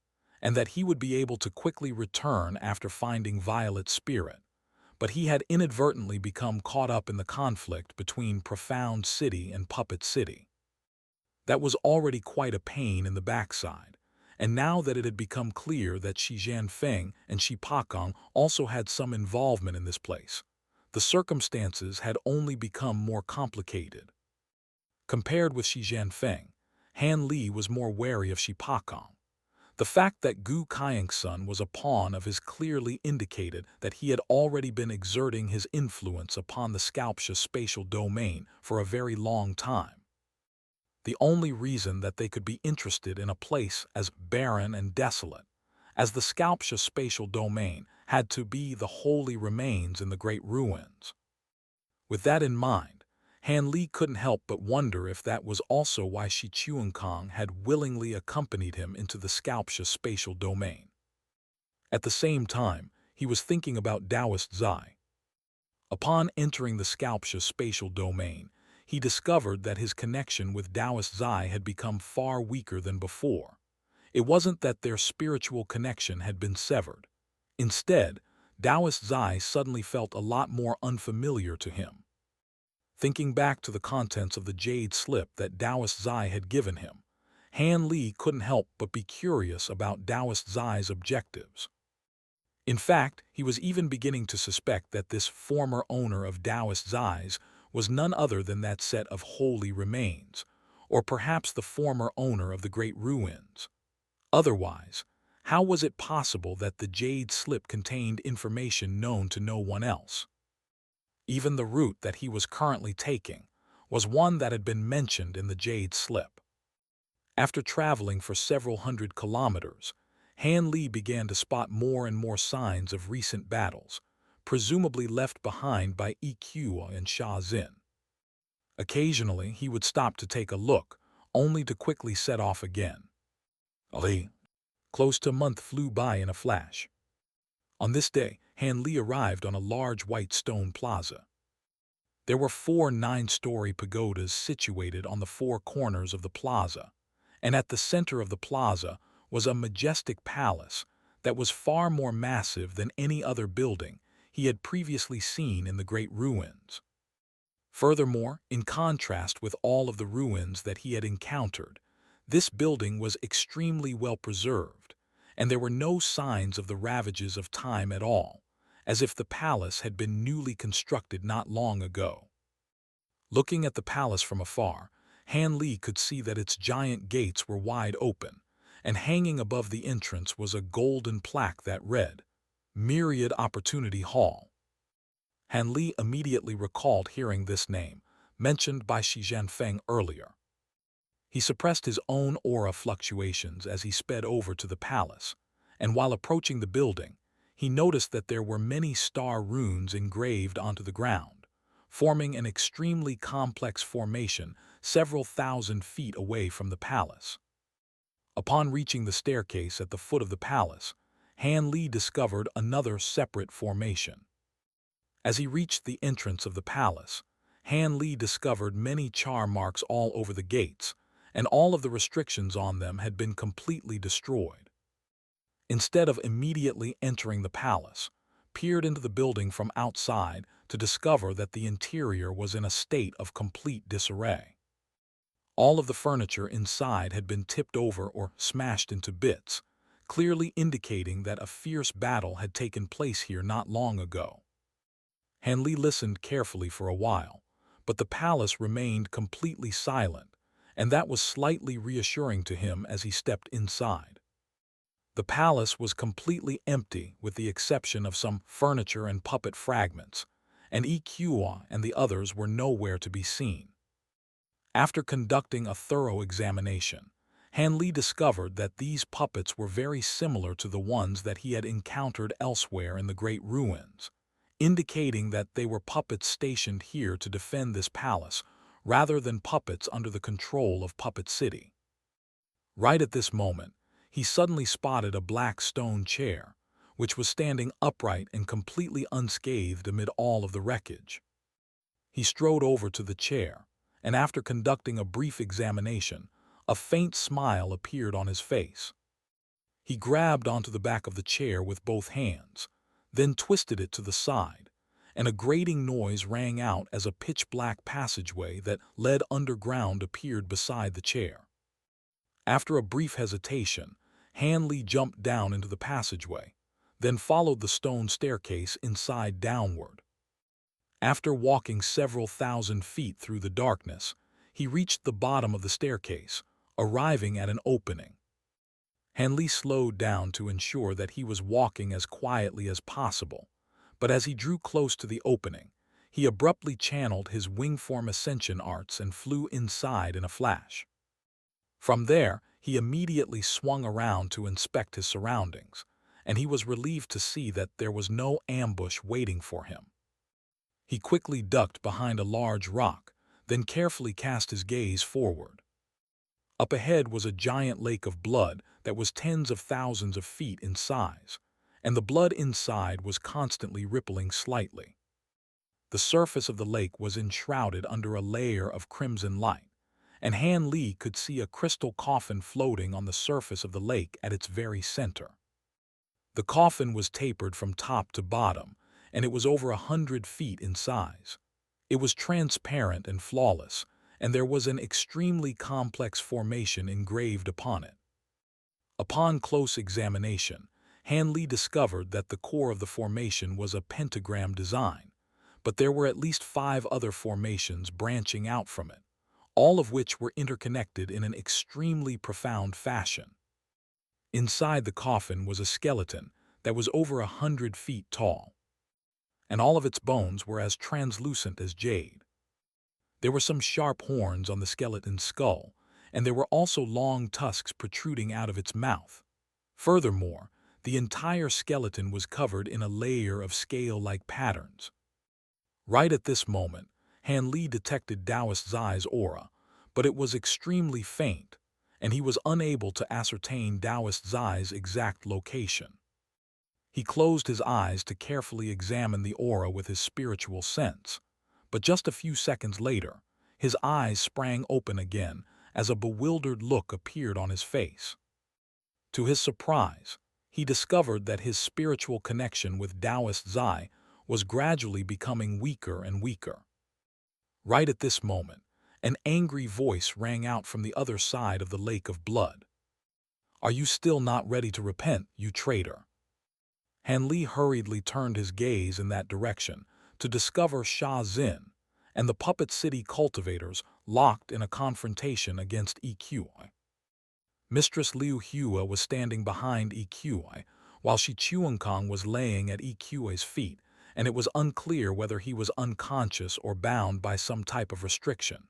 and that he would be able to quickly return after finding Violet's spirit, but he had inadvertently become caught up in the conflict between Profound City and Puppet City. That was already quite a pain in the backside, and now that it had become clear that Xihan Fang and Shi Chu Kong also had some involvement in this place, the circumstances had only become more complicated. Compared with Xihan Fang, Han Li was more wary of Shi Chu Kong. The fact that Gu Kaiengsun was a pawn of his clearly indicated that he had already been exerting his influence upon the Sculpture spatial domain for a very long time. The only reason that they could be interested in a place as barren and desolate as the Sculpture spatial domain had to be the holy remains in the great ruins. With that in mind, Han Li couldn't help but wonder if that was also why Shi Chu Kong had willingly accompanied him into the Sculpture spatial domain. At the same time, he was thinking about Taoist Zai. Upon entering the Sculpture spatial domain, he discovered that his connection with Taoist Zai had become far weaker than before. It wasn't that their spiritual connection had been severed. Instead, Taoist Zai suddenly felt a lot more unfamiliar to him. Thinking back to the contents of the jade slip that Taoist Zai had given him, Han Li couldn't help but be curious about Taoist Zai's objectives. In fact, he was even beginning to suspect that this former owner of Taoist Zai's was none other than that set of holy remains, or perhaps the former owner of the great ruins. Otherwise, how was it possible that the jade slip contained information known to no one else? Even the route that he was currently taking was one that had been mentioned in the jade slip. After traveling for several hundred kilometers, Han Li began to spot more and more signs of recent battles, presumably left behind by EQI and Sha Xin. Occasionally, he would stop to take a look, only to quickly set off again. Close to a month flew by in a flash. On this day, Han Li arrived on a large white stone plaza. There were 4 9-story pagodas situated on the 4 corners of the plaza, and at the center of the plaza was a majestic palace that was far more massive than any other building he had previously seen in the great ruins. Furthermore, in contrast with all of the ruins that he had encountered, this building was extremely well preserved, and there were no signs of the ravages of time at all, as if the palace had been newly constructed not long ago. Looking at the palace from afar, Han Li could see that its giant gates were wide open, and hanging above the entrance was a golden plaque that read, "Myriad Opportunity Hall." Han Li immediately recalled hearing this name, mentioned by Xihan Fang earlier. He suppressed his own aura fluctuations as he sped over to the palace, and while approaching the building, he noticed that there were many star runes engraved onto the ground, forming an extremely complex formation several thousand feet away from the palace. Upon reaching the staircase at the foot of the palace, Han Li discovered another separate formation. As he reached the entrance of the palace, Han Li discovered many char marks all over the gates, and all of the restrictions on them had been completely destroyed. Instead of immediately entering the palace, peered into the building from outside to discover that the interior was in a state of complete disarray. All of the furniture inside had been tipped over or smashed into bits, clearly indicating that a fierce battle had taken place here not long ago. Han Li listened carefully for a while, but the palace remained completely silent, and that was slightly reassuring to him as he stepped inside. The palace was completely empty with the exception of some furniture and puppet fragments, and EQI and the others were nowhere to be seen. After conducting a thorough examination, Han Li discovered that these puppets were very similar to the ones that he had encountered elsewhere in the great ruins, indicating that they were puppets stationed here to defend this palace rather than puppets under the control of Puppet City. Right at this moment, he suddenly spotted a black stone chair, which was standing upright and completely unscathed amid all of the wreckage. He strode over to the chair, and after conducting a brief examination, a faint smile appeared on his face. He grabbed onto the back of the chair with both hands, then twisted it to the side, and a grating noise rang out as a pitch-black passageway that led underground appeared beside the chair. After a brief hesitation, Han Li jumped down into the passageway, then followed the stone staircase inside downward. After walking several thousand feet through the darkness, he reached the bottom of the staircase, arriving at an opening. Han Li slowed down to ensure that he was walking as quietly as possible, but as he drew close to the opening, he abruptly channeled his wingform ascension arts and flew inside in a flash. From there, he immediately swung around to inspect his surroundings, and he was relieved to see that there was no ambush waiting for him. He quickly ducked behind a large rock, then carefully cast his gaze forward. Up ahead was a giant lake of blood that was tens of thousands of feet in size, and the blood inside was constantly rippling slightly. The surface of the lake was enshrouded under a layer of crimson light, and Han Li could see a crystal coffin floating on the surface of the lake at its very center. The coffin was tapered from top to bottom, and it was over 100 feet in size. It was transparent and flawless, and there was an extremely complex formation engraved upon it. Upon close examination, Han Li discovered that the core of the formation was a pentagram design, but there were at least 5 other formations branching out from it, all of which were interconnected in an extremely profound fashion. Inside the coffin was a skeleton that was over 100 feet tall, and all of its bones were as translucent as jade. There were some sharp horns on the skeleton's skull, and there were also long tusks protruding out of its mouth. Furthermore, the entire skeleton was covered in a layer of scale-like patterns. Right at this moment, Han Li detected Taoist Zai's aura, but it was extremely faint, and he was unable to ascertain Taoist Zai's exact location. He closed his eyes to carefully examine the aura with his spiritual sense, but just a few seconds later, his eyes sprang open again as a bewildered look appeared on his face. To his surprise, he discovered that his spiritual connection with Taoist Zai was gradually becoming weaker and weaker. Right at this moment, an angry voice rang out from the other side of the lake of blood. "Are you still not ready to repent, you traitor?" Han Li hurriedly turned his gaze in that direction to discover Sha Xin and the Puppet City cultivators locked in a confrontation against EQI. Mistress Liu Hua was standing behind EQI, while Shi Chu Kong was laying at EQI's feet, and it was unclear whether he was unconscious or bound by some type of restriction.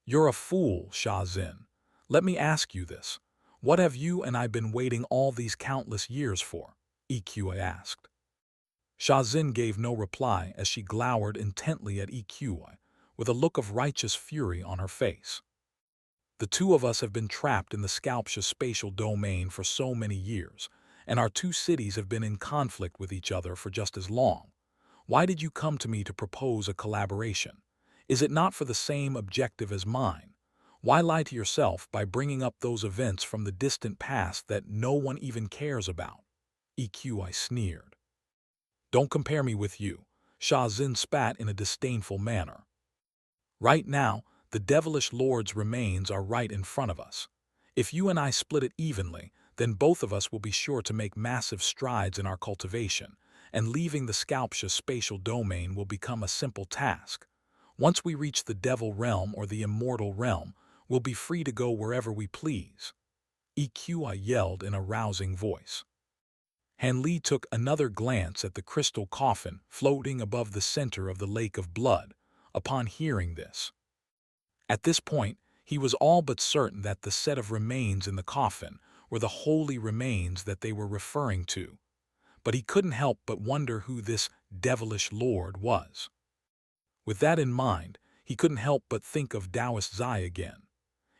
"You're a fool, Sha Xin. Let me ask you this. What have you and I been waiting all these countless years for?" EQI asked. Sha Xin gave no reply as she glowered intently at EQI, with a look of righteous fury on her face. "The two of us have been trapped in the Sculpture spatial domain for so many years, and our two cities have been in conflict with each other for just as long. Why did you come to me to propose a collaboration? Is it not for the same objective as mine? Why lie to yourself by bringing up those events from the distant past that no one even cares about?" EQI sneered. "Don't compare me with you," Sha Xin spat in a disdainful manner. "Right now, the devilish lord's remains are right in front of us. If you and I split it evenly, then both of us will be sure to make massive strides in our cultivation, and leaving the Sculpture spatial domain will become a simple task. Once we reach the devil realm or the immortal realm, we'll be free to go wherever we please," EQI yelled in a rousing voice. Han Li took another glance at the crystal coffin floating above the center of the lake of blood upon hearing this. At this point, he was all but certain that the set of remains in the coffin were the holy remains that they were referring to, but he couldn't help but wonder who this devilish lord was. With that in mind, he couldn't help but think of Taoist Zai again.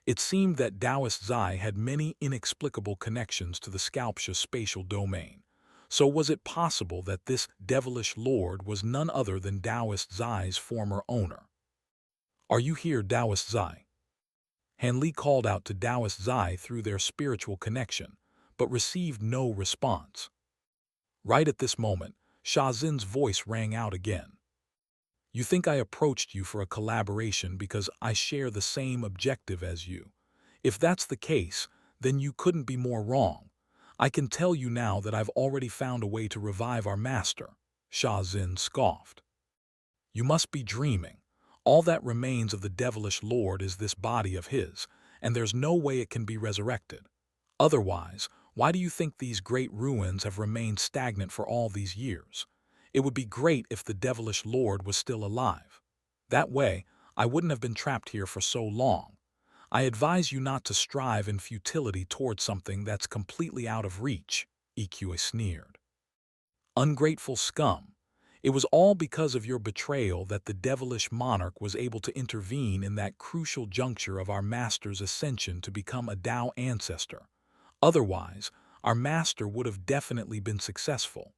It seemed that Taoist Zai had many inexplicable connections to the Sculpture spatial domain. So was it possible that this devilish lord was none other than Taoist Zai's former owner? "Are you here, Taoist Zai?" Han Li called out to Taoist Zai through their spiritual connection, but received no response. Right at this moment, Sha Xin's voice rang out again. "You think I approached you for a collaboration because I share the same objective as you. If that's the case, then you couldn't be more wrong. I can tell you now that I've already found a way to revive our master," Sha Xin scoffed. "You must be dreaming. All that remains of the devilish lord is this body of his, and there's no way it can be resurrected. Otherwise, why do you think these great ruins have remained stagnant for all these years? It would be great if the devilish lord was still alive. That way, I wouldn't have been trapped here for so long. I advise you not to strive in futility towards something that's completely out of reach," EQI sneered. "Ungrateful scum. It was all because of your betrayal that the devilish monarch was able to intervene in that crucial juncture of our master's ascension to become a Tao ancestor. Otherwise, our master would have definitely been successful,"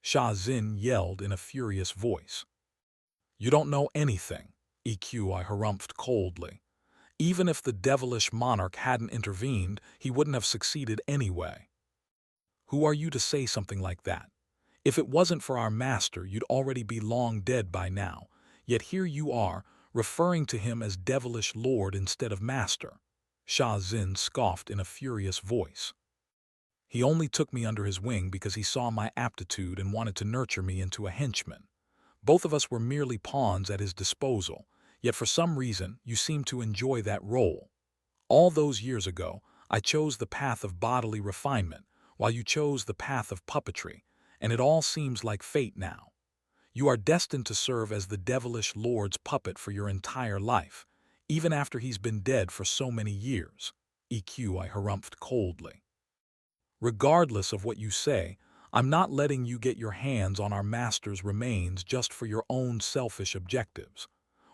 Sha Xin yelled in a furious voice. "You don't know anything," EQI harumphed coldly. "Even if the devilish monarch hadn't intervened, he wouldn't have succeeded anyway. Who are you to say something like that? If it wasn't for our master, you'd already be long dead by now, yet here you are, referring to him as devilish lord instead of master," Sha Xin scoffed in a furious voice. "He only took me under his wing because he saw my aptitude and wanted to nurture me into a henchman. Both of us were merely pawns at his disposal, Yet for some reason, you seem to enjoy that role. All those years ago, I chose the path of bodily refinement, while you chose the path of puppetry, and it all seems like fate now. You are destined to serve as the devilish lord's puppet for your entire life, even after he's been dead for so many years. EQI harumphed coldly. Regardless of what you say, I'm not letting you get your hands on our master's remains just for your own selfish objectives.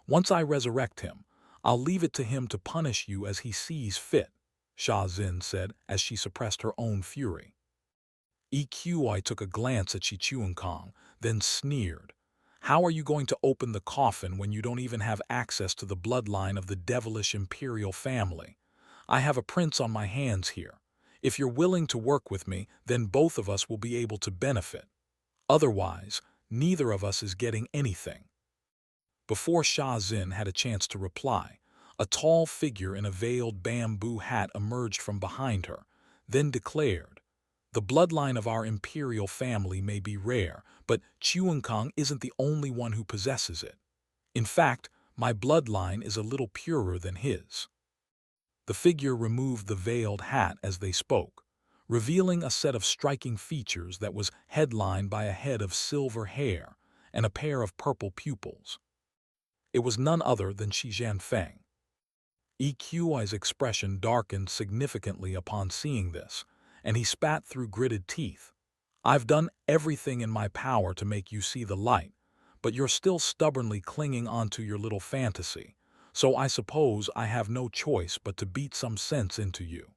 Once I resurrect him, I'll leave it to him to punish you as he sees fit, Sha Xin said as she suppressed her own fury. EQI took a glance at Shi Chu Kong, then sneered. How are you going to open the coffin when you don't even have access to the bloodline of the devilish imperial family? I have a prince on my hands here. If you're willing to work with me, then both of us will be able to benefit. Otherwise, neither of us is getting anything. Before Sha Xin had a chance to reply, a tall figure in a veiled bamboo hat emerged from behind her, then declared, "The bloodline of our imperial family may be rare, but Chu Kong isn't the only one who possesses it. In fact, my bloodline is a little purer than his." The figure removed the veiled hat as they spoke, revealing a set of striking features that was headlined by a head of silver hair and a pair of purple pupils. It was none other than Xihan Fang. EQI's expression darkened significantly upon seeing this, and he spat through gritted teeth. "I've done everything in my power to make you see the light, but you're still stubbornly clinging onto your little fantasy, so I suppose I have no choice but to beat some sense into you."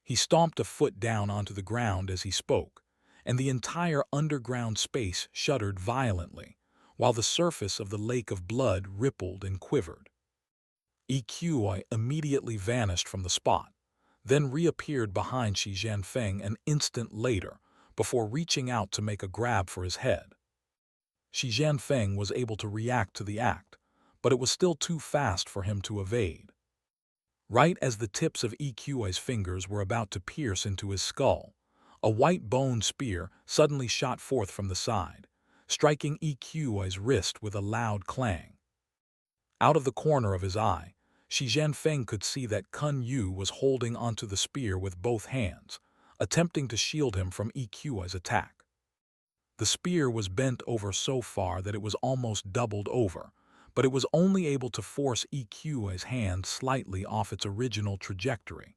He stomped a foot down onto the ground as he spoke, and the entire underground space shuddered violently, while the surface of the lake of blood rippled and quivered. EQI immediately vanished from the spot, then reappeared behind Xihan Fang an instant later, before reaching out to make a grab for his head. Xihan Fang was able to react to the act, but it was still too fast for him to evade. Right as the tips of EQI's fingers were about to pierce into his skull, a white bone spear suddenly shot forth from the side, striking EQI's wrist with a loud clang. Out of the corner of his eye, Xihan Fang could see that Kun Yu was holding onto the spear with both hands, attempting to shield him from EQI's attack. The spear was bent over so far that it was almost doubled over, but it was only able to force EQI's hand slightly off its original trajectory.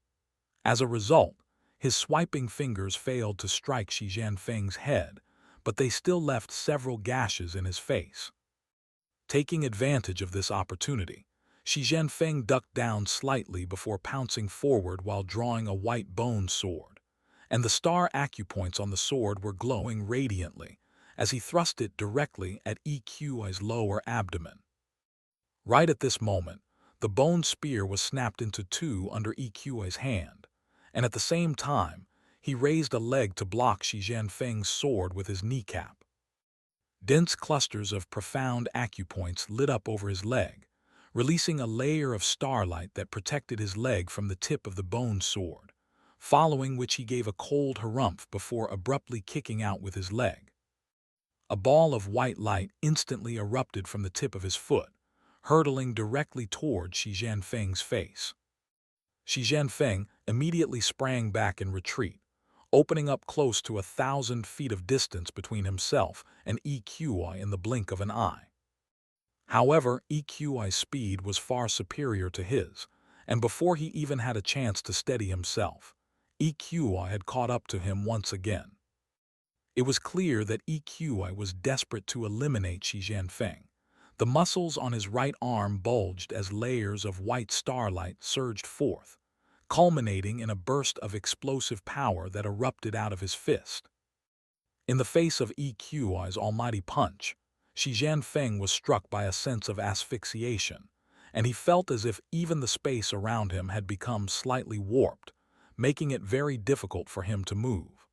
As a result, his swiping fingers failed to strike Xihan Fang's head, but they still left several gashes in his face. Taking advantage of this opportunity, Xihan Fang ducked down slightly before pouncing forward while drawing a white bone sword, and the star acupoints on the sword were glowing radiantly as he thrust it directly at EQI's lower abdomen. Right at this moment, the bone spear was snapped into two under EQI's hand, and at the same time, he raised a leg to block Xihan Fang's sword with his kneecap. Dense clusters of profound acupoints lit up over his leg, releasing a layer of starlight that protected his leg from the tip of the bone sword, following which he gave a cold harumph before abruptly kicking out with his leg. A ball of white light instantly erupted from the tip of his foot, hurtling directly toward Xihan Fang's face. Xihan Fang immediately sprang back in retreat, opening up close to 1,000 feet of distance between himself and EQI in the blink of an eye. However, EQI's speed was far superior to his, and before he even had a chance to steady himself, EQI had caught up to him once again. It was clear that EQI was desperate to eliminate Xihan Fang. The muscles on his right arm bulged as layers of white starlight surged forth, culminating in a burst of explosive power that erupted out of his fist. In the face of EQI's almighty punch, Xihan Fang was struck by a sense of asphyxiation, and he felt as if even the space around him had become slightly warped, making it very difficult for him to move.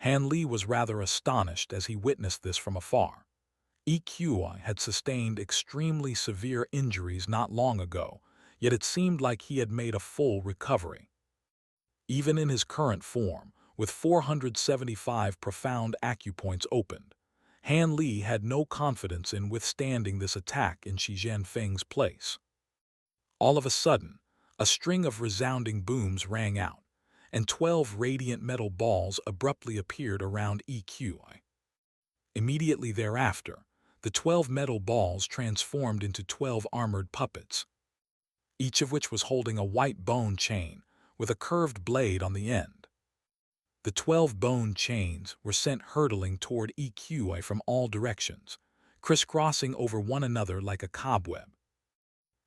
Han Li was rather astonished as he witnessed this from afar. EQI had sustained extremely severe injuries not long ago, yet it seemed like he had made a full recovery. Even in his current form, with 475 profound acupoints opened, Han Li had no confidence in withstanding this attack in Xihan Fang's place. All of a sudden, a string of resounding booms rang out, and 12 radiant metal balls abruptly appeared around EQI. Immediately thereafter, the 12 metal balls transformed into 12 armored puppets, each of which was holding a white bone chain with a curved blade on the end. The 12 bone chains were sent hurtling toward EQI from all directions, crisscrossing over one another like a cobweb.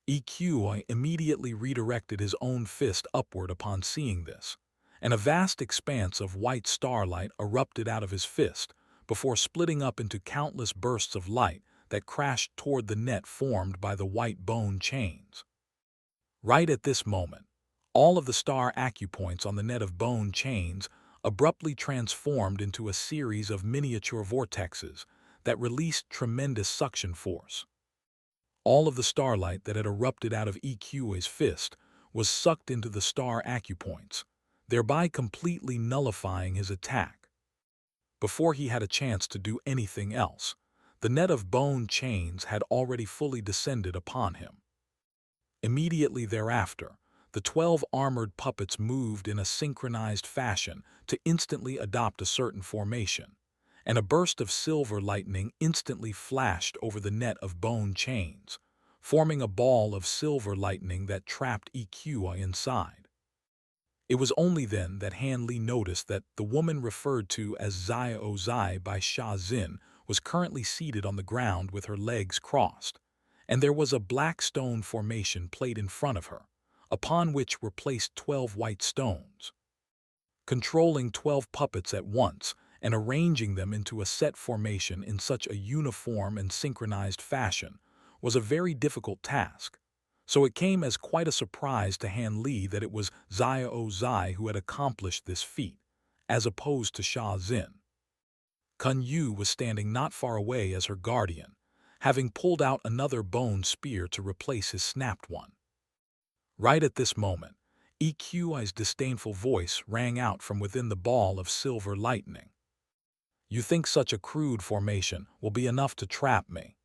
EQI immediately redirected his own fist upward upon seeing this, and a vast expanse of white starlight erupted out of his fist before splitting up into countless bursts of light that crashed toward the net formed by the white bone chains. Right at this moment, all of the star acupoints on the net of bone chains abruptly transformed into a series of miniature vortexes that released tremendous suction force. All of the starlight that had erupted out of EQA's fist was sucked into the star acupoints, thereby completely nullifying his attack. Before he had a chance to do anything else, the net of bone chains had already fully descended upon him. Immediately thereafter, the 12 armored puppets moved in a synchronized fashion to instantly adopt a certain formation, and a burst of silver lightning instantly flashed over the net of bone chains, forming a ball of silver lightning that trapped EQI inside. It was only then that Han Li noticed that the woman referred to as Xio Zai by Sha Xin was currently seated on the ground with her legs crossed, and there was a black stone formation played in front of her, upon which were placed 12 white stones. Controlling 12 puppets at once and arranging them into a set formation in such a uniform and synchronized fashion was a very difficult task, so it came as quite a surprise to Han Li that it was Xio Zai who had accomplished this feat, as opposed to Sha Xin. Kun Yu was standing not far away as her guardian, having pulled out another bone spear to replace his snapped one. Right at this moment, EQI's disdainful voice rang out from within the ball of silver lightning. "You think such a crude formation will be enough to trap me?"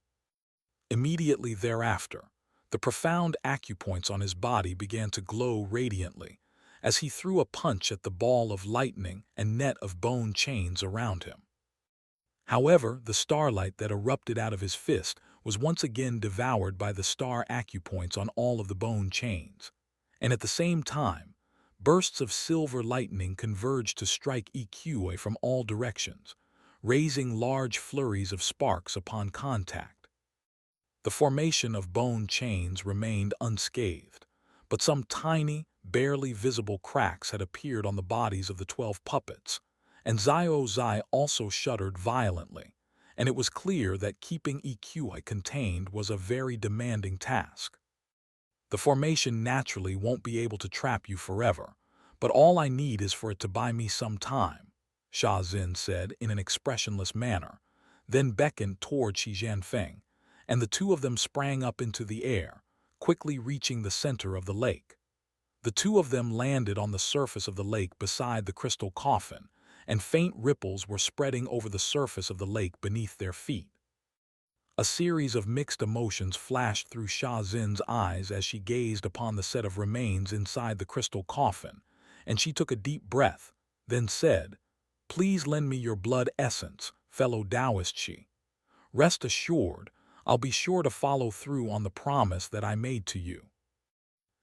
Immediately thereafter, the profound acupoints on his body began to glow radiantly as he threw a punch at the ball of lightning and net of bone chains around him. However, the starlight that erupted out of his fist was once again devoured by the star acupoints on all of the bone chains, and at the same time, bursts of silver lightning converged to strike EQA from all directions, raising large flurries of sparks upon contact. The formation of bone chains remained unscathed, but some tiny, barely visible cracks had appeared on the bodies of the 12 puppets, and Xio Zai also shuddered violently, and it was clear that keeping EQI contained was a very demanding task. "The formation naturally won't be able to trap you forever, but all I need is for it to buy me some time," Sha Xin said in an expressionless manner, then beckoned toward Xihan Fang, and the two of them sprang up into the air, quickly reaching the center of the lake. The two of them landed on the surface of the lake beside the crystal coffin, and faint ripples were spreading over the surface of the lake beneath their feet. A series of mixed emotions flashed through Sha Xin's eyes as she gazed upon the set of remains inside the crystal coffin, and she took a deep breath, then said, "Please lend me your blood essence, fellow Taoist Shi. Rest assured, I'll be sure to follow through on the promise that I made to you."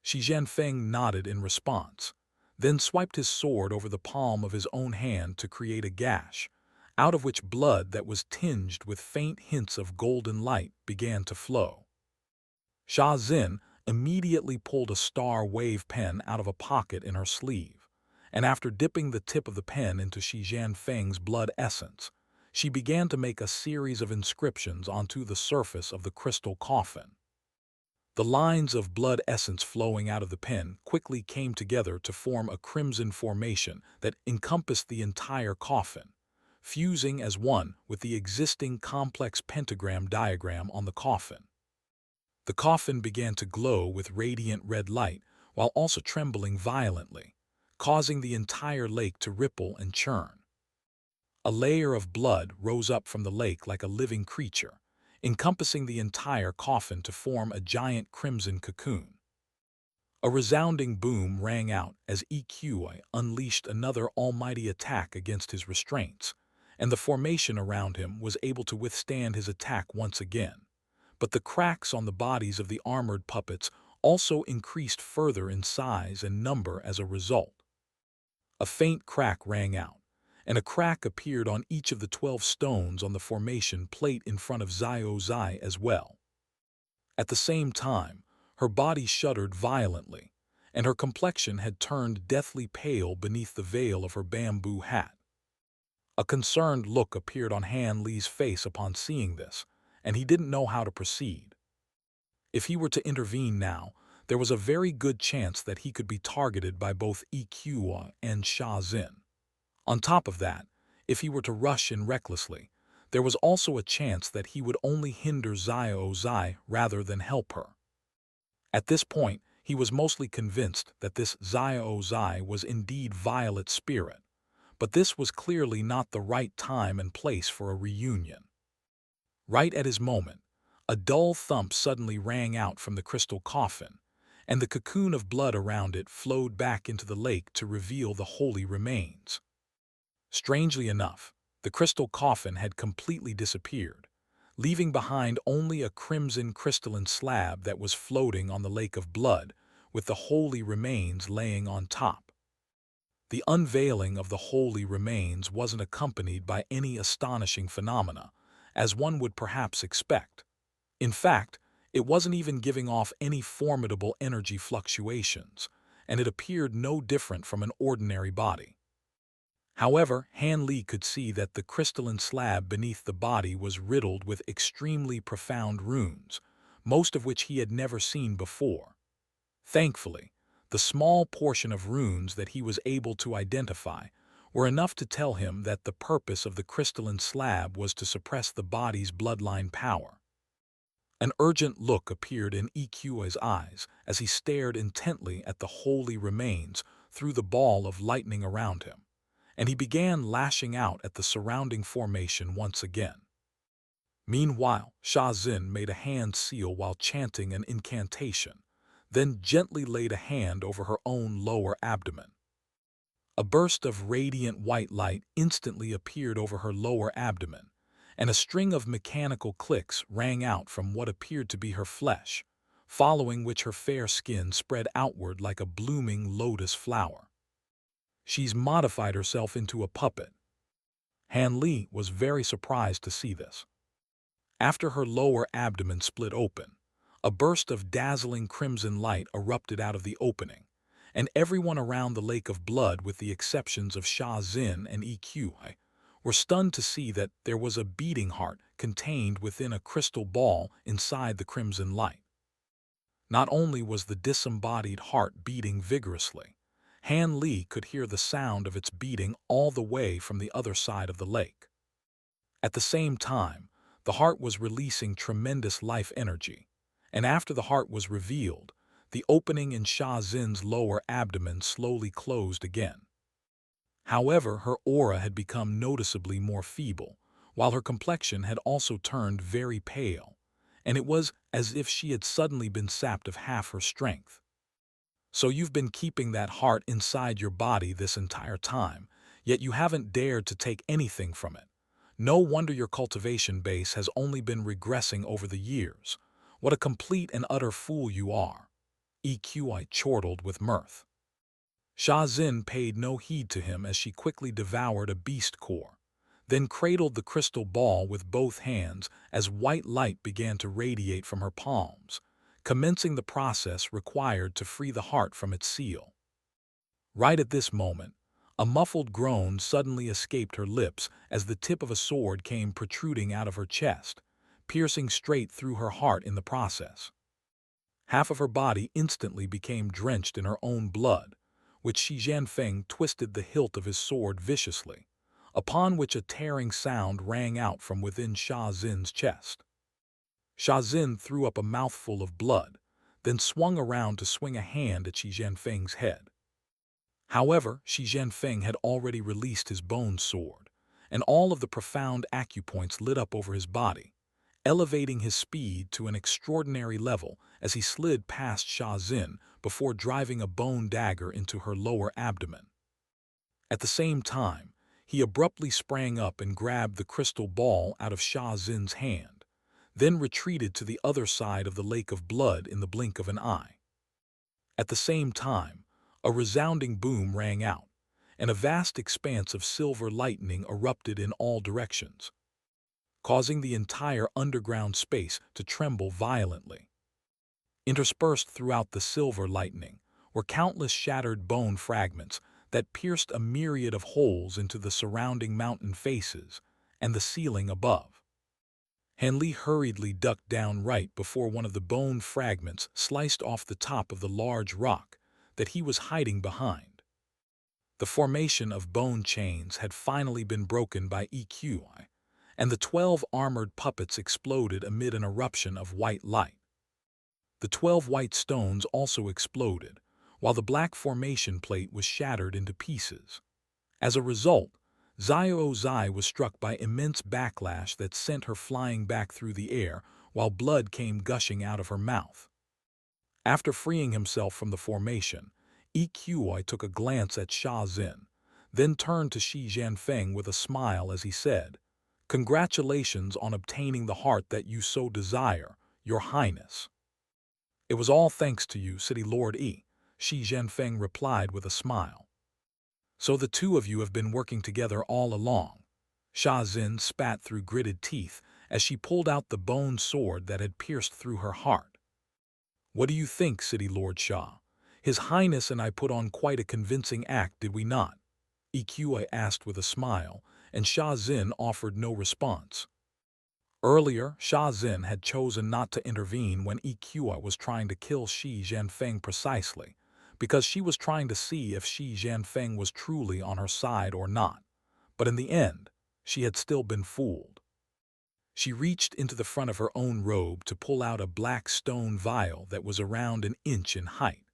Xihan Fang nodded in response, then swiped his sword over the palm of his own hand to create a gash, out of which blood that was tinged with faint hints of golden light began to flow. Sha Xin immediately pulled a star wave pen out of a pocket in her sleeve, and after dipping the tip of the pen into Xihan Fang's blood essence, she began to make a series of inscriptions onto the surface of the crystal coffin. The lines of blood essence flowing out of the pen quickly came together to form a crimson formation that encompassed the entire coffin, fusing as one with the existing complex pentagram diagram on the coffin. The coffin began to glow with radiant red light while also trembling violently, causing the entire lake to ripple and churn. A layer of blood rose up from the lake like a living creature, encompassing the entire coffin to form a giant crimson cocoon. A resounding boom rang out as EQI unleashed another almighty attack against his restraints, and the formation around him was able to withstand his attack once again. But the cracks on the bodies of the armored puppets also increased further in size and number as a result. A faint crack rang out, and a crack appeared on each of the 12 stones on the formation plate in front of Xio Zai as well. At the same time, her body shuddered violently, and her complexion had turned deathly pale beneath the veil of her bamboo hat. A concerned look appeared on Han Li's face upon seeing this, and he didn't know how to proceed. If he were to intervene now, there was a very good chance that he could be targeted by both EQI and Sha Xin. On top of that, if he were to rush in recklessly, there was also a chance that he would only hinder Xio Zai rather than help her. At this point, he was mostly convinced that this Xio Zai was indeed Violet Spirit, but this was clearly not the right time and place for a reunion. Right at his moment, a dull thump suddenly rang out from the crystal coffin, and the cocoon of blood around it flowed back into the lake to reveal the holy remains. Strangely enough, the crystal coffin had completely disappeared, leaving behind only a crimson crystalline slab that was floating on the lake of blood, with the holy remains laying on top. The unveiling of the holy remains wasn't accompanied by any astonishing phenomena, as one would perhaps expect. In fact, it wasn't even giving off any formidable energy fluctuations, and it appeared no different from an ordinary body. However, Han Li could see that the crystalline slab beneath the body was riddled with extremely profound runes, most of which he had never seen before. Thankfully, the small portion of runes that he was able to identify were enough to tell him that the purpose of the crystalline slab was to suppress the body's bloodline power. An urgent look appeared in EQI's eyes as he stared intently at the holy remains through the ball of lightning around him, and he began lashing out at the surrounding formation once again. Meanwhile, Sha Xin made a hand seal while chanting an incantation, then gently laid a hand over her own lower abdomen. A burst of radiant white light instantly appeared over her lower abdomen, and a string of mechanical clicks rang out from what appeared to be her flesh, following which her fair skin spread outward like a blooming lotus flower. She's modified herself into a puppet. Han Li was very surprised to see this. After her lower abdomen split open, a burst of dazzling crimson light erupted out of the opening, and everyone around the lake of blood, with the exceptions of Sha Xin and EQI, were stunned to see that there was a beating heart contained within a crystal ball inside the crimson light. Not only was the disembodied heart beating vigorously, Han Li could hear the sound of its beating all the way from the other side of the lake. At the same time, the heart was releasing tremendous life energy, and after the heart was revealed, the opening in Sha Xin's lower abdomen slowly closed again. However, her aura had become noticeably more feeble, while her complexion had also turned very pale, and it was as if she had suddenly been sapped of half her strength. So you've been keeping that heart inside your body this entire time, yet you haven't dared to take anything from it. No wonder your cultivation base has only been regressing over the years. What a complete and utter fool you are. EQI chortled with mirth. Sha Xin paid no heed to him as she quickly devoured a beast core, then cradled the crystal ball with both hands as white light began to radiate from her palms, commencing the process required to free the heart from its seal. Right at this moment, a muffled groan suddenly escaped her lips as the tip of a sword came protruding out of her chest, piercing straight through her heart in the process. Half of her body instantly became drenched in her own blood, which Xihan Fang twisted the hilt of his sword viciously, upon which a tearing sound rang out from within Sha Xin's chest. Sha Xin threw up a mouthful of blood, then swung around to swing a hand at Xihan Fang's head. However, Xihan Fang had already released his bone sword, and all of the profound acupoints lit up over his body, elevating his speed to an extraordinary level as he slid past Sha Xin before driving a bone dagger into her lower abdomen. At the same time, he abruptly sprang up and grabbed the crystal ball out of Sha Xin's hand, then retreated to the other side of the lake of blood in the blink of an eye. At the same time, a resounding boom rang out, and a vast expanse of silver lightning erupted in all directions, causing the entire underground space to tremble violently. Interspersed throughout the silver lightning were countless shattered bone fragments that pierced a myriad of holes into the surrounding mountain faces and the ceiling above. Henley hurriedly ducked down right before one of the bone fragments sliced off the top of the large rock that he was hiding behind. The formation of bone chains had finally been broken by EQI, and the 12 armored puppets exploded amid an eruption of white light. The 12 white stones also exploded, while the black formation plate was shattered into pieces. As a result, Xio Zai was struck by immense backlash that sent her flying back through the air while blood came gushing out of her mouth. After freeing himself from the formation, EQI took a glance at Sha Xin, then turned to Xihan Fang with a smile as he said, "Congratulations on obtaining the heart that you so desire, Your Highness." "It was all thanks to you, City Lord E," Xihan Fang replied with a smile. "So the two of you have been working together all along." Sha Xin spat through gritted teeth as she pulled out the bone sword that had pierced through her heart. "What do you think, City Lord Sha? His Highness and I put on quite a convincing act, did we not?" EQI asked with a smile, and Sha Xin offered no response. Earlier, Sha Xin had chosen not to intervene when EQI was trying to kill Xihan Fang precisely, because she was trying to see if Xihan Fang was truly on her side or not. But in the end, she had still been fooled. She reached into the front of her own robe to pull out a black stone vial that was around an inch in height,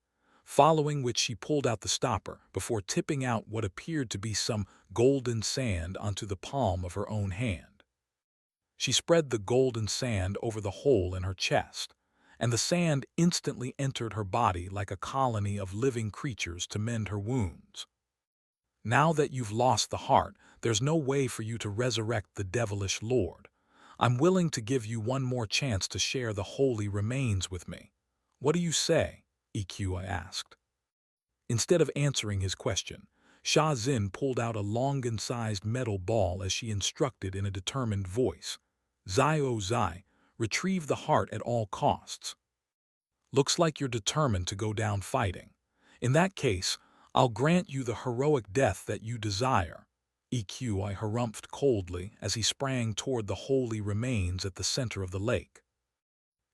following which she pulled out the stopper before tipping out what appeared to be some golden sand onto the palm of her own hand. She spread the golden sand over the hole in her chest, and the sand instantly entered her body like a colony of living creatures to mend her wounds. "Now that you've lost the heart, there's no way for you to resurrect the devilish lord. I'm willing to give you one more chance to share the holy remains with me. What do you say?" EQI asked. Instead of answering his question, Sha Xin pulled out a Longan-sized metal ball as she instructed in a determined voice. "Xio Zai, retrieve the heart at all costs. Looks like you're determined to go down fighting. In that case, I'll grant you the heroic death that you desire." EQI harumphed coldly as he sprang toward the holy remains at the center of the lake.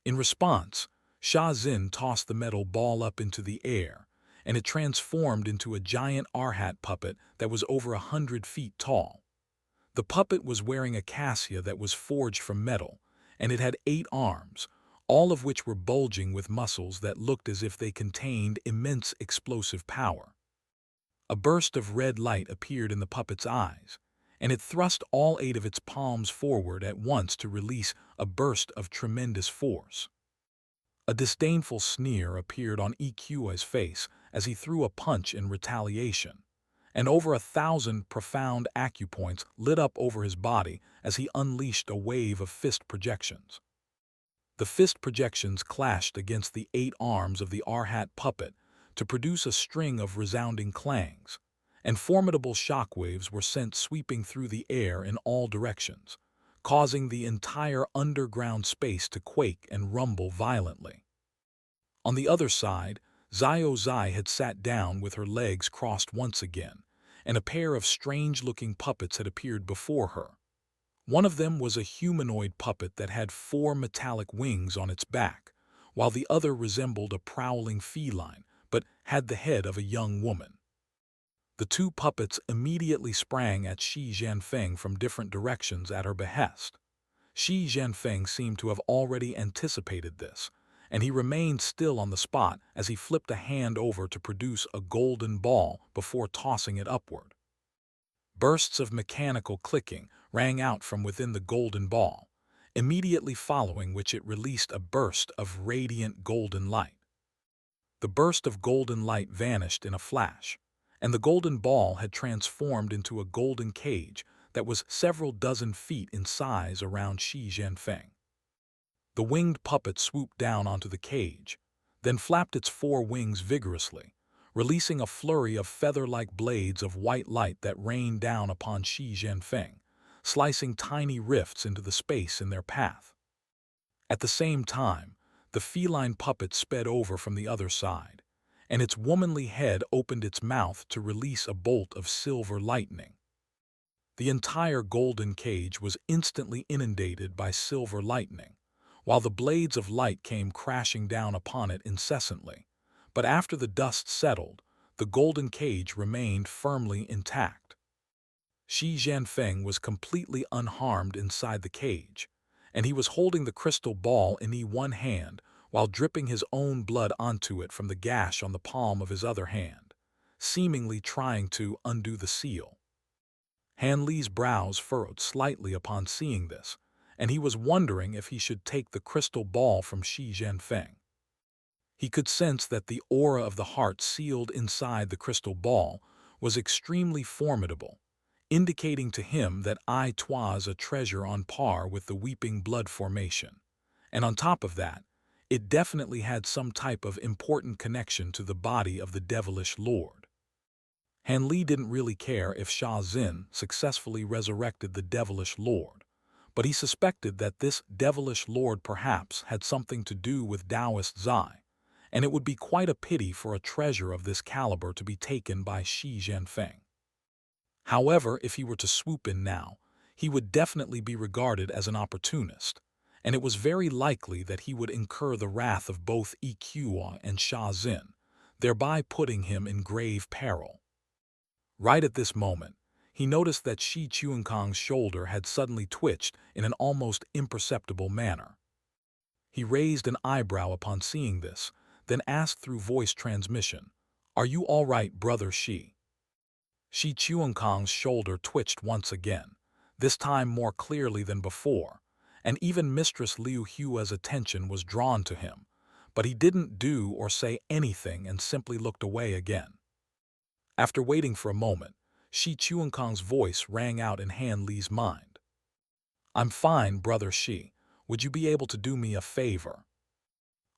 In response, Sha Xin tossed the metal ball up into the air, and it transformed into a giant Arhat puppet that was over 100 feet tall. The puppet was wearing a cassia that was forged from metal, and it had 8 arms, all of which were bulging with muscles that looked as if they contained immense explosive power. A burst of red light appeared in the puppet's eyes, and it thrust all 8 of its palms forward at once to release a burst of tremendous force. A disdainful sneer appeared on EQI's face as he threw a punch in retaliation, and over 1,000 profound acupoints lit up over his body as he unleashed a wave of fist projections. The fist projections clashed against the 8 arms of the Arhat puppet to produce a string of resounding clangs, and formidable shockwaves were sent sweeping through the air in all directions, causing the entire underground space to quake and rumble violently. On the other side, Xio Zai had sat down with her legs crossed once again, and a pair of strange-looking puppets had appeared before her. One of them was a humanoid puppet that had 4 metallic wings on its back, while the other resembled a prowling feline, but had the head of a young woman. The 2 puppets immediately sprang at Xihan Fang from different directions at her behest. Xihan Fang seemed to have already anticipated this, and he remained still on the spot as he flipped a hand over to produce a golden ball before tossing it upward. Bursts of mechanical clicking rang out from within the golden ball, immediately following which it released a burst of radiant golden light. The burst of golden light vanished in a flash, and the golden ball had transformed into a golden cage that was several dozen feet in size around Xihan Fang. The winged puppet swooped down onto the cage, then flapped its four wings vigorously, releasing a flurry of feather-like blades of white light that rained down upon Xihan Fang, slicing tiny rifts into the space in their path. At the same time, the feline puppet sped over from the other side, and its womanly head opened its mouth to release a bolt of silver lightning. The entire golden cage was instantly inundated by silver lightning, while the blades of light came crashing down upon it incessantly. But after the dust settled, the golden cage remained firmly intact. Xihan Fang was completely unharmed inside the cage, and he was holding the crystal ball in one hand while dripping his own blood onto it from the gash on the palm of his other hand, seemingly trying to undo the seal. Han Li's brows furrowed slightly upon seeing this, and he was wondering if he should take the crystal ball from Xihan Fang. He could sense that the aura of the heart sealed inside the crystal ball was extremely formidable, indicating to him that twas a treasure on par with the weeping blood formation. And on top of that, it definitely had some type of important connection to the body of the devilish lord. Han Li didn't really care if Sha Xin successfully resurrected the devilish lord, but he suspected that this devilish lord perhaps had something to do with Taoist Zai, and it would be quite a pity for a treasure of this caliber to be taken by Xihan Fang. However, if he were to swoop in now, he would definitely be regarded as an opportunist, and it was very likely that he would incur the wrath of both EQI and Sha Xin, thereby putting him in grave peril. Right at this moment, he noticed that Shi Chu Kong's shoulder had suddenly twitched in an almost imperceptible manner. He raised an eyebrow upon seeing this, then asked through voice transmission, "Are you all right, brother Shi?" Shi Chu Kong's shoulder twitched once again, this time more clearly than before, and even Mistress Liu Hua's attention was drawn to him, but he didn't do or say anything and simply looked away again. After waiting for a moment, Shi Chu Kong's voice rang out in Han Li's mind. "I'm fine, brother Shi. Would you be able to do me a favor?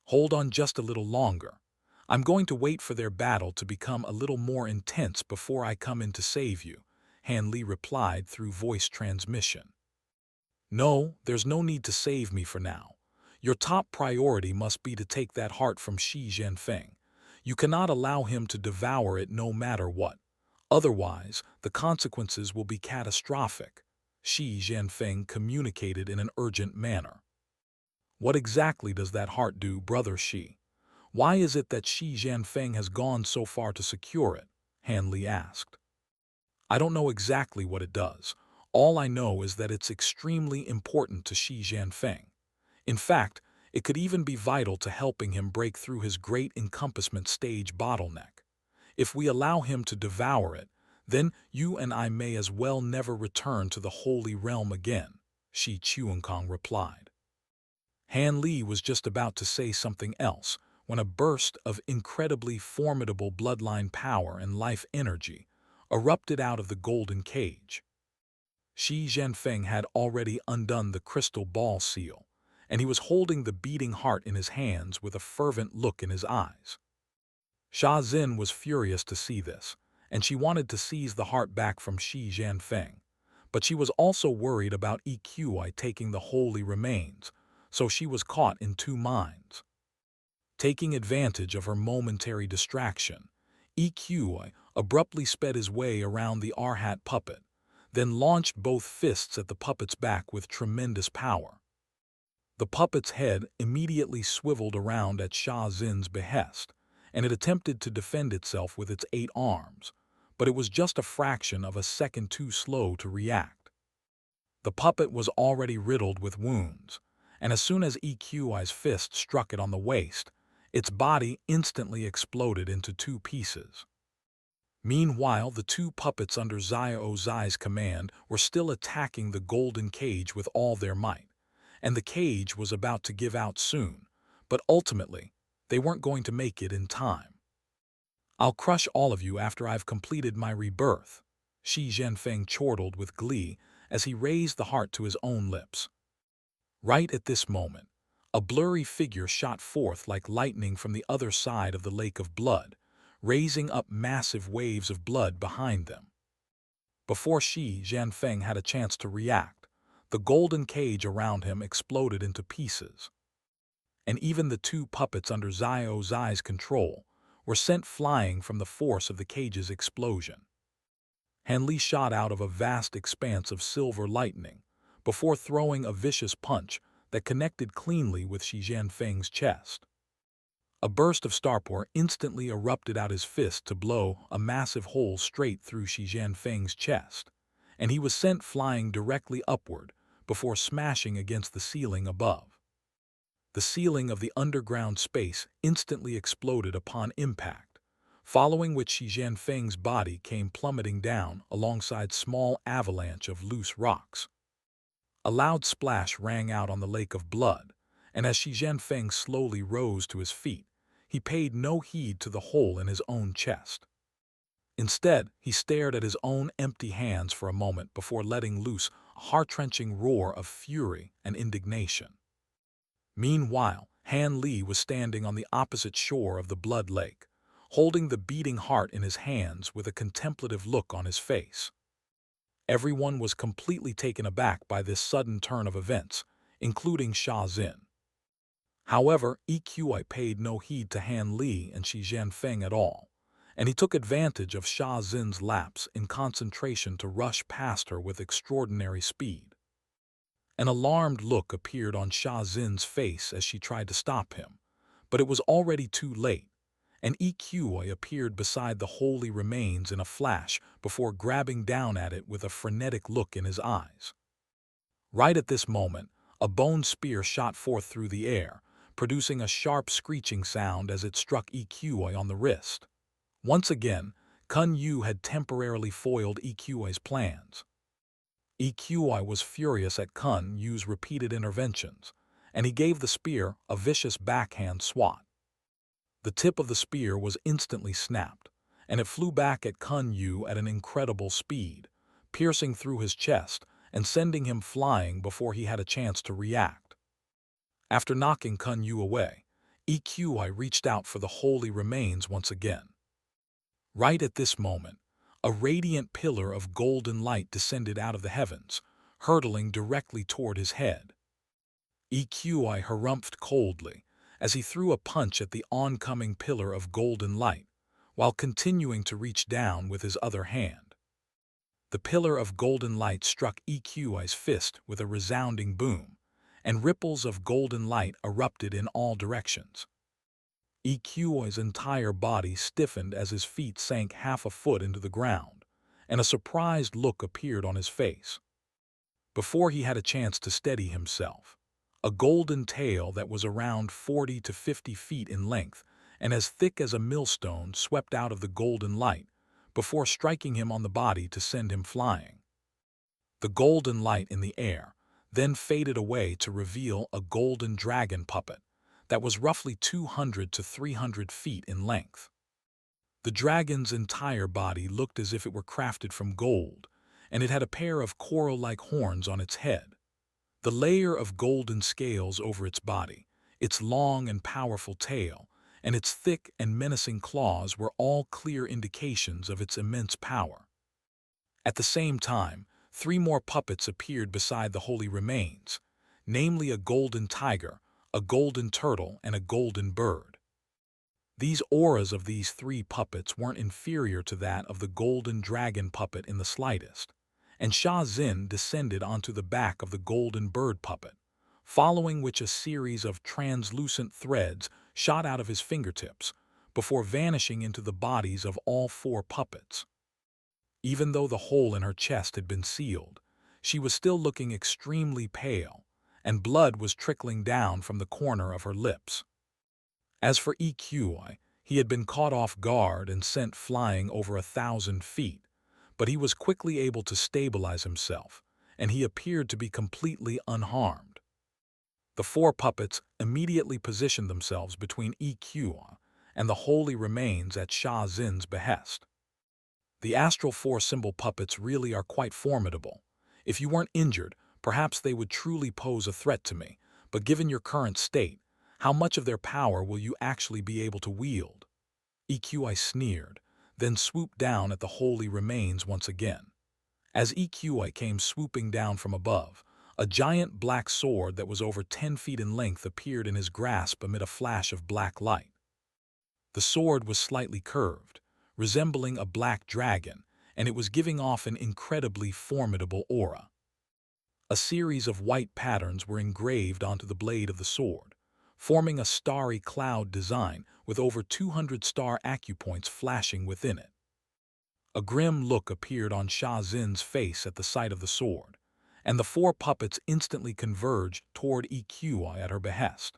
Hold on just a little longer. I'm going to wait for their battle to become a little more intense before I come in to save you," Han Li replied through voice transmission. "No, there's no need to save me for now. Your top priority must be to take that heart from Xihan Fang. You cannot allow him to devour it no matter what. Otherwise, the consequences will be catastrophic," Xihan Fang communicated in an urgent manner. "What exactly does that heart do, brother Shi? Why is it that Xihan Fang has gone so far to secure it?" Han Li asked. "I don't know exactly what it does. All I know is that it's extremely important to Xihan Fang. In fact, it could even be vital to helping him break through his great encompassment stage bottleneck. If we allow him to devour it, then you and I may as well never return to the Holy Realm again," Shi Chu Kong replied. Han Li was just about to say something else when a burst of incredibly formidable bloodline power and life energy erupted out of the golden cage. Xihan Fang had already undone the crystal ball seal, and he was holding the beating heart in his hands with a fervent look in his eyes. Sha Xin was furious to see this, and she wanted to seize the heart back from Xihan Fang, but she was also worried about EQI taking the holy remains, so she was caught in two minds. Taking advantage of her momentary distraction, EQI abruptly sped his way around the Arhat puppet, then launched both fists at the puppet's back with tremendous power. The puppet's head immediately swiveled around at Sha Xin's behest, and it attempted to defend itself with its 8 arms, but it was just a fraction of a second too slow to react. The puppet was already riddled with wounds, and as soon as EQI's fist struck it on the waist, its body instantly exploded into 2 pieces. Meanwhile, the two puppets under Xiao Zai's command were still attacking the golden cage with all their might, and the cage was about to give out soon, but ultimately, they weren't going to make it in time. "I'll crush all of you after I've completed my rebirth," Xihan Fang chortled with glee as he raised the heart to his own lips. Right at this moment, a blurry figure shot forth like lightning from the other side of the lake of blood, raising up massive waves of blood behind them. Before Xihan Fang had a chance to react, the golden cage around him exploded into pieces, and even the two puppets under Xiao Zai's control were sent flying from the force of the cage's explosion. Han Li shot out of a vast expanse of silver lightning before throwing a vicious punch that connected cleanly with Xihan Fang's chest. A burst of starpore instantly erupted out his fist to blow a massive hole straight through Xihan Fang's chest, and he was sent flying directly upward before smashing against the ceiling above. The ceiling of the underground space instantly exploded upon impact, following which Xihan Fang's body came plummeting down alongside small avalanche of loose rocks. A loud splash rang out on the lake of blood, and as Xihan Fang slowly rose to his feet, he paid no heed to the hole in his own chest. Instead, he stared at his own empty hands for a moment before letting loose a heart-wrenching roar of fury and indignation. Meanwhile, Han Li was standing on the opposite shore of the blood lake, holding the beating heart in his hands with a contemplative look on his face. Everyone was completely taken aback by this sudden turn of events, including Sha Xin. However, EQI paid no heed to Han Li and Xihan Fang at all, and he took advantage of Sha Xin's lapse in concentration to rush past her with extraordinary speed. An alarmed look appeared on Sha Xin's face as she tried to stop him, but it was already too late, and EQI appeared beside the holy remains in a flash before grabbing down at it with a frenetic look in his eyes. Right at this moment, a bone spear shot forth through the air, producing a sharp screeching sound as it struck EQI on the wrist. Once again, Kun Yu had temporarily foiled EQI's plans. EQI was furious at Kun Yu's repeated interventions, and he gave the spear a vicious backhand swat. The tip of the spear was instantly snapped, and it flew back at Kun Yu at an incredible speed, piercing through his chest and sending him flying before he had a chance to react. After knocking Kun Yu away, EQI reached out for the holy remains once again. Right at this moment, a radiant pillar of golden light descended out of the heavens, hurtling directly toward his head. EQI harumphed coldly as he threw a punch at the oncoming pillar of golden light, while continuing to reach down with his other hand. The pillar of golden light struck EQI's fist with a resounding boom, and ripples of golden light erupted in all directions. EQI's entire body stiffened as his feet sank half a foot into the ground, and a surprised look appeared on his face. Before he had a chance to steady himself, a golden tail that was around 40 to 50 feet in length and as thick as a millstone swept out of the golden light before striking him on the body to send him flying. The golden light in the air then faded away to reveal a golden dragon puppet that was roughly 200 to 300 feet in length. The dragon's entire body looked as if it were crafted from gold, and it had a pair of coral-like horns on its head. The layer of golden scales over its body, its long and powerful tail, and its thick and menacing claws were all clear indications of its immense power. At the same time, 3 more puppets appeared beside the holy remains, namely a golden tiger, a golden turtle, and a golden bird. These auras of these 3 puppets weren't inferior to that of the golden dragon puppet in the slightest, and Sha Xin descended onto the back of the golden bird puppet, following which a series of translucent threads shot out of his fingertips, before vanishing into the bodies of all 4 puppets. Even though the hole in her chest had been sealed, she was still looking extremely pale, and blood was trickling down from the corner of her lips. As for EQI, He had been caught off guard and sent flying over 1,000 feet, but he was quickly able to stabilize himself, and he appeared to be completely unharmed. The four puppets immediately positioned themselves between EQI and the holy remains at Sha Zin's behest. The astral four-symbol puppets really are quite formidable. If you weren't injured, perhaps they would truly pose a threat to me, but given your current state, how much of their power will you actually be able to wield? EQI sneered, then swooped down at the holy remains once again. As EQI came swooping down from above, a giant black sword that was over 10 feet in length appeared in his grasp amid a flash of black light. The sword was slightly curved, resembling a black dragon, and it was giving off an incredibly formidable aura. A series of white patterns were engraved onto the blade of the sword, forming a starry cloud design with over 200 star acupoints flashing within it. A grim look appeared on Sha Zin's face at the sight of the sword, and the four puppets instantly converged toward EQI at her behest.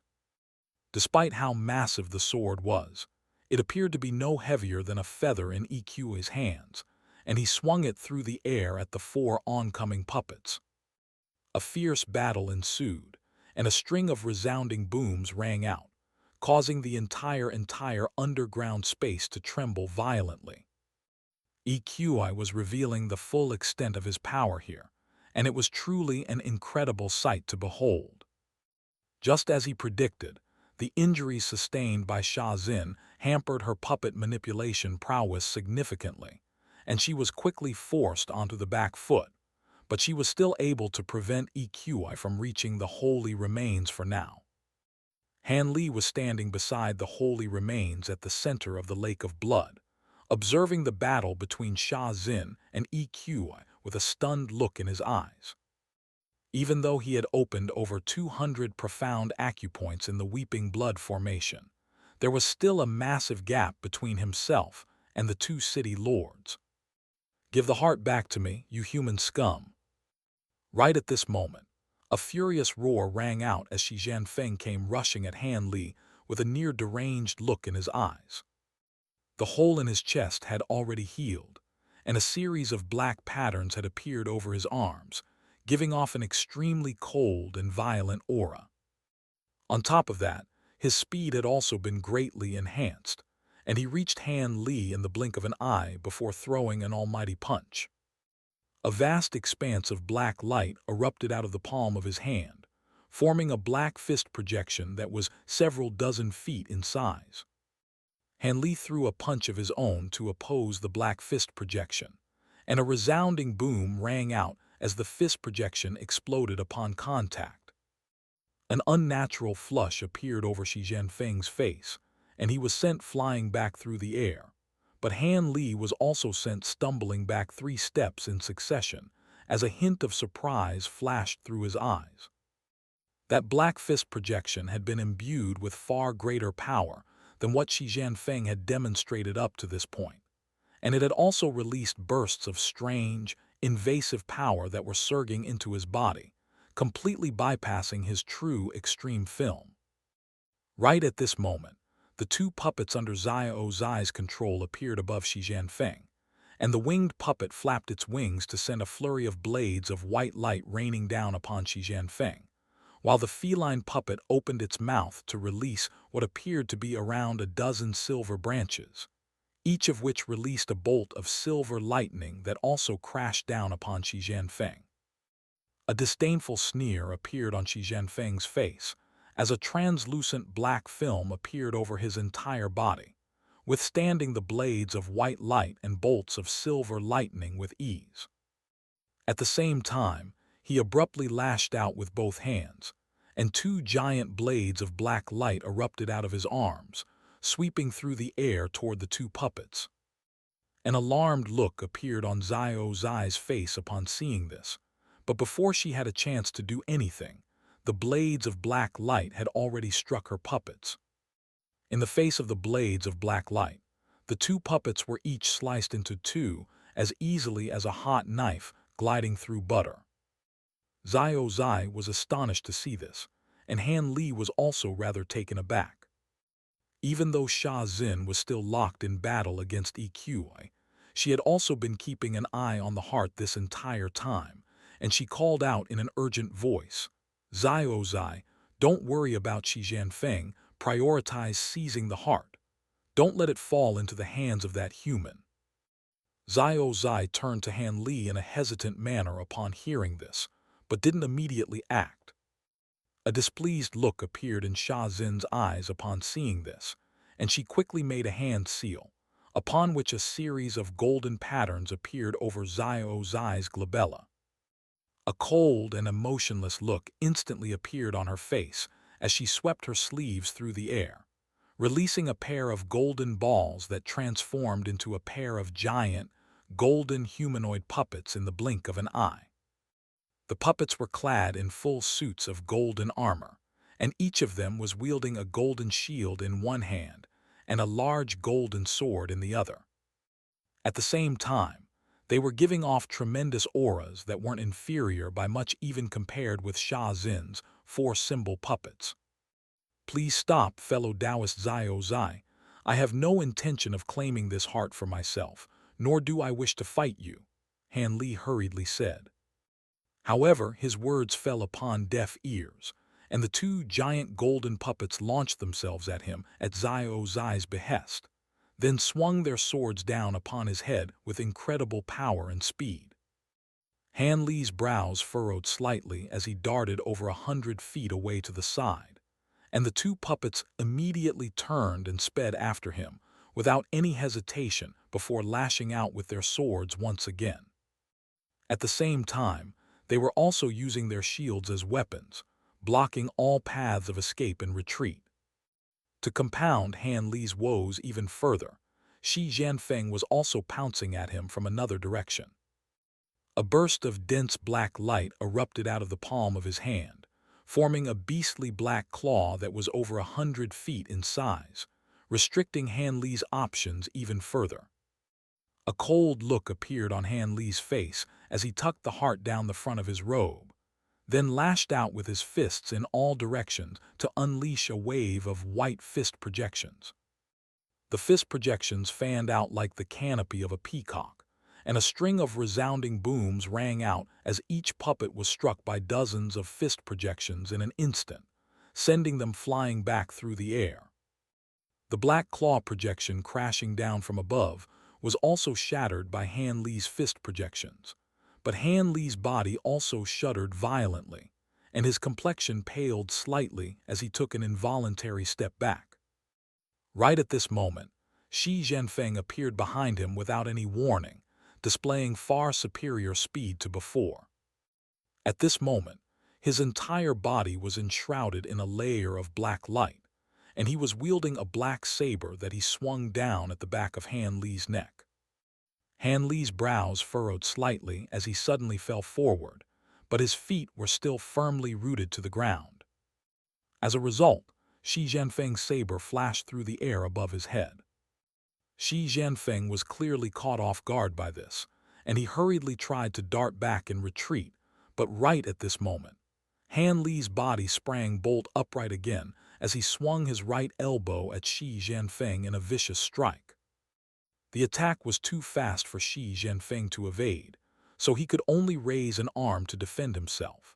Despite how massive the sword was, it appeared to be no heavier than a feather in EQI's hands, and he swung it through the air at the four oncoming puppets. A fierce battle ensued, and a string of resounding booms rang out, causing the entire underground space to tremble violently. EQI was revealing the full extent of his power here, and it was truly an incredible sight to behold. Just as he predicted, the injuries sustained by Sha Zin hampered her puppet manipulation prowess significantly, and she was quickly forced onto the back foot, but she was still able to prevent EQI from reaching the holy remains for now. Han Li was standing beside the holy remains at the center of the lake of blood, observing the battle between Sha Zin and EQI with a stunned look in his eyes. Even though he had opened over 200 profound acupoints in the weeping blood formation, there was still a massive gap between himself and the two city lords. "Give the heart back to me, you human scum." Right at this moment, a furious roar rang out as Xihan Fang came rushing at Han Li with a near-deranged look in his eyes. The hole in his chest had already healed, and a series of black patterns had appeared over his arms, giving off an extremely cold and violent aura. On top of that, his speed had also been greatly enhanced, and he reached Han Li in the blink of an eye before throwing an almighty punch. A vast expanse of black light erupted out of the palm of his hand, forming a black fist projection that was several dozen feet in size. Han Li threw a punch of his own to oppose the black fist projection, and a resounding boom rang out as the fist projection exploded upon contact. An unnatural flush appeared over Xihan Fang's face, and he was sent flying back through the air, but Han Li was also sent stumbling back 3 steps in succession as a hint of surprise flashed through his eyes. That black fist projection had been imbued with far greater power than what Xihan Fang had demonstrated up to this point, and it had also released bursts of strange, invasive power that were surging into his body, completely bypassing his true extreme film. Right at this moment, the 2 puppets under Xio Zai's control appeared above Xihan Fang, and the winged puppet flapped its wings to send a flurry of blades of white light raining down upon Xihan Fang, while the feline puppet opened its mouth to release what appeared to be around a dozen silver branches, each of which released a bolt of silver lightning that also crashed down upon Xihan Fang. A disdainful sneer appeared on Xihan Fang's face as a translucent black film appeared over his entire body, withstanding the blades of white light and bolts of silver lightning with ease. At the same time, he abruptly lashed out with both hands, and 2 giant blades of black light erupted out of his arms, sweeping through the air toward the 2 puppets. An alarmed look appeared on Xio Zai's face upon seeing this, but before she had a chance to do anything, the blades of black light had already struck her puppets. In the face of the blades of black light, the 2 puppets were each sliced into 2 as easily as a hot knife gliding through butter. Xio Zai was astonished to see this, and Han Li was also rather taken aback. Even though Sha Xin was still locked in battle against EQI, she had also been keeping an eye on the heart this entire time, and she called out in an urgent voice, "Xio Zai, don't worry about Xihan Fang, prioritize seizing the heart. Don't let it fall into the hands of that human." Xio Zai turned to Han Li in a hesitant manner upon hearing this, but didn't immediately act. A displeased look appeared in Sha Xin's eyes upon seeing this, and she quickly made a hand seal, upon which a series of golden patterns appeared over Xio Zai's glabella. A cold and emotionless look instantly appeared on her face as she swept her sleeves through the air, releasing a pair of golden balls that transformed into a pair of giant, golden humanoid puppets in the blink of an eye. The puppets were clad in full suits of golden armor, and each of them was wielding a golden shield in one hand and a large golden sword in the other. At the same time, they were giving off tremendous auras that weren't inferior by much even compared with Sha Xin's four-symbol puppets. "Please stop, fellow Taoist Xio Zai. I have no intention of claiming this heart for myself, nor do I wish to fight you," Han Li hurriedly said. However, his words fell upon deaf ears, and the two giant golden puppets launched themselves at him at Xio Zai's behest, then swung their swords down upon his head with incredible power and speed. Han Li's brows furrowed slightly as he darted over 100 feet away to the side, and the two puppets immediately turned and sped after him without any hesitation before lashing out with their swords once again. At the same time, they were also using their shields as weapons, blocking all paths of escape and retreat. To compound Han Li's woes even further, Xihan Fang was also pouncing at him from another direction. A burst of dense black light erupted out of the palm of his hand, forming a beastly black claw that was over 100 feet in size, restricting Han Li's options even further. A cold look appeared on Han Li's face as he tucked the heart down the front of his robe, then lashed out with his fists in all directions to unleash a wave of white fist projections. The fist projections fanned out like the canopy of a peacock, and a string of resounding booms rang out as each puppet was struck by dozens of fist projections in an instant, sending them flying back through the air. The black claw projection crashing down from above was also shattered by Han Li's fist projections, but Han Li's body also shuddered violently, and his complexion paled slightly as he took an involuntary step back. Right at this moment, Xihan Fang appeared behind him without any warning, displaying far superior speed to before. At this moment, his entire body was enshrouded in a layer of black light, and he was wielding a black saber that he swung down at the back of Han Li's neck. Han Li's brows furrowed slightly as he suddenly fell forward, but his feet were still firmly rooted to the ground. As a result, Xihan Fang's saber flashed through the air above his head. Xihan Fang was clearly caught off guard by this, and he hurriedly tried to dart back and retreat, but right at this moment, Han Li's body sprang bolt upright again as he swung his right elbow at Xihan Fang in a vicious strike. The attack was too fast for Xihan Fang to evade, so he could only raise an arm to defend himself.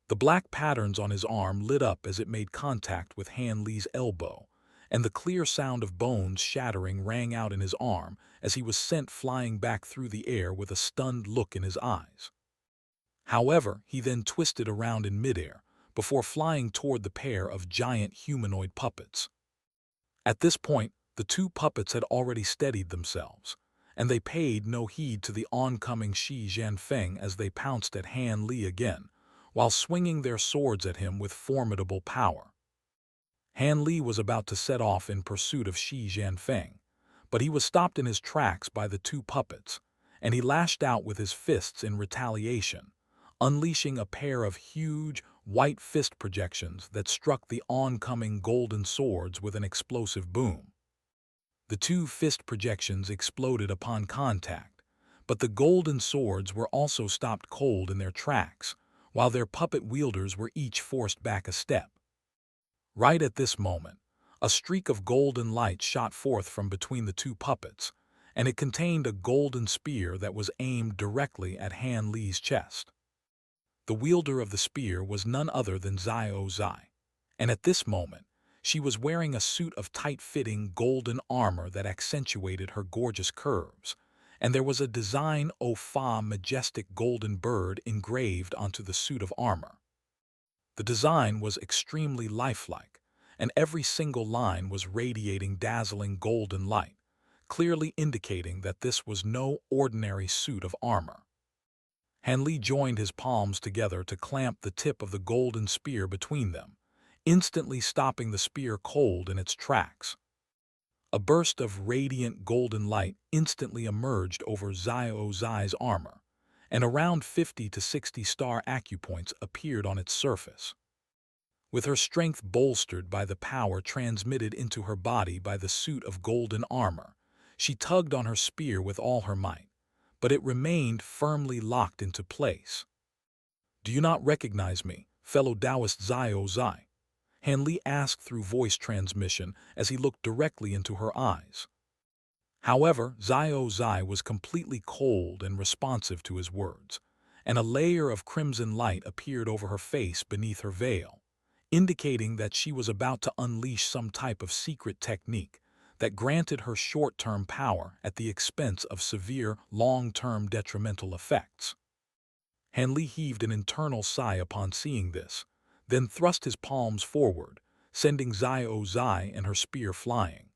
The black patterns on his arm lit up as it made contact with Han Li's elbow, and the clear sound of bones shattering rang out in his arm as he was sent flying back through the air with a stunned look in his eyes. However, he then twisted around in midair before flying toward the pair of giant humanoid puppets. At this point, the two puppets had already steadied themselves, and they paid no heed to the oncoming Xihan Fang as they pounced at Han Li again, while swinging their swords at him with formidable power. Han Li was about to set off in pursuit of Xihan Fang, but he was stopped in his tracks by the two puppets, and he lashed out with his fists in retaliation, unleashing a pair of huge, white fist projections that struck the oncoming golden swords with an explosive boom. The two fist projections exploded upon contact, but the golden swords were also stopped cold in their tracks, while their puppet wielders were each forced back a step. Right at this moment, A streak of golden light shot forth from between the two puppets, and it contained a golden spear that was aimed directly at Han Li's chest. The wielder of the spear was none other than Xio Zai, and at this moment, she was wearing a suit of tight-fitting golden armor that accentuated her gorgeous curves, and there was a design o fa majestic golden bird engraved onto the suit of armor. The design was extremely lifelike, and every single line was radiating dazzling golden light, clearly indicating that this was no ordinary suit of armor. Han Li joined his palms together to clamp the tip of the golden spear between them, instantly stopping the spear cold in its tracks. A burst of radiant golden light instantly emerged over Xio Zai's armor, and around 50 to 60 star acupoints appeared on its surface. With her strength bolstered by the power transmitted into her body by the suit of golden armor, she tugged on her spear with all her might, but it remained firmly locked into place. "Do you not recognize me, fellow Taoist Xio Zai?" Han Li asked through voice transmission as he looked directly into her eyes. However, Xio Zai was completely cold and responsive to his words, and a layer of crimson light appeared over her face beneath her veil, indicating that she was about to unleash some type of secret technique that granted her short-term power at the expense of severe, long-term detrimental effects. Han Li heaved an internal sigh upon seeing this, then thrust his palms forward, sending Xio Zai and her spear flying.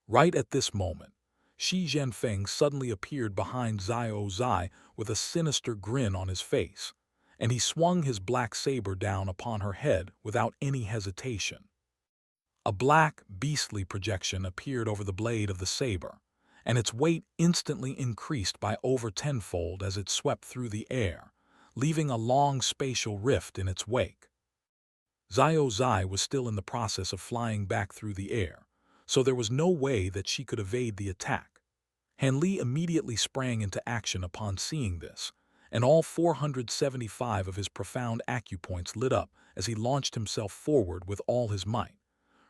Right at this moment, Xihan Fang suddenly appeared behind Xio Zai with a sinister grin on his face, and he swung his black saber down upon her head without any hesitation. A black, beastly projection appeared over the blade of the saber, and its weight instantly increased by over tenfold as it swept through the air, leaving a long spatial rift in its wake. Xio Zai was still in the process of flying back through the air, so there was no way that she could evade the attack. Han Li immediately sprang into action upon seeing this, and all 475 of his profound acupoints lit up as he launched himself forward with all his might,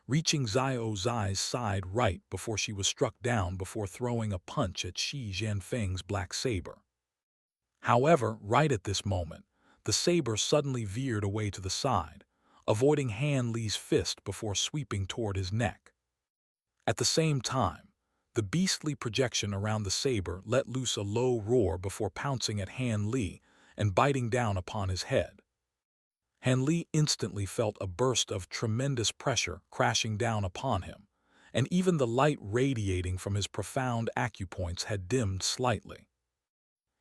reaching Xio Zai's side right before she was struck down before throwing a punch at Xihan Fang's black saber. However, right at this moment, the saber suddenly veered away to the side, avoiding Han Li's fist before sweeping toward his neck. At the same time, the beastly projection around the saber let loose a low roar before pouncing at Han Li and biting down upon his head. Han Li instantly felt a burst of tremendous pressure crashing down upon him, and even the light radiating from his profound acupoints had dimmed slightly.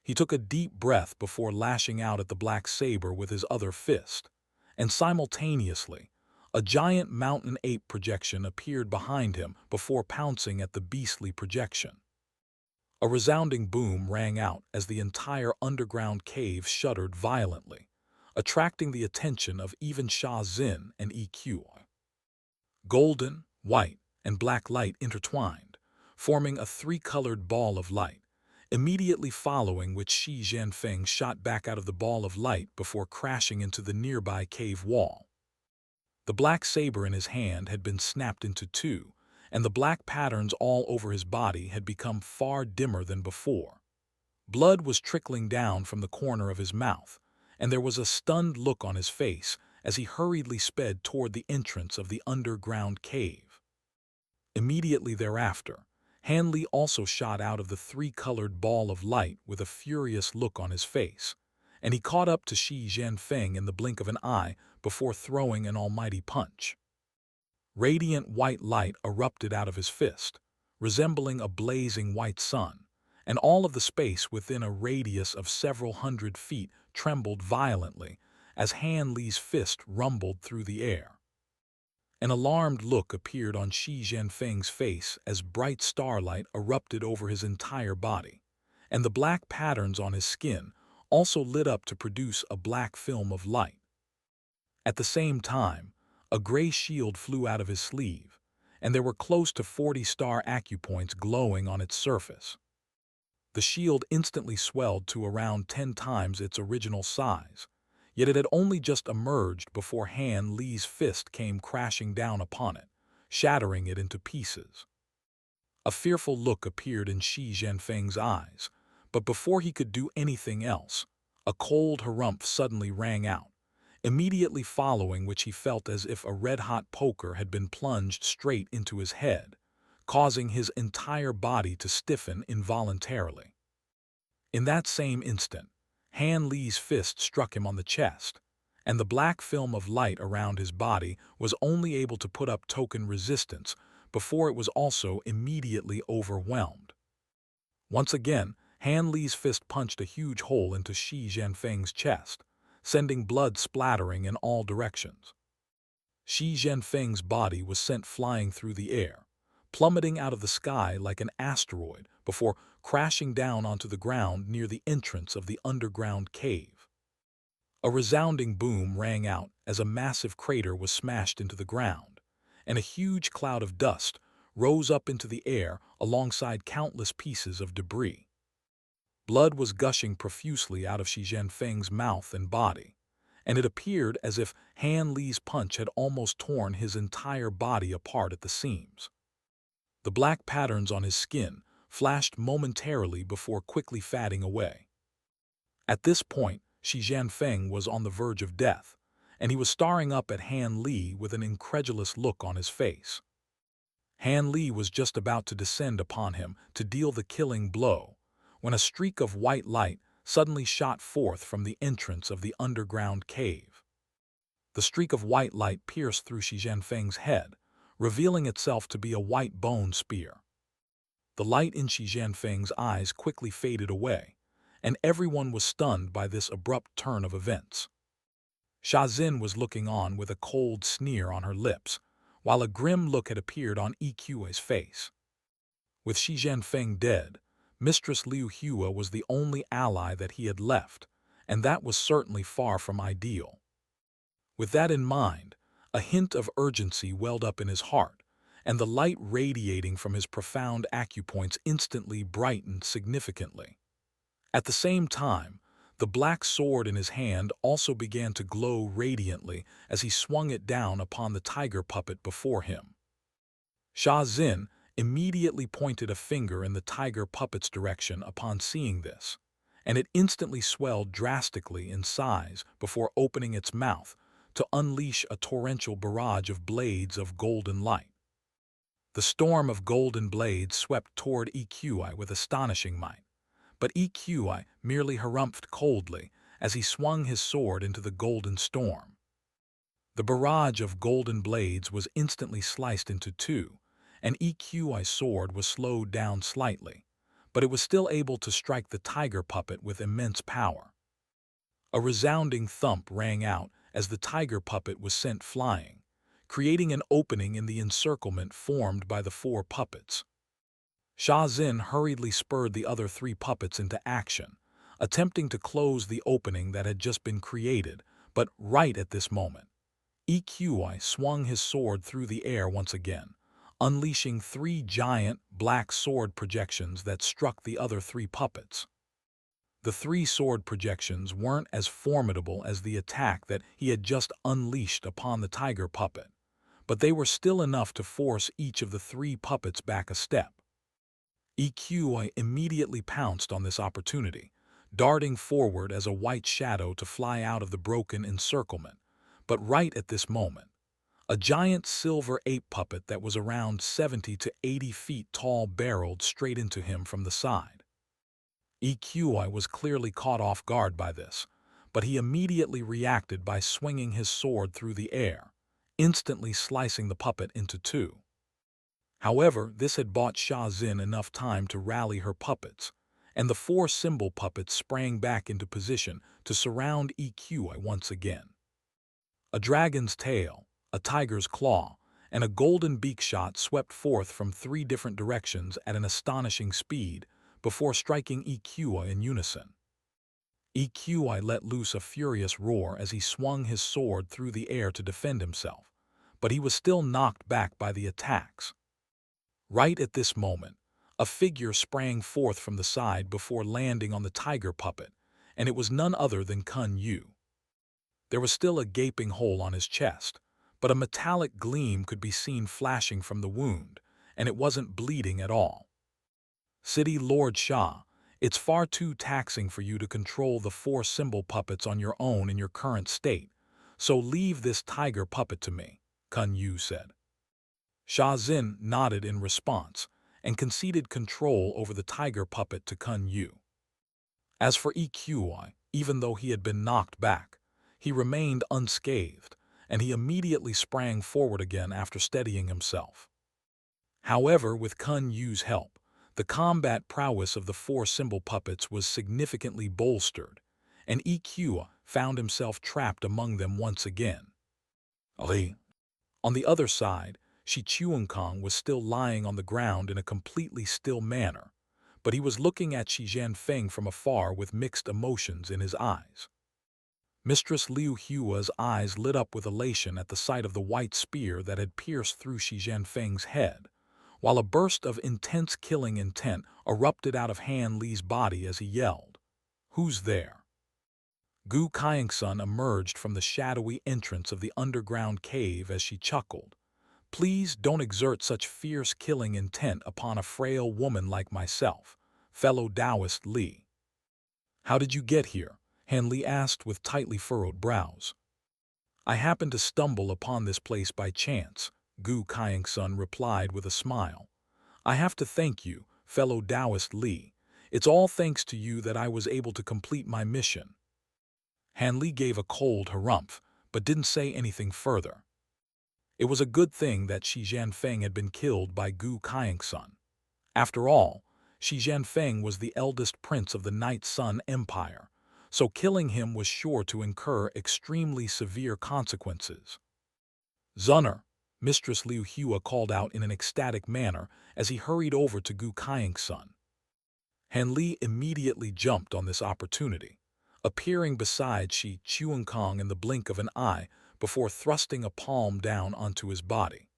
He took a deep breath before lashing out at the black saber with his other fist, and simultaneously, a giant mountain ape projection appeared behind him before pouncing at the beastly projection. A resounding boom rang out as the entire underground cave shuddered violently, attracting the attention of even Sha Xin and EQI. Golden, white, and black light intertwined, forming a three-colored ball of light, immediately following which Xihan Fang shot back out of the ball of light before crashing into the nearby cave wall. The black saber in his hand had been snapped into two, and the black patterns all over his body had become far dimmer than before. Blood was trickling down from the corner of his mouth, and there was a stunned look on his face as he hurriedly sped toward the entrance of the underground cave. Immediately thereafter, Han Li also shot out of the three-colored ball of light with a furious look on his face, and he caught up to Xihan Fang in the blink of an eye before throwing an almighty punch. Radiant white light erupted out of his fist, resembling a blazing white sun, and all of the space within a radius of several hundred feet trembled violently as Han Li's fist rumbled through the air. An alarmed look appeared on Xihan Fang's face as bright starlight erupted over his entire body, and the black patterns on his skin also lit up to produce a black film of light. At the same time, a gray shield flew out of his sleeve, and there were close to 40 star acupoints glowing on its surface. The shield instantly swelled to around 10 times its original size, yet it had only just emerged before Han Li's fist came crashing down upon it, shattering it into pieces. A fearful look appeared in Xihan Fang's eyes, but before he could do anything else, a cold harumph suddenly rang out, immediately following which he felt as if a red-hot poker had been plunged straight into his head, causing his entire body to stiffen involuntarily. In that same instant, Han Li's fist struck him on the chest, and the black film of light around his body was only able to put up token resistance before it was also immediately overwhelmed. Once again, Han Li's fist punched a huge hole into Xihan Fang's chest, sending blood splattering in all directions. Xihan Fang's body was sent flying through the air, plummeting out of the sky like an asteroid before crashing down onto the ground near the entrance of the underground cave. A resounding boom rang out as a massive crater was smashed into the ground, and a huge cloud of dust rose up into the air alongside countless pieces of debris. Blood was gushing profusely out of Xihan Fang's mouth and body, and it appeared as if Han Li's punch had almost torn his entire body apart at the seams. The black patterns on his skin flashed momentarily before quickly fading away. At this point, Xihan Fang was on the verge of death, and he was staring up at Han Li with an incredulous look on his face. Han Li was just about to descend upon him to deal the killing blow, when a streak of white light suddenly shot forth from the entrance of the underground cave. The streak of white light pierced through Xihan Fang's head, revealing itself to be a white bone spear. The light in Xihan Fang's eyes quickly faded away, and everyone was stunned by this abrupt turn of events. Shazin was looking on with a cold sneer on her lips, while a grim look had appeared on EQI's face. With Xihan Fang dead, Mistress Liu Hua was the only ally that he had left, and that was certainly far from ideal. With that in mind, a hint of urgency welled up in his heart, and the light radiating from his profound acupoints instantly brightened significantly. At the same time, the black sword in his hand also began to glow radiantly as he swung it down upon the tiger puppet before him. Shazin immediately pointed a finger in the tiger puppet's direction upon seeing this, and it instantly swelled drastically in size before opening its mouth to unleash a torrential barrage of blades of golden light. The storm of golden blades swept toward EQI with astonishing might, but EQI merely harumphed coldly as he swung his sword into the golden storm. The barrage of golden blades was instantly sliced into two, and EQI's sword was slowed down slightly, but it was still able to strike the tiger puppet with immense power. A resounding thump rang out as the tiger puppet was sent flying, creating an opening in the encirclement formed by the four puppets. Shazin hurriedly spurred the other three puppets into action, attempting to close the opening that had just been created, but right at this moment, EQI swung his sword through the air once again, unleashing three giant black sword projections that struck the other three puppets. The three sword projections weren't as formidable as the attack that he had just unleashed upon the tiger puppet, but they were still enough to force each of the three puppets back a step. EQI immediately pounced on this opportunity, darting forward as a white shadow to fly out of the broken encirclement, but right at this moment, a giant silver ape puppet that was around 70 to 80 feet tall barreled straight into him from the side. EQI was clearly caught off guard by this, but he immediately reacted by swinging his sword through the air, instantly slicing the puppet into two. However, this had bought Shazin enough time to rally her puppets, and the four symbol puppets sprang back into position to surround EQI once again. A dragon's tail, a tiger's claw, and a golden beak shot swept forth from three different directions at an astonishing speed before striking EQI in unison. EQI let loose a furious roar as he swung his sword through the air to defend himself, but he was still knocked back by the attacks. Right at this moment, a figure sprang forth from the side before landing on the tiger puppet, and it was none other than Kun Yu. There was still a gaping hole on his chest, but a metallic gleam could be seen flashing from the wound, and it wasn't bleeding at all. City Lord Shah, it's far too taxing for you to control the 4 symbol puppets on your own in your current state, so leave this tiger puppet to me, Kun Yu said. Sha Xin nodded in response and conceded control over the tiger puppet to Kun Yu. As for EQI, even though he had been knocked back, he remained unscathed, and he immediately sprang forward again after steadying himself. However, with Kun Yu's help, the combat prowess of the 4 symbol puppets was significantly bolstered, and EQI found himself trapped among them once again. Ali. On the other side, Shi Chu Kong was still lying on the ground in a completely still manner, but he was looking at Xihan Fang from afar with mixed emotions in his eyes. Mistress Liu Hua's eyes lit up with elation at the sight of the white spear that had pierced through Xihan Fang's head, while a burst of intense killing intent erupted out of Han Li's body as he yelled, "Who's there?" Gu Kaiengsun emerged from the shadowy entrance of the underground cave as she chuckled. "Please don't exert such fierce killing intent upon a frail woman like myself, fellow Taoist Li." "How did you get here?" Han Li asked with tightly furrowed brows. "I happened to stumble upon this place by chance," Gu Kaiengsun replied with a smile. "I have to thank you, fellow Taoist Li. It's all thanks to you that I was able to complete my mission." Han Li gave a cold harumph, but didn't say anything further. It was a good thing that Xihan Fang had been killed by Gu Kaiengsun. After all, Xihan Fang was the eldest prince of the Night Sun Empire, so killing him was sure to incur extremely severe consequences. "Zunner," Mistress Liu Hua called out in an ecstatic manner as he hurried over to Gu Kaiengsun. Han Li immediately jumped on this opportunity, appearing beside Shi Chu Kong in the blink of an eye before thrusting a palm down onto his body.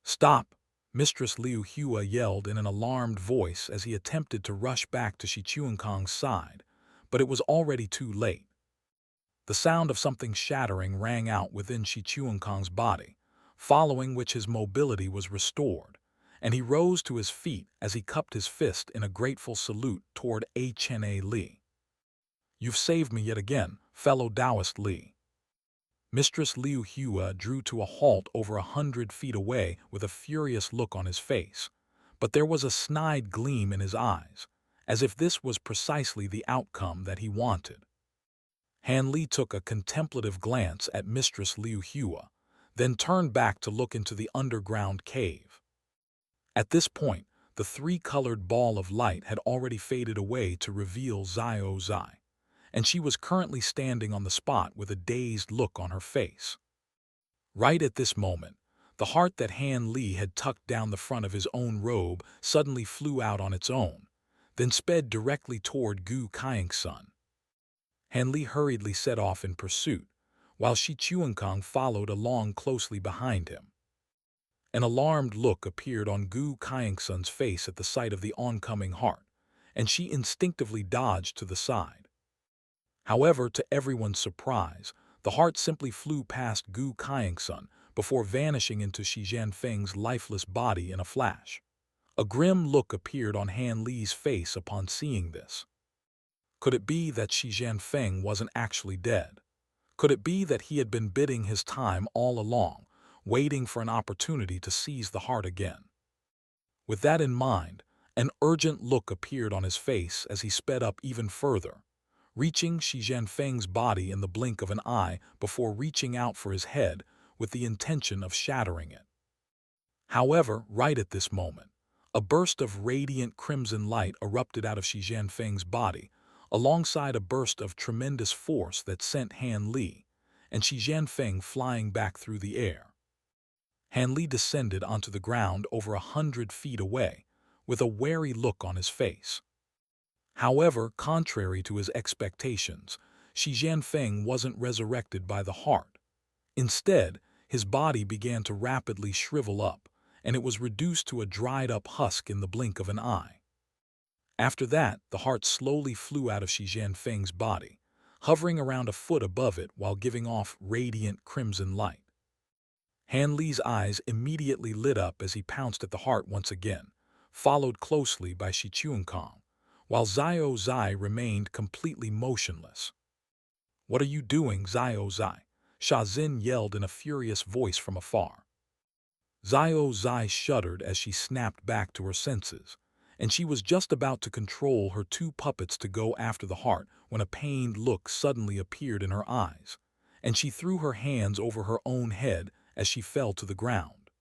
"Stop!" Mistress Liu Hua yelled in an alarmed voice as he attempted to rush back to Shi Chu Kong's side, but it was already too late. The sound of something shattering rang out within Shi Chu Kong's body, following which his mobility was restored, and he rose to his feet as he cupped his fist in a grateful salute toward Hna Li. "You've saved me yet again, fellow Taoist Li." Mistress Liu Hua drew to a halt over 100 feet away with a furious look on his face, but there was a snide gleam in his eyes, as if this was precisely the outcome that he wanted. Han Li took a contemplative glance at Mistress Liu Hua, then turned back to look into the underground cave. At this point, the 3-colored ball of light had already faded away to reveal Xio Zai, and she was currently standing on the spot with a dazed look on her face. Right at this moment, the heart that Han Li had tucked down the front of his own robe suddenly flew out on its own, then sped directly toward Gu Kaiengsun. Han Li hurriedly set off in pursuit, while Shi Chu Kong followed along closely behind him. An alarmed look appeared on Gu Kaiengsun's face at the sight of the oncoming heart, and she instinctively dodged to the side. However, to everyone's surprise, the heart simply flew past Gu Kaiengsun before vanishing into Xihan Fang's lifeless body in a flash. A grim look appeared on Han Li's face upon seeing this. Could it be that Xihan Fang wasn't actually dead? Could it be that he had been biding his time all along, waiting for an opportunity to seize the heart again? With that in mind, an urgent look appeared on his face as he sped up even further, reaching Xihan Fang's body in the blink of an eye before reaching out for his head with the intention of shattering it. However, right at this moment, a burst of radiant crimson light erupted out of Xihan Fang's body, alongside a burst of tremendous force that sent Han Li and Xihan Fang flying back through the air. Han Li descended onto the ground over 100 feet away, with a wary look on his face. However, contrary to his expectations, Xihan Fang wasn't resurrected by the heart. Instead, his body began to rapidly shrivel up, and it was reduced to a dried-up husk in the blink of an eye. After that, the heart slowly flew out of Xihan Fang's body, hovering around a foot above it while giving off radiant crimson light. Han Li's eyes immediately lit up as he pounced at the heart once again, followed closely by Shi Chu Kong, while Xio Zai remained completely motionless. "What are you doing, Xio Zai?" Sha Xin yelled in a furious voice from afar. Xio Zai shuddered as she snapped back to her senses, and she was just about to control her two puppets to go after the heart when a pained look suddenly appeared in her eyes, and she threw her hands over her own head as she fell to the ground.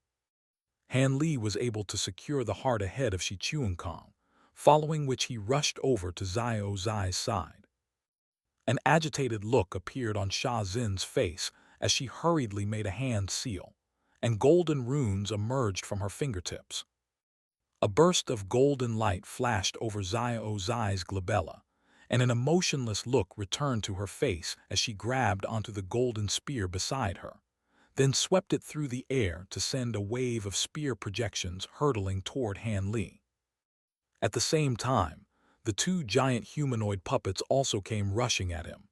Han Li was able to secure the heart ahead of Shi Chu Kong, following which he rushed over to Xio Zai's side. An agitated look appeared on Sha Xin's face as she hurriedly made a hand seal, and golden runes emerged from her fingertips. A burst of golden light flashed over Xio Zai's glabella, and an emotionless look returned to her face as she grabbed onto the golden spear beside her, then swept it through the air to send a wave of spear projections hurtling toward Han Li. At the same time, the two giant humanoid puppets also came rushing at him.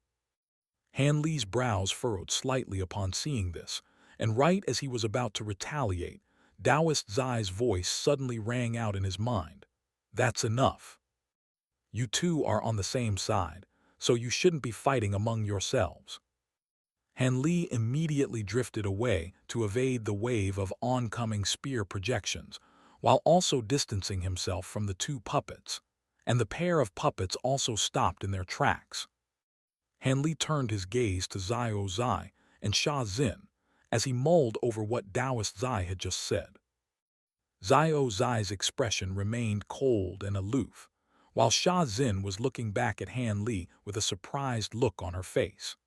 Han Li's brows furrowed slightly upon seeing this, and right as he was about to retaliate, Taoist Zai's voice suddenly rang out in his mind. "That's enough. You two are on the same side, so you shouldn't be fighting among yourselves." Han Li immediately drifted away to evade the wave of oncoming spear projections, while also distancing himself from the two puppets, and the pair of puppets also stopped in their tracks. Han Li turned his gaze to Xio Zai and Sha Xin as he mulled over what Taoist Zai had just said. Xio Zai's expression remained cold and aloof, while Sha Xin was looking back at Han Li with a surprised look on her face.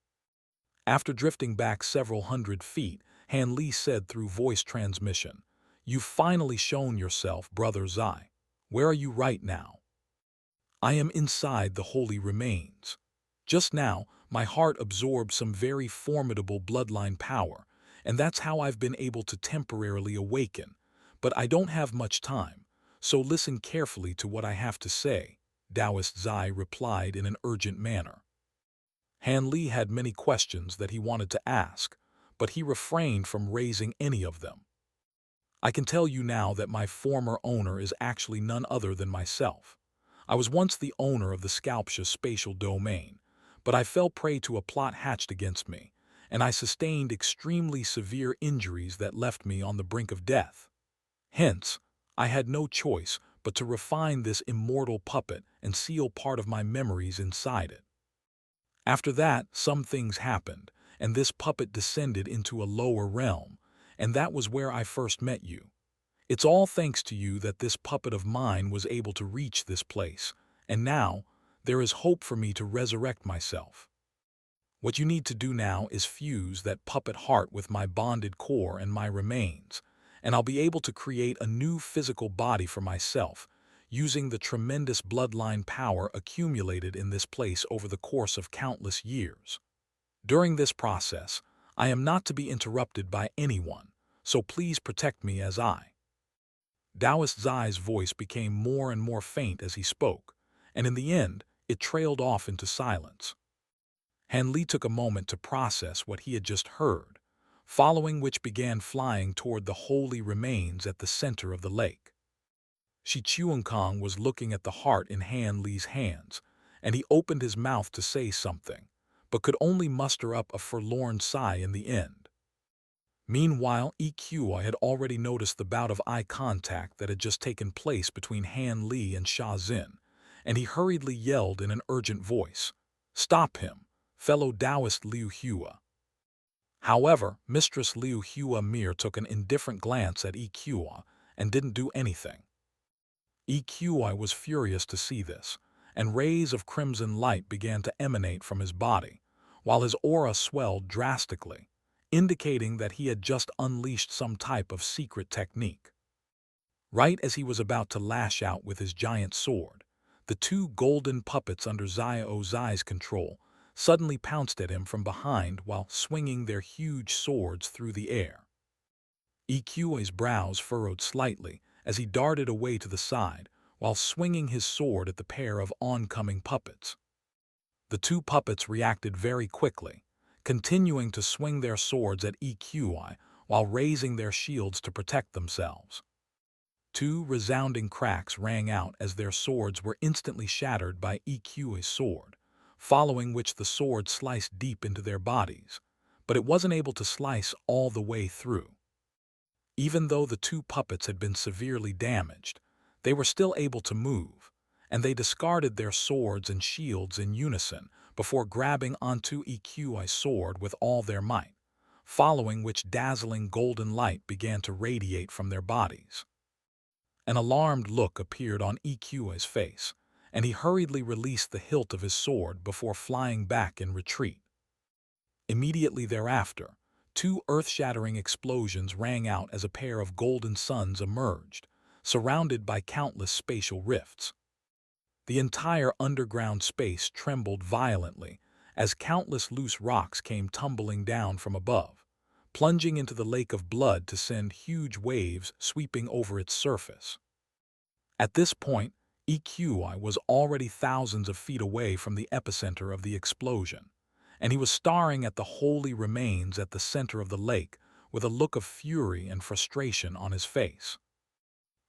After drifting back several hundred feet, Han Li said through voice transmission, "You've finally shown yourself, Brother Zai. Where are you right now?" "I am inside the holy remains. Just now, my heart absorbed some very formidable bloodline power, and that's how I've been able to temporarily awaken. But I don't have much time, so listen carefully to what I have to say," Taoist Zai replied in an urgent manner. Han Li had many questions that he wanted to ask, but he refrained from raising any of them. "I can tell you now that my former owner is actually none other than myself. I was once the owner of the Skalpsha spatial domain, but I fell prey to a plot hatched against me, and I sustained extremely severe injuries that left me on the brink of death. Hence, I had no choice but to refine this immortal puppet and seal part of my memories inside it. After that, some things happened, and this puppet descended into a lower realm, and that was where I first met you. It's all thanks to you that this puppet of mine was able to reach this place, and now there is hope for me to resurrect myself. What you need to do now is fuse that puppet heart with my bonded core and my remains, and I'll be able to create a new physical body for myself, using the tremendous bloodline power accumulated in this place over the course of countless years. During this process, I am not to be interrupted by anyone, so please protect me as I." Taoist Zai's voice became more and more faint as he spoke, and in the end, it trailed off into silence. Han Li took a moment to process what he had just heard, following which began flying toward the holy remains at the center of the lake. Shi Chu Kong was looking at the heart in Han Li's hands, and he opened his mouth to say something, but could only muster up a forlorn sigh in the end. Meanwhile, EQI had already noticed the bout of eye contact that had just taken place between Han Li and Sha Xin, and he hurriedly yelled in an urgent voice, "Stop him, fellow Taoist Liu Hua." However, Mistress Liu Hua mere took an indifferent glance at EQI and didn't do anything. EQI was furious to see this, and rays of crimson light began to emanate from his body, while his aura swelled drastically, indicating that he had just unleashed some type of secret technique. Right as he was about to lash out with his giant sword, the two golden puppets under Xio Zai's control suddenly pounced at him from behind while swinging their huge swords through the air. EQI's brows furrowed slightly as he darted away to the side while swinging his sword at the pair of oncoming puppets. The two puppets reacted very quickly, continuing to swing their swords at EQI while raising their shields to protect themselves. Two resounding cracks rang out as their swords were instantly shattered by EQI's sword, following which the sword sliced deep into their bodies, but it wasn't able to slice all the way through. Even though the two puppets had been severely damaged, they were still able to move, and they discarded their swords and shields in unison before grabbing onto EQI's sword with all their might, following which dazzling golden light began to radiate from their bodies. An alarmed look appeared on EQI's face, and he hurriedly released the hilt of his sword before flying back in retreat. Immediately thereafter, two earth-shattering explosions rang out as a pair of golden suns emerged, surrounded by countless spatial rifts. The entire underground space trembled violently as countless loose rocks came tumbling down from above, plunging into the lake of blood to send huge waves sweeping over its surface. At this point, EQI was already thousands of feet away from the epicenter of the explosion, and he was staring at the holy remains at the center of the lake with a look of fury and frustration on his face.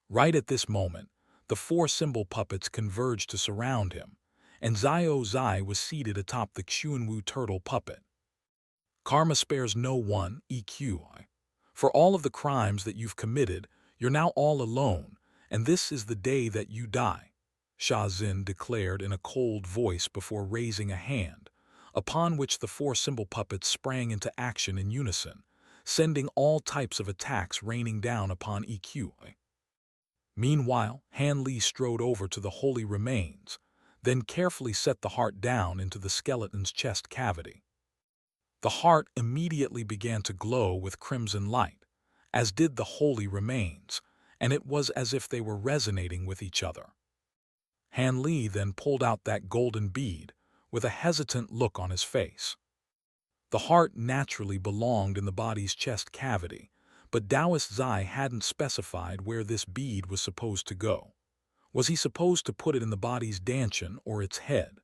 Right at this moment, the four symbol puppets converged to surround him, and Xio Zai was seated atop the Xuanwu turtle puppet. Karma spares no one, EQI. For all of the crimes that you've committed, you're now all alone, and this is the day that you die, Shazin declared in a cold voice before raising a hand, upon which the four symbol puppets sprang into action in unison, sending all types of attacks raining down upon EQI. Meanwhile, Han Li strode over to the holy remains, then carefully set the heart down into the skeleton's chest cavity. The heart immediately began to glow with crimson light, as did the holy remains, and it was as if they were resonating with each other. Han Li then pulled out that golden bead, with a hesitant look on his face. The heart naturally belonged in the body's chest cavity, but Taoist Zai hadn't specified where this bead was supposed to go. Was he supposed to put it in the body's dantian or its head?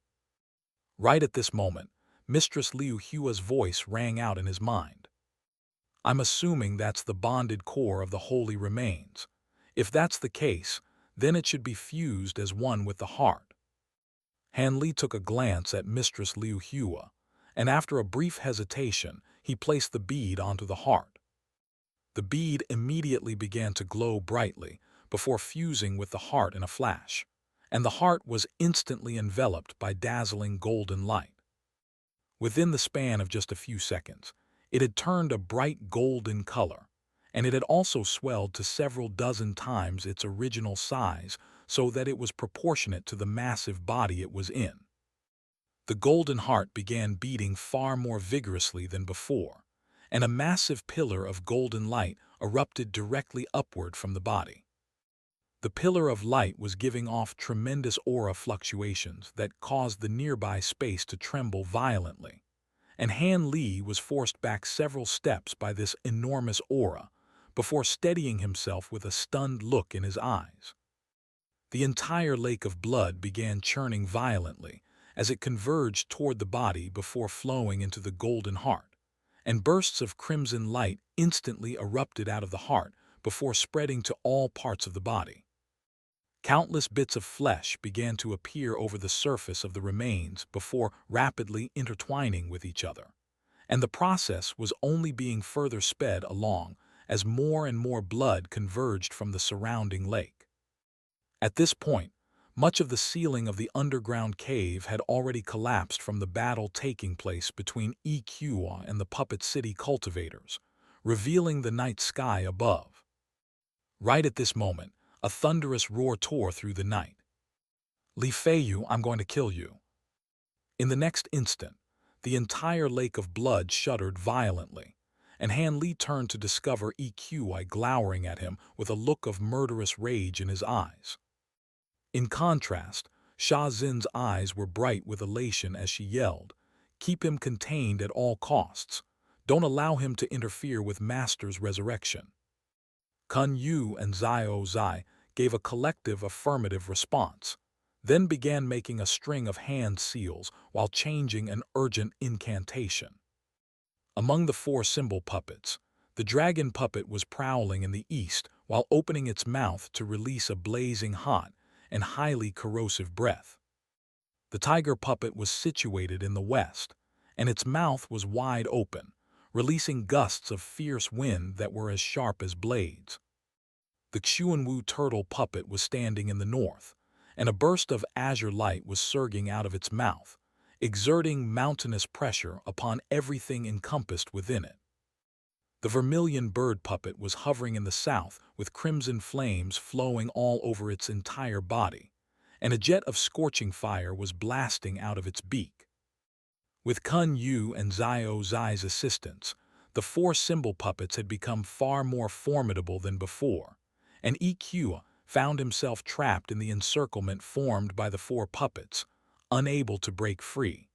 Right at this moment, Mistress Liu Hua's voice rang out in his mind. I'm assuming that's the bonded core of the holy remains. If that's the case, then it should be fused as one with the heart. Han Li took a glance at Mistress Liu Hua, and after a brief hesitation, he placed the bead onto the heart. The bead immediately began to glow brightly before fusing with the heart in a flash, and the heart was instantly enveloped by dazzling golden light. Within the span of just a few seconds, it had turned a bright golden color, and it had also swelled to several dozen times its original size so that it was proportionate to the massive body it was in. The golden heart began beating far more vigorously than before, and a massive pillar of golden light erupted directly upward from the body. The pillar of light was giving off tremendous aura fluctuations that caused the nearby space to tremble violently, and Han Li was forced back several steps by this enormous aura before steadying himself with a stunned look in his eyes. The entire lake of blood began churning violently as it converged toward the body before flowing into the golden heart, and bursts of crimson light instantly erupted out of the heart before spreading to all parts of the body. Countless bits of flesh began to appear over the surface of the remains before rapidly intertwining with each other, and the process was only being further sped along as more and more blood converged from the surrounding lake. At this point, much of the ceiling of the underground cave had already collapsed from the battle taking place between EQI and the Puppet City cultivators, revealing the night sky above. Right at this moment, a thunderous roar tore through the night. Li Feiyu, I'm going to kill you. In the next instant, the entire lake of blood shuddered violently, and Han Li turned to discover EQI glowering at him with a look of murderous rage in his eyes. In contrast, Sha Zin's eyes were bright with elation as she yelled, "Keep him contained at all costs. Don't allow him to interfere with Master's resurrection." Kun Yu and Xio Zai gave a collective affirmative response, then began making a string of hand seals while changing an urgent incantation. Among the four symbol puppets, The dragon puppet was prowling in the east while opening its mouth to release a blazing hot and highly corrosive breath. The tiger puppet was situated in the west, and its mouth was wide open, releasing gusts of fierce wind that were as sharp as blades. The Xuanwu turtle puppet was standing in the north, and a burst of azure light was surging out of its mouth, exerting mountainous pressure upon everything encompassed within it. The vermilion bird puppet was hovering in the south with crimson flames flowing all over its entire body, and a jet of scorching fire was blasting out of its beak. With Kun Yu and Xio Zai's assistance, the four symbol puppets had become far more formidable than before, and EQI found himself trapped in the encirclement formed by the four puppets, unable to break free.